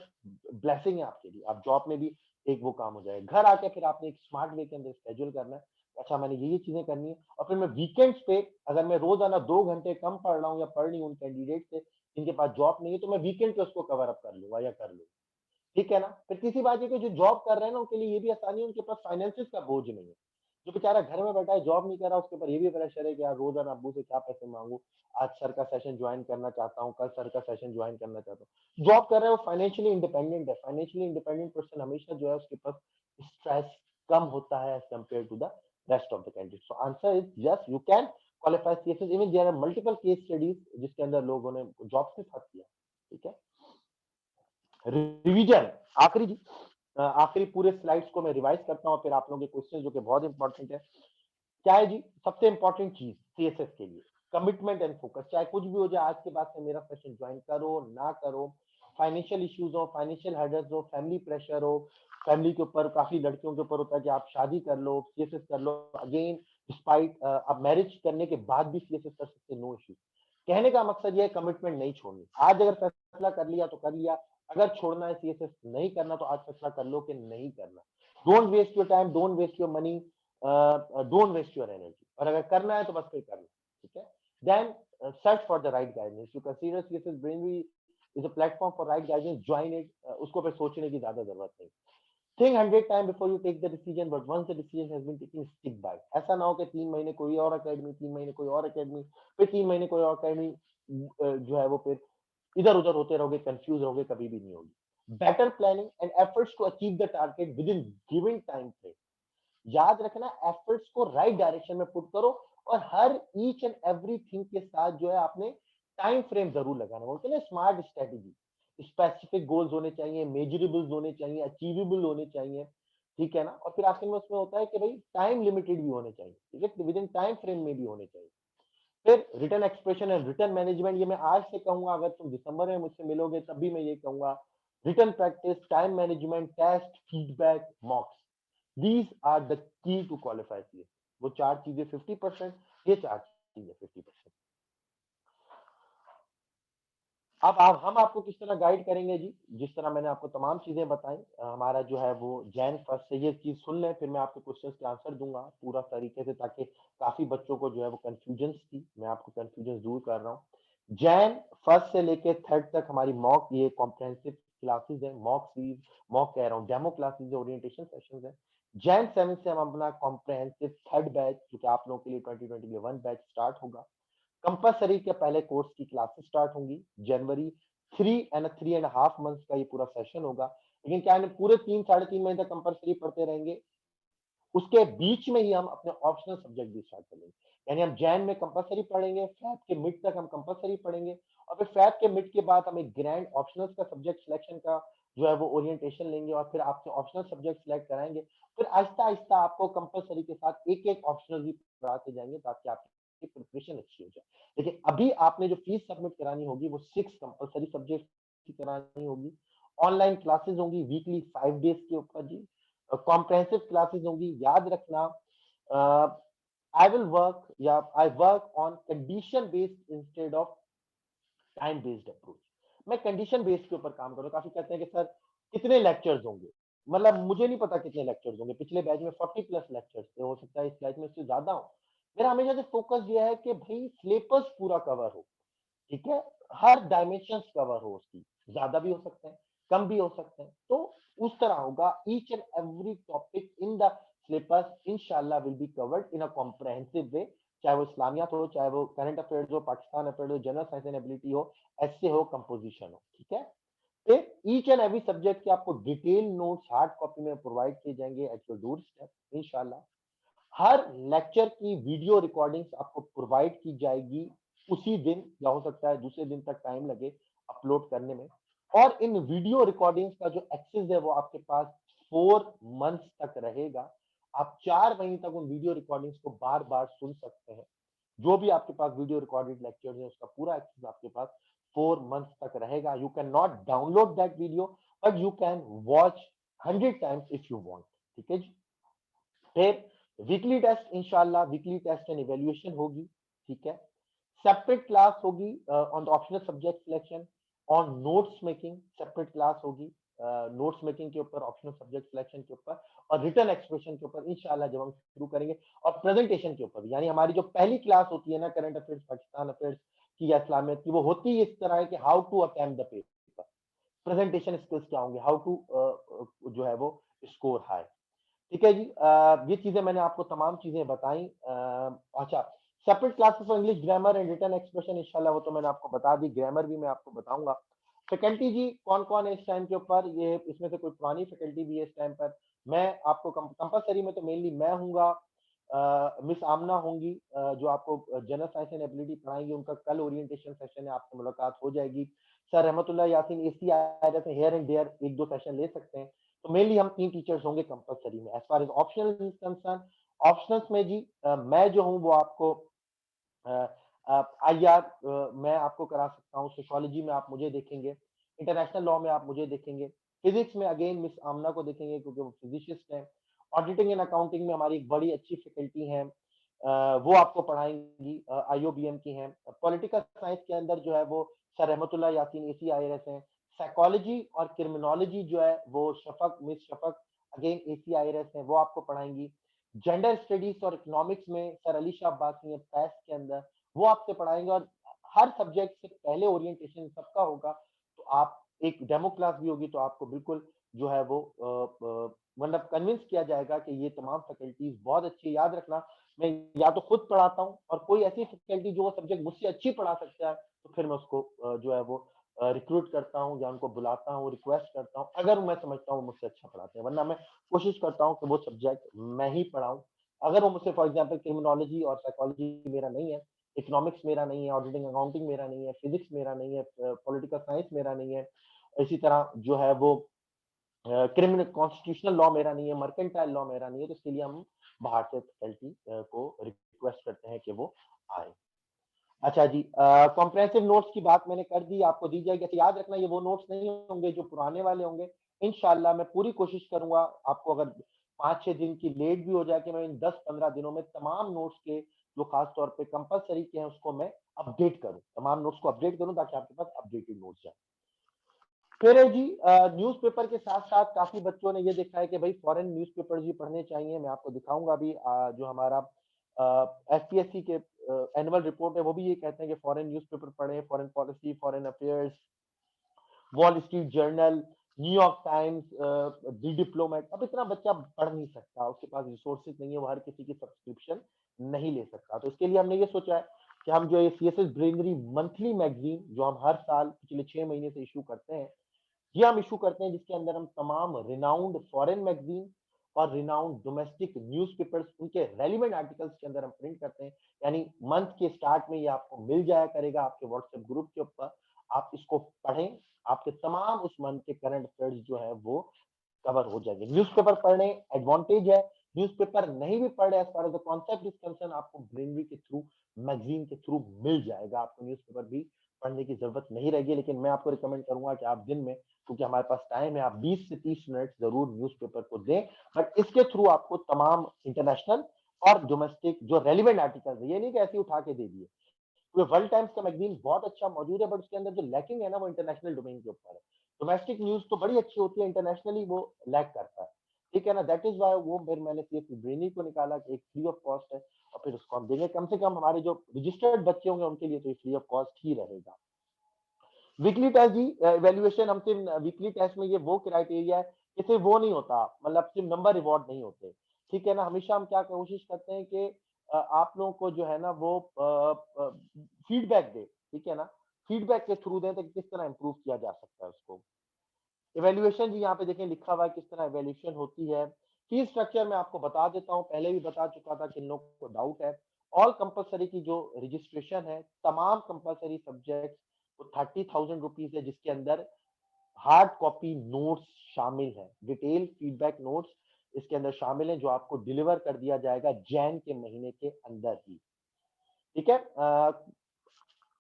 blessing है आपके लिए, आप जॉब में भी एक वो काम हो जाएगा। घर आके फिर आपने एक स्मार्ट वे के अंदर स्केड्यूल करना है, अच्छा मैंने ये चीजें करनी है, और फिर मैं वीकेंड्स पे अगर मैं रोजाना 2 घंटे कम पढ़ रहा हूँ या पढ़ रही हूँ उन कैंडिडेट से जिनके पास जॉब नहीं है, तो मैं वीकेंड पे उसको कवर अप कर लूंगा या कर लूंगा। ठीक है ना? फिर तीसरी बात ये कि जो जॉब कर रहे हैं ना उनके लिए ये भी आसानी है, उनके पास फाइनेंसेस का बोझ नहीं है। जो बेचारा घर में बैठा है जॉब नहीं कर रहा, उसके ऊपर ये भी प्रेशर है कि यार रोजाना अब्बू से क्या पैसे मांगू, आज सर का सेशन ज्वाइन करना चाहता हूँ, कल सर का सेशन ज्वाइन करना चाहता हूँ। जॉब कर रहे हैं वो फाइनेंशियली इंडिपेंडेंट है, फाइनेंशियली इंडिपेंडेंट पर्सन हमेशा जो है उसके पास स्ट्रेस कम होता है as compare to the rest of the candidate. So answer is yes, you can qualify CSS, even there are multiple case studies जिसके अंदर लोगों ने जॉब से साथ किया। ठीक है, रिवीजन आखिरी जी, आखिरी पूरे स्लाइड्स को मैं रिवाइज करता हूँ फिर आप लोगों के क्वेश्चन जो कि बहुत इंपॉर्टेंट है। क्या है जी सबसे इंपॉर्टेंट चीज सीएसएस के लिए? Commitment and focus. चाहे कुछ भी हो जाए, आज के बाद से मेरा सेशन ज्वाइन करो ना करो, फाइनेंशियल इश्यूज हो, फाइनेंशियल हर्डल्स हो, फैमिली प्रेशर हो, फैमिली के ऊपर काफी लड़कियों के ऊपर होता है कि आप शादी कर लो, सीएसएस कर लो। अगेन डिस्पाइट आप मैरिज करने के बाद भी सीएसएस कर सकते, नो इश्यू। कहने का मकसद ये है कमिटमेंट नहीं छोड़नी। आज अगर फैसला कर लिया तो कर लिया, अगर छोड़ना है सीएसएस नहीं करना तो आज फैसला कर लो कि नहीं करना। Don't waste your time, don't waste your money, don't waste your energy, और अगर करना है तो बस फिर करना। ठीक है, then search for the right guidance. You consider CSS brainy is a platform for right guidance, join it. उसको फिर सोचने की ज्यादा जरूरत नहीं। Think 100 time before you take the decision, but once the decision has been taken stick by. ऐसा ना हो कि 3 महीने कोई और अकेडमी, 3 महीने कोई और अकेडमी, फिर 3 महीने कोई और अकेडमी, जो है वो फिर इधर उधर होते रहोगे, कंफ्यूज रहोगे, कभी भी नहीं होगी। Better planning and efforts to achieve the target within given time frame. याद रखना, एफर्ट्स को राइट डायरेक्शन में पुट करो, और हर ईच एंड एवरीथिंग के साथ जो है आपने टाइम फ्रेम जरूर लगाना। बोलते हैं स्मार्ट स्ट्रेटेजी, स्पेसिफिक गोल्स होने चाहिए, मेजरेबल्स होने चाहिए, अचीवेबल होने चाहिए। ठीक है ना? और फिर आखिर में उसमें होता है कि भाई टाइम लिमिटेड भी होने चाहिए, ठीक है, विद इन टाइम फ्रेम में भी होने चाहिए। फिर return expression and return management, ये मैं आज से कहूंगा, अगर तुम दिसंबर में मुझसे मिलोगे तब भी मैं ये कहूंगा। Written practice, time management, test, feedback, mocks, these are the key to qualify CS. वो चार चीजें 50%, ये चार चीजें 50%। अब आप हम आपको किस तरह गाइड करेंगे जी? जिस तरह मैंने आपको तमाम चीजें बताई, हमारा जो है वो जैन फर्स्ट से ये चीज सुन लें, फिर मैं आपके क्वेश्चंस के आंसर दूंगा पूरा तरीके से, ताकि काफी बच्चों को जो है वो कंफ्यूजन थी, मैं आपको कंफ्यूजन दूर कर रहा हूँ। जैन फर्स्ट से लेके थर्ड तक हमारी मॉक, ये कॉम्प्रहेंसिव क्लासेस है, मॉक सीरीज, मॉक कह रहा हूँ, डेमो क्लासेस, ओरिएंटेशन सेशन है। जैन 7 से हम अपना कॉम्प्रहेंसिव थर्ड बैच, जो कि आप लोगों के लिए 2020 के लिए 1 बैच स्टार्ट होगा। कंपलसरी के पहले कोर्स की क्लासेस स्टार्ट होंगी जनवरी, 3 and 3.5 मंथ्स का ये पूरा सेशन होगा। लेकिन क्या है, पूरे 3 साढ़े 3 महीने तक कंपलसरी पढ़ते रहेंगे, उसके बीच में ही हम अपने ऑप्शनल सब्जेक्ट भी स्टार्ट करेंगे। यानी हम जैन में कंपलसरी पढ़ेंगे, फैब के मिड तक हम कंपलसरी पढ़ेंगे, और फिर फैब के मिड के बाद हम एक ग्रैंड ऑप्शनल का सब्जेक्ट सिलेक्शन का जो है वो ओरिएंटेशन लेंगे, और फिर आपसे ऑप्शनल सब्जेक्ट सिलेक्ट कराएंगे। फिर आहिस्ता आहिस्ता आपको कंपलसरी के साथ एक एक ऑप्शनल भी पढ़ाते जाएंगे, ताकि आपकी प्रिपरेशन अच्छी हो जाए। लेकिन अभी आपने जो फीस सबमिट करानी होगी वो 6 कंपलसरी सब्जेक्ट की करानी होगी। ऑनलाइन क्लासेस होंगी वीकली 5 डेज के ऊपर जी, कॉम्प्रहेंसिव क्लासेस होंगी। याद रखना, आई विल वर्क, या I work on condition based instead of time based approach. मैं कंडीशन बेस्ड के ऊपर काम करूँ। काफी कहते हैं कि सर कितने लेक्चर्स होंगे, मतलब मुझे नहीं पता कितने लेक्चर्स होंगे। पिछले बैच में 40+ लेक्चर्स थे, हो सकता है इस बैच में इससे ज्यादा हो। मेरा हमेशा से फोकस ये है कि भाई सिलेबस पूरा कवर हो, ठीक है, हर डायमेंशन कवर हो उसकी, ज्यादा भी हो सकते हैं, कम भी हो सकते हैं, तो उस तरह होगा। Each and every topic in the syllabus इंशाल्लाह will be covered in a comprehensive way, चाहे वो इस्लामियात हो, चाहे वो करंट अफेयर्स हो, पाकिस्तान अफेयर्स हो, जनरल साइंस एंड एबिलिटी हो, ऐसे हो, कंपोजिशन हो। ठीक है, फिर ईच एंड एवरी सब्जेक्ट के आपको डिटेल नोट्स हार्ड कॉपी में प्रोवाइड किए जाएंगे एट योर डोर स्टेप इंशाल्लाह। हर लेक्चर की वीडियो रिकॉर्डिंग्स आपको प्रोवाइड की जाएगी उसी दिन, या हो सकता है दूसरे दिन तक टाइम लगे अपलोड करने में। और इन वीडियो रिकॉर्डिंग्स का जो एक्सेस है वो आपके पास 4 मंथ्स तक रहेगा। आप 4 महीने तक उन वीडियो रिकॉर्डिंग्स को बार बार सुन सकते हैं। जो भी आपके पास वीडियो रिकॉर्डेड लेक्चर है उसका पूरा एक्सेस आपके पास 4 मंथ्स तक रहेगा। You can not download that video, but you can watch 100 times if you want. ठीक है जी। फिर वीकली टेस्ट, इंशाल्लाह वीकली टेस्ट एंड इवेल्युएशन होगी। ठीक है। सेपरेट क्लास होगी on the optional subject selection, on notes making separate class होगी, नोट्स मेकिंग के ऊपर, ऑप्शनल सब्जेक्ट सिलेक्शन के ऊपर और रिटर्न एक्सप्रेशन के ऊपर इंशाल्लाह जब हम शुरू करेंगे। और प्रेजेंटेशन के ऊपर भी, यानी हमारी जो पहली क्लास होती है ना करंट अफेयर्स, पाकिस्तान अफेयर्स की या इस्लामियत की, वो होती है इस तरह है कि how to attempt the paper, presentation skills क्या होंगे, हाउ टू जो है वो स्कोर हाई। ठीक है जी। ये चीजें मैंने आपको तमाम चीजें बताई। अच्छा, separate classes for English grammar and written expression इंशाल्लाह वो तो मैंने आपको बता दी, ग्रामर भी मैं आपको बताऊंगा। फैकल्टी जी कौन कौन है इस टाइम के ऊपर, ये इसमें से कोई पुरानी फैकल्टी भी है इस टाइम पर। मैं आपको कंपलसरी में तो मेनली मैं हूँगा, मिस आमना होंगी जो आपको जनरल साइंस एंड एबिलिटी पढ़ाएंगी। उनका कल ओरिएंटेशन सेशन है, आपसे मुलाकात हो जाएगी। सर रहमतुल्लाह यासीन एसी आए रहते हैं, हेयर एंड देयर एक दो सेशन ले सकते हैं। तो मेनली हम 3 टीचर्स होंगे कंपलसरी में। As far as optional concern, optionals में जी मैं जो हूँ वो आपको आईआर मैं आपको करा सकता हूँ, सोशियोलॉजी में आप मुझे देखेंगे, इंटरनेशनल लॉ में आप मुझे देखेंगे, फिजिक्स में अगेन मिस आमना को देखेंगे क्योंकि वो फिजिशिस्ट हैं। ऑडिटिंग एंड अकाउंटिंग में हमारी एक बड़ी अच्छी फैकल्टी है, वो आपको पढ़ाएंगी, आईओबीएम की हैं। पॉलिटिकल साइंस के अंदर जो है वो सर रहमतुल्लाह यासीन एसी आईआरएस हैं। साइकोलॉजी और क्रिमिनोलॉजी जो है वो Shafaq miss Shafaq again AC IRS हैं, वो आपको पढ़ाएंगी। जेंडर स्टडीज और इकोनॉमिक्स में सर अली शाह अब्बासी हैं पैस के अंदर, वो आपसे पढ़ाएंगे। और हर सब्जेक्ट से पहले ओरिएंटेशन सबका होगा, तो आप एक डेमो क्लास भी होगी, तो आपको बिल्कुल जो है वो मतलब कन्विंस किया जाएगा कि ये तमाम फैकल्टीज बहुत अच्छी। याद रखना, मैं या तो खुद पढ़ाता हूँ और कोई ऐसी फैकल्टी जो वो सब्जेक्ट मुझसे अच्छी पढ़ा सकता है, तो फिर मैं उसको जो है वो रिक्रूट करता हूँ या उनको बुलाता हूँ, रिक्वेस्ट करता हूँ, अगर मैं समझता हूँ मुझसे अच्छा पढ़ाते हैं। वरना मैं कोशिश करता हूँ कि वो सब्जेक्ट मैं ही पढ़ाऊँ। अगर वो मुझसे फॉर एग्जाम्पल क्रिमिनोलॉजी और साइकोलॉजी मेरा नहीं है, इकोनॉमिक्स मेरा नहीं है, ऑडिटिंग अकाउंटिंग मेरा नहीं है, फिजिक्स मेरा नहीं है, पॉलिटिकल साइंस मेरा नहीं है, इसी तरह जो है वो क्रिमिनल कॉन्स्टिट्यूशनल लॉ मेरा नहीं है, मर्केंटाइल लॉ मेरा नहीं है, तो इसके लिए हम बाहर से फैकल्टी को रिक्वेस्ट करते हैं कि वो आए। अच्छा जी, कॉम्प्रहेंसिव नोट्स की बात मैंने कर दी, आपको दी जाएगी। अच्छा याद रखना, ये वो नोट्स नहीं होंगे जो पुराने वाले होंगे। इंशाल्लाह मैं पूरी कोशिश करूंगा, आपको अगर 5-6 दिन की लेट भी हो जाए, कि मैं इन 10-15 दिनों में तमाम नोट्स के जो खास तौर पे कंपलसरी के हैं उसको मैं अपडेट करूं, तमाम नोट्स को अपडेट करूं, ताकि आपके पास अपडेटेड नोट्स जाए। फिर है जी, न्यूज़पेपर के साथ साथ काफी बच्चों ने ये देखा है कि भाई फॉरेन न्यूज़पेपर भी पढ़ने चाहिए। मैं आपको दिखाऊंगा अभी जो हमारा एफपीएससी के एनुअल रिपोर्ट है, वो भी ये कहते हैं कि फॉरेन न्यूज़पेपर पढ़ें, Foreign Policy, Foreign Affairs, Wall Street Journal, New York Times, the Diplomat. अब इतना बच्चा पढ़ नहीं सकता, उसके पास रिसोर्सेज नहीं है, वो हर किसी की सब्सक्रिप्शन नहीं ले सकता। तो इसके लिए हमने ये सोचा है कि हम जो ये सीएसएस ब्रेनरी मंथली मैगजीन जो हम हर साल पिछले 6 महीने से इशू करते हैं, ये हम इशू करते हैं, जिसके अंदर हम तमाम रिनाउंड फॉरेन मैगजीन और रिनाउंड डोमेस्टिक न्यूज़पेपर्स उनके रेलिवेंट आर्टिकल्स के अंदर हम प्रिंट करते हैं। यानी मंथ के स्टार्ट में ये आपको मिल जाया करेगा आपके व्हाट्सएप ग्रुप के ऊपर। आप इसको पढ़ें, आपके तमाम उस मंथ के करंट अफेयर्स जो है वो कवर हो जाएंगे। न्यूज़पेपर पढ़ने एडवांटेज है, न्यूज़पेपर नहीं भी पढ़े as far as the concept is concern, आपको ब्रेनवी के थ्रू, मैगजीन के थ्रू मिल जाएगा, आपको न्यूज़पेपर भी पढ़ने की जरूरत नहीं रहेगी। लेकिन मैं आपको रिकमेंड करूंगा कि आप दिन में, क्योंकि हमारे पास टाइम है, आप 20 से 30 मिनट जरूर न्यूज़पेपर को दें। बट इसके थ्रू आपको तमाम इंटरनेशनल और डोमेस्टिक जो रेलिवेंट आर्टिकल्स है, ये नहीं कि ऐसे उठा के दे दिए। वर्ल्ड टाइम्स का मैगजीन बहुत अच्छा मौजूद है, बट उसके अंदर जो लैकिंग है ना, वो इंटरनेशनल डोमेन के ऊपर है। डोमेस्टिक न्यूज तो बड़ी अच्छी होती है, इंटरनेशनली वो लैक करता है। ठीक है ना, दैट इज वाई वो फिर मैंने सीएस ब्रेनी को निकाला कि एक फ्री ऑफ कॉस्ट है, और फिर उसको हम देंगे। कम से कम हमारे जो रजिस्टर्ड बच्चे होंगे उनके लिए तो ये फ्री ऑफ कॉस्ट ही रहेगा। वीकली टेस्ट जी, इवेल्युएशन हम सिर्फ वीकली टेस्ट में, ये वो क्राइटेरिया है कि सिर्फ वो नहीं होता, मतलब सिर्फ नंबर रिवॉर्ड नहीं होते। ठीक है ना, हमेशा हम क्या कोशिश करते हैं कि आप लोगों को जो है ना वो फीडबैक दे। ठीक है ना, फीडबैक के थ्रू दें तो किस तरह इंप्रूव किया जा सकता है उसको। इवेल्युएशन जी यहाँ पे देखें लिखा हुआ है किस तरह इवेल्युएशन होती है। फीस स्ट्रक्चर मैं आपको बता देता हूँ, पहले भी बता चुका था, किन लोगों को डाउट है। ऑल कंपलसरी की जो रजिस्ट्रेशन है, तमाम कंपलसरी सब्जेक्ट वो 30,000 रुपीज है, जिसके अंदर हार्ड कॉपी नोट्स शामिल है, डिटेल फीडबैक नोट्स इसके अंदर शामिल है, जो आपको डिलीवर कर दिया जाएगा जैन के महीने के अंदर ही। ठीक है।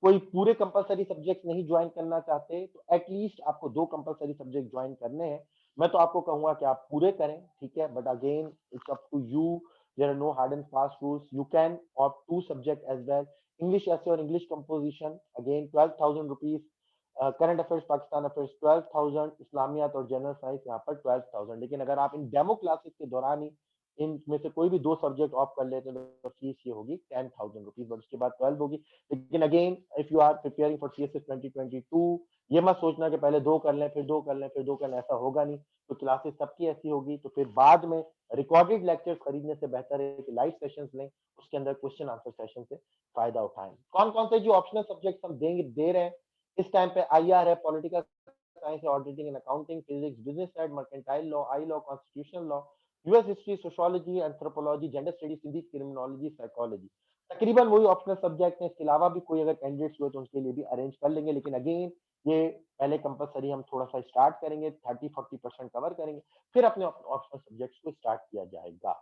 कोई पूरे कंपलसरी सब्जेक्ट नहीं ज्वाइन करना चाहते तो एटलीस्ट आपको 2 कंपलसरी सब्जेक्ट ज्वाइन करने हैं। मैं तो आपको कहूंगा कि आप पूरे करें, ठीक है, but again it's up to you. There are no hard and fast rules, you can opt 2 subject as well. English ऐसे और English composition again 12,000 rupees, current affairs Pakistan affairs 12,000, इस्लामियात और जनरल साइंस यहाँ पर 12,000। लेकिन अगर आप इन डेमो क्लासेस के दौरान ही इनमें से कोई भी 2 सब्जेक्ट ऑफ कर लेते हैं तो फीस ये होगी 10,000 रुपीज, बट उसके बाद 12 होगी। लेकिन again if you are preparing for CSS 2022, ये मत सोचना कि पहले 2 कर लें फिर 2 कर लें फिर 2 कर लें, ऐसा होगा नहीं। तो क्लासेस सबकी ऐसी होगी, तो फिर बाद में रिकॉर्डेड लेक्चर खरीदने से बेहतर है कि लाइव सेशंस लें, उसके अंदर क्वेश्चन आंसर सेशन से फायदा उठाएं। कौन कौन से जो ऑप्शनल सब्जेक्ट हम देंगे दे रहे हैं इस टाइम पे? आईआर है, political science, auditing and accounting, physics, business ad, mercantile law, I law, constitutional law, US history, sociology, anthropology, gender studies, Hindi, criminology, psychology. तकरीबन वही ऑप्शनल सब्जेक्ट हैं। इसके अलावा भी कोई अगर कैंडिडेट्स हुए तो उनके लिए भी अरेंज कर लेंगे। लेकिन अगेन ये पहले कंपलसरी हम थोड़ा सा स्टार्ट करेंगे, 30-40% कवर करेंगे, फिर अपने ऑप्शनल सब्जेक्ट्स को स्टार्ट किया जाएगा।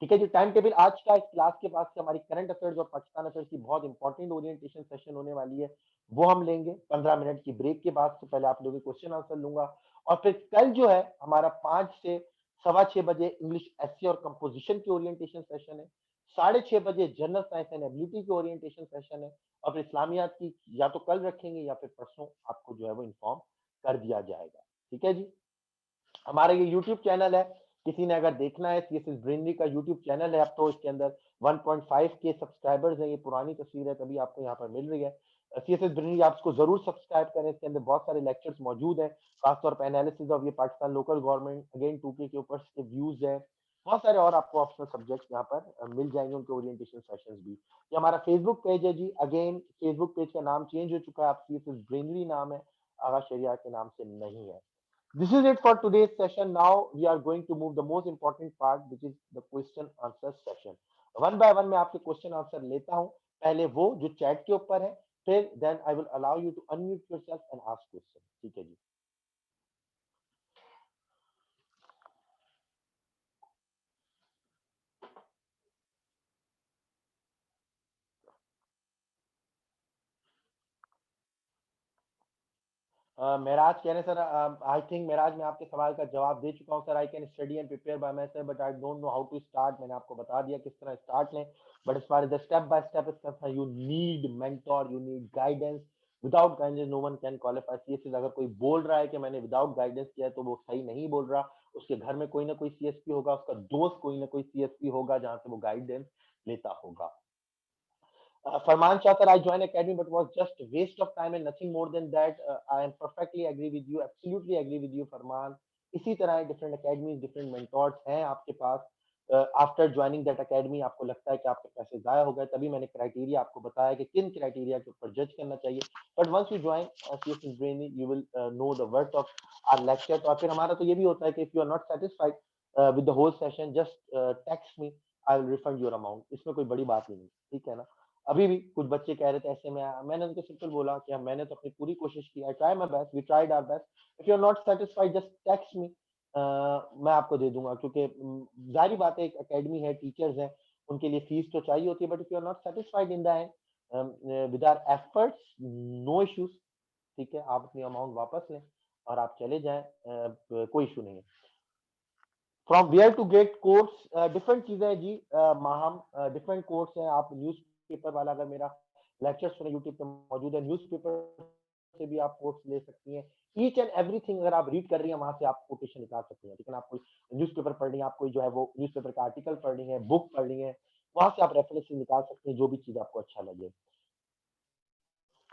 ठीक है जी। टाइम टेबल आज का इस क्लास के बाद से हमारी करंट अफेयर्स और पाकिस्तान अफेयर्स की बहुत इंपॉर्टेंट ओरिएंटेशन सेशन होने वाली है, वो हम लेंगे 15 मिनट की ब्रेक के बाद से। पहले आप लोगों के क्वेश्चन आंसर लूंगा और फिर कल जो है हमारा 5 से 6:15 बजे इंग्लिश एसए और कंपोजिशन की ओरिएंटेशन सेशन है, 6:30 बजे जनरल साइंस एंड एबिलिटी की ओरिएंटेशन सेशन है, और फिर इस्लामियात की या तो कल रखेंगे या फिर परसों आपको जो है वो इन्फॉर्म कर दिया जाएगा। ठीक है जी। हमारा ये यूट्यूब चैनल है, किसी ने अगर देखना है, सीएसएस ब्रेनरी का यूट्यूब चैनल है, अब तो इसके अंदर 1.5 के सब्सक्राइबर्स हैं। ये पुरानी तस्वीर है, तभी आपको यहाँ पर मिल रही है। सीएसएस ब्रेनरी आप इसको जरूर सब्सक्राइब करें, इसके अंदर बहुत सारे लेक्चर्स मौजूद हैं, खासतौर पर एनालिसिस ऑफ ये Pakistan local government again 2K के ऊपर के व्यूज है, बहुत सारे और आपको ऑप्शनल सब्जेक्ट्स यहाँ पर मिल जाएंगे, उनके ओरिएंटेशन सेशंस भी। ये हमारा फेसबुक पेज है जी, अगेन फेसबुक पेज का नाम चेंज हो चुका है, आप सीएसएस ब्रेनरी नाम है, आगा शरिया के नाम से नहीं है। This is it for today's session. Now we are going to move the most important part, which is the question answer session. One by one मैं आपके क्वेश्चन आंसर लेता हूं, पहले वो जो चैट के ऊपर है, फिर then I will allow you to unmute yourself and ask question. ठीक है जी। महराज कह रहे हैं सर, आई थिंक महराज मैं आपके सवाल का जवाब दे चुका हूं sir. I can study and prepare by myself but I don't know how to start. मैंने आपको बता दिया किस तरह स्टार्ट लें, but as far as the step by step is concern, you need mentor, you need guidance. Without guidance no one can qualify CSC. अगर कोई बोल रहा है कि मैंने विदाउट गाइडेंस किया है तो वो सही नहीं बोल रहा। उसके घर में कोई ना कोई सीएसपी होगा, उसका दोस्त कोई ना कोई सीएसपी होगा जहां से वो गाइडेंस लेता होगा। Farman Shah sir, I joined academy but was just a waste of time and nothing more than that. I am perfectly agree with you, absolutely agree with you Farman. इसी तरह डिफरेंट अकेडमी डिफरेंट मेंटोर्स हैं आपके पास। आफ्टर ज्वाइनिंग दैट अकेडमी आपको लगता है कि आपके पैसे जाया हो गए, तभी मैंने क्राइटेरिया आपको बताया कि किन क्राइटेरिया के ऊपर जज करना चाहिए। But once you join CSS Brainy you will know the worth of our lecture. और फिर हमारा तो ये भी होता है कि if you are not satisfied with the whole session, just text me, I will refund your amount. इसमें कोई बड़ी बात नहीं, ठीक है ना। अभी भी कुछ बच्चे कह रहे थे ऐसे में, मैंने उनको सिंपल बोला कि मैंने तो अपनी पूरी कोशिश की, I try my best, we tried our best, if you are not satisfied just text me, मैं आपको दे दूंगा। क्योंकि जाहिर बात है एक एकेडमी है, टीचर्स हैं, उनके लिए फीस तो चाहिए होती है, but if you are not satisfied in the end with our efforts, no issues, ठीक है, आप अपनी अमाउंट वापस लें और आप चले जाएं, कोई इशू नहीं है। From where to get course, different चीजें हैं जी, माहम डिफरेंट कोर्स है। आप न्यूज पेपर वाला अगर मेरा लेक्चर सुने यूट्यूब पे मौजूद है, न्यूज़पेपर से भी आप कोर्स ले सकती हैं। ईच एंड एवरीथिंग अगर आप रीड कर रही हैं वहां से आप कोटेशन निकाल सकती हैं। लेकिन आप कोई न्यूज़पेपर पढ़ रही हैं, आप कोई जो है वो न्यूज़पेपर का आर्टिकल पढ़ रही हैं, बुक पढ़ रही हैं, वहां से आप रेफरेंस निकाल सकती हैं, जो भी चीज आपको अच्छा लगे।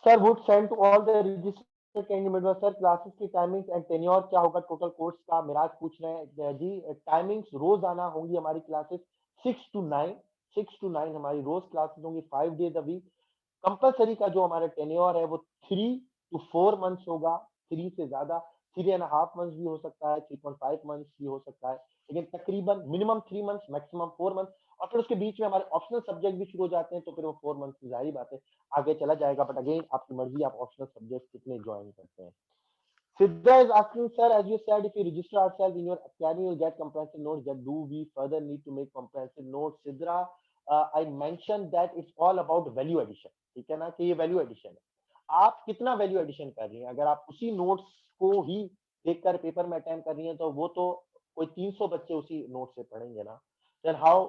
Sir would send to all the registered candidate. Sir classes की टाइमिंग्स एंड टेन्योर क्या होगा टोटल कोर्स का, मिराज पूछ रहे हैं जी। टाइमिंग्स रोज आना होंगी हमारी क्लासेस 6 to 9, 6 to 9 हमारी रोज क्लासेस होंगी 5 days अ वीक। कंपलसरी का जो हमारा टेन्योर है वो 3 to 4 मंथ्स होगा, 3 से ज्यादा 3.5 मंथ्स भी हो सकता है, 3.5 मंथ्स भी हो सकता है, लेकिन तकरीबन मिनिमम 3 मंथ्स, मैक्सिमम 4 मंथ्स। और फिर उसके बीच में हमारे ऑप्शनल सब्जेक्ट भी शुरू हो जाते हैं, तो फिर वो 4 मंथ्स की जाहिर बात है आगे चला जाएगा। बट अगेन आपकी मर्जी, आप ऑप्शनल सब्जेक्ट कितने ज्वाइन करते हैं। Siddha is asking, sir, as you said, if we register ourselves in your academy, we'll get comprehensive notes. That do we further need to make comprehensive notes? Siddha, I mentioned that it's all about value addition. ठीक है ना, कि ये वैल्यू एडिशन है। आप कितना वैल्यू एडिशन कर रही हैं? अगर आप उसी नोट्स को ही देखकर पेपर में अटेम्प्ट कर रही हैं, तो वो तो कोई 300 बच्चे उसी नोट से पढ़ेंगे ना। Then how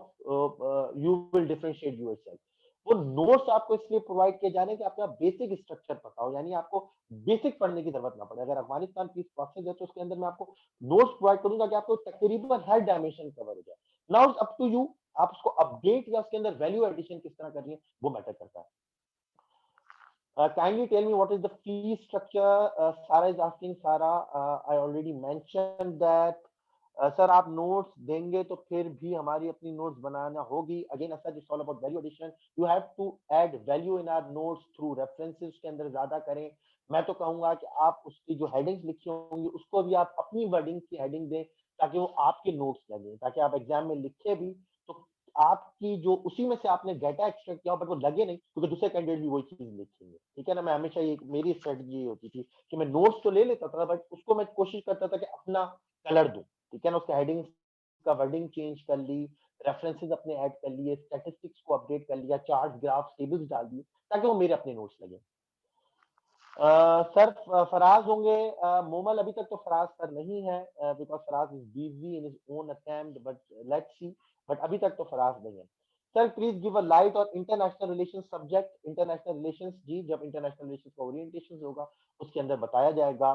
you will differentiate yourself. वो नोट्स आपको इसलिए प्रोवाइड किए जा रहे हैं कि आपका बेसिक स्ट्रक्चर पता हो, यानी आपको बेसिक पढ़ने की जरूरत ना पड़े। अगर अफगानिस्तान पीस प्रोसेस है तो उसके अंदर मैं आपको नोट्स प्रोवाइड करूंगा कि आपको तकरीबन हर डायमेंशन कवर हो जाए। Now it's up to you, आप उसको अपडेट या उसके अंदर वैल्यू एडिशन किस तरह कर रही है, वो मैटर करता है। Kindly tell me what is the fee structure? Sarah is asking. Sarah, I already mentioned that. Sir आप नोट्स देंगे तो फिर भी हमारी अपनी नोट्स बनाना होगी। Again sir it's all about value addition. You have to add value in our notes through references के अंदर ज्यादा करें। मैं तो कहूंगा कि आप उसकी जो हेडिंग्स लिखी होंगी उसको भी आप अपनी वर्डिंग की हेडिंग दें, ताकि वो आपके नोट्स लगे, ताकि आप एग्जाम में लिखे भी तो आपकी जो उसी में से आपने डाटा एक्सट्रैक्ट किया बट वो लगे नहीं, क्योंकि दूसरे कैंडिडेट भी वही चीज लिखेंगे। ठीक है ना, मैं हमेशा ये मेरी स्ट्रेटजी ये होती थी कि मैं नोट्स तो ले लेता था बट उसको मैं कोशिश करता था कि अपना कलर दूं। ठीक है ना, उसका हेडिंग का वर्डिंग चेंज कर ली, रेफरेंसेस अपने ऐड कर लिए, स्टैटिस्टिक्स को अपडेट कर लिया, चार्ट ग्राफ टेबल्स डाल दिए, ताकि वो मेरे अपने नोट्स लगे। सर फराज होंगे। मोमल अभी तक तो फराज सर नहीं है, because Faraz is busy in his own attempt, but let's see. But अभी तक तो फराज नहीं है। Sir please give a light और international relations subject. International relations जी, जब इंटरनेशनल रिलेशंस का ओरिएंटेशन होगा उसके अंदर बताया जाएगा।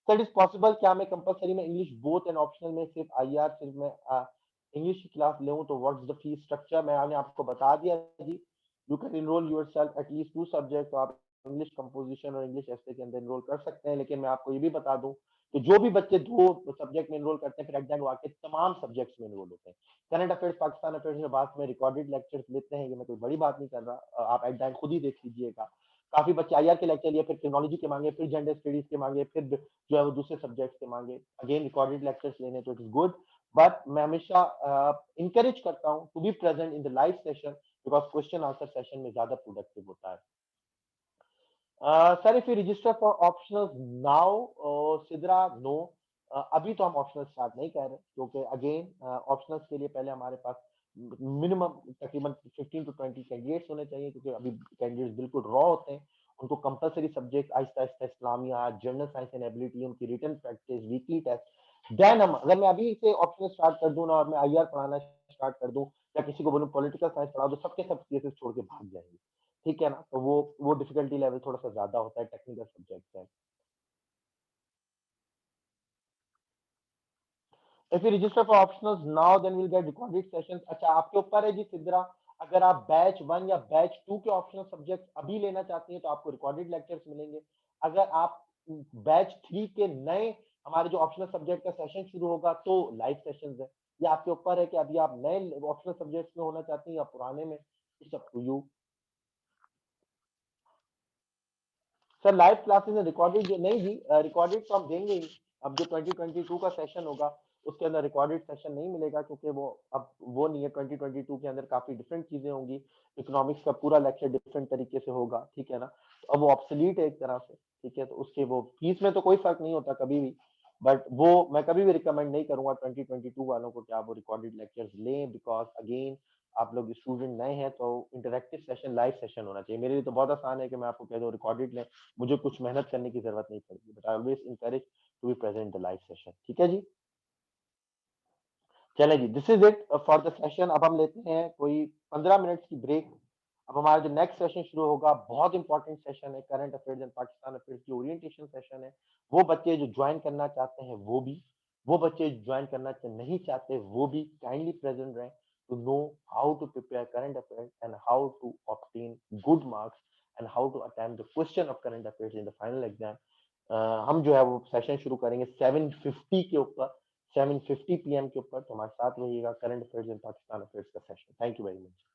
सर इज पॉसिबल क्या मैं कंपलसरी में इंग्लिश बोथ एंड ऑप्शनल में सिर्फ आईआर सिर्फ मैं इंग्लिश की क्लास लूं, तो व्हाट्स द फीस स्ट्रक्चर? मैंने आपको बता दिया जी। You can enroll yourself at least 2 subject, तो आप इंग्लिश कंपोजिशन और इंग्लिश एस्से के अंदर एनरोल कर सकते हैं। लेकिन मैं आपको ये भी बता दूं कि जो भी बच्चे 2 सब्जेक्ट में एनरोल करते हैं फिर एग्जाम आके तमाम सब्जेक्ट्स में एनरोल होते हैं। करंट अफेयर्स, पाकिस्तान अफेयर्स के बाद में रिकॉर्डेड लेक्चर्स लेते हैं, ये मैं कोई बड़ी बात नहीं कर रहा, आप एग्जाम खुद ही देख लीजिएगा। काफी बच्चे आईआर के लेक्चर लिए, फिर टेक्नोलॉजी के मांगे, फिर जेंडर स्टडीज के मांगे, फिर जो है वो दूसरे सब्जेक्ट्स के मांगे। अगेन रिकॉर्डेड लेक्चर्स लेने, तो इट इज गुड। बट मैं हमेशा इंकरेज करता हूँ to be present in the live session, because question answer session में ज्यादा प्रोडक्टिव होता है। Sir if you register for optional now, Sidra no, अभी तो हम ऑप्शनल स्टार्ट नहीं कर रहे, क्योंकि अगेन ऑप्शनल्स के लिए पहले हमारे पास मिनिमम तकरीबन 15 to 20 कैंडिडेट्स होने चाहिए, क्योंकि अभी कैंडिडेट्स बिल्कुल रॉ होते हैं। उनको कंपलसरी सब्जेक्ट आहिस्ता आहिस्ता इस्लामिया, जनरल साइंस एंड एबिलिटी, उनकी written practice, weekly test. Then हम, अगर मैं अभी से ऑप्शनल स्टार्ट कर दूं ना और मैं आईआर पढ़ाना स्टार्ट कर दूं, या किसी को बोलूं पॉलिटिकल साइंस पढ़ा दो, सबके सब केसेस छोड़ के भाग जाएंगे। ठीक है ना, तो वो डिफिकल्टी लेवल थोड़ा सा ज्यादा होता है, टेक्निकल सब्जेक्ट है। If you register for optionals now then will get recorded sessions. अच्छा, आपके ऊपर है जी सिद्रा, अगर आप बैच 1 या बैच 2 के ऑप्शनल सब्जेक्ट अभी लेना चाहती हैं तो आपको रिकॉर्डेड लेक्चर्स मिलेंगे। अगर आप बैच 3 के नए हमारे जो ऑप्शनल सब्जेक्ट का सेशन शुरू होगा तो लाइव सेशंस है। ये आपके ऊपर है कि अभी आप नए ऑप्शनल सब्जेक्ट्स में होना चाहती हैं या पुराने में, it's up to you. Sir live classes recorded नहीं जी, रिकॉर्डेड तो हम देंगे ही। अब जो 2022 का सेशन होगा उसके अंदर रिकॉर्डेड सेशन नहीं मिलेगा, क्योंकि वो अब वो नहीं है। 2022 के अंदर काफी डिफरेंट चीजें होंगी, इकोनॉमिक्स का पूरा लेक्चर डिफरेंट तरीके से होगा। ठीक है ना, तो अब वो ऑब्सोलीट है एक तरह से। ठीक है, तो उसके वो फीस में तो कोई फर्क नहीं होता कभी भी, बट वो मैं कभी भी रिकमेंड नहीं करूंगा 2022 वालों को कि आप वो रिकॉर्डेड लेक्चर्स लें, बिकॉज अगेन आप लोग स्टूडेंट नए हैं तो इंटरेक्टिव सेशन, लाइव सेशन होना चाहिए। मेरे लिए तो बहुत आसान है कि मैं आपको कह दूं रिकॉर्डेड लें, मुझे कुछ मेहनत करने की जरूरत नहीं पड़ती, but I always encourage to be present the live session. ठीक है जी, चले जी, this is it for the session. अब हम लेते हैं कोई 15 मिनट्स की ब्रेक। अब हमारा जो नेक्स्ट सेशन शुरू होगा बहुत इंपॉर्टेंट सेशन है, current affairs and Pakistan affairs की ओरिएंटेशन सेशन है। वो बच्चे जो ज्वाइन करना चाहते हैं वो भी, वो बच्चे ज्वाइन करना नहीं चाहते वो भी काइंडली प्रेजेंट रहें, to know how to prepare current affairs and how to obtain good marks and how to attempt the question of current affairs in the final exam। हम जो है वो सेशन शुरू करेंगे 7:50 के ऊपर, 7:50 PM के ऊपर। तो हमारे साथ रहिएगा, current affairs in Pakistan affairs का session. Thank you very much.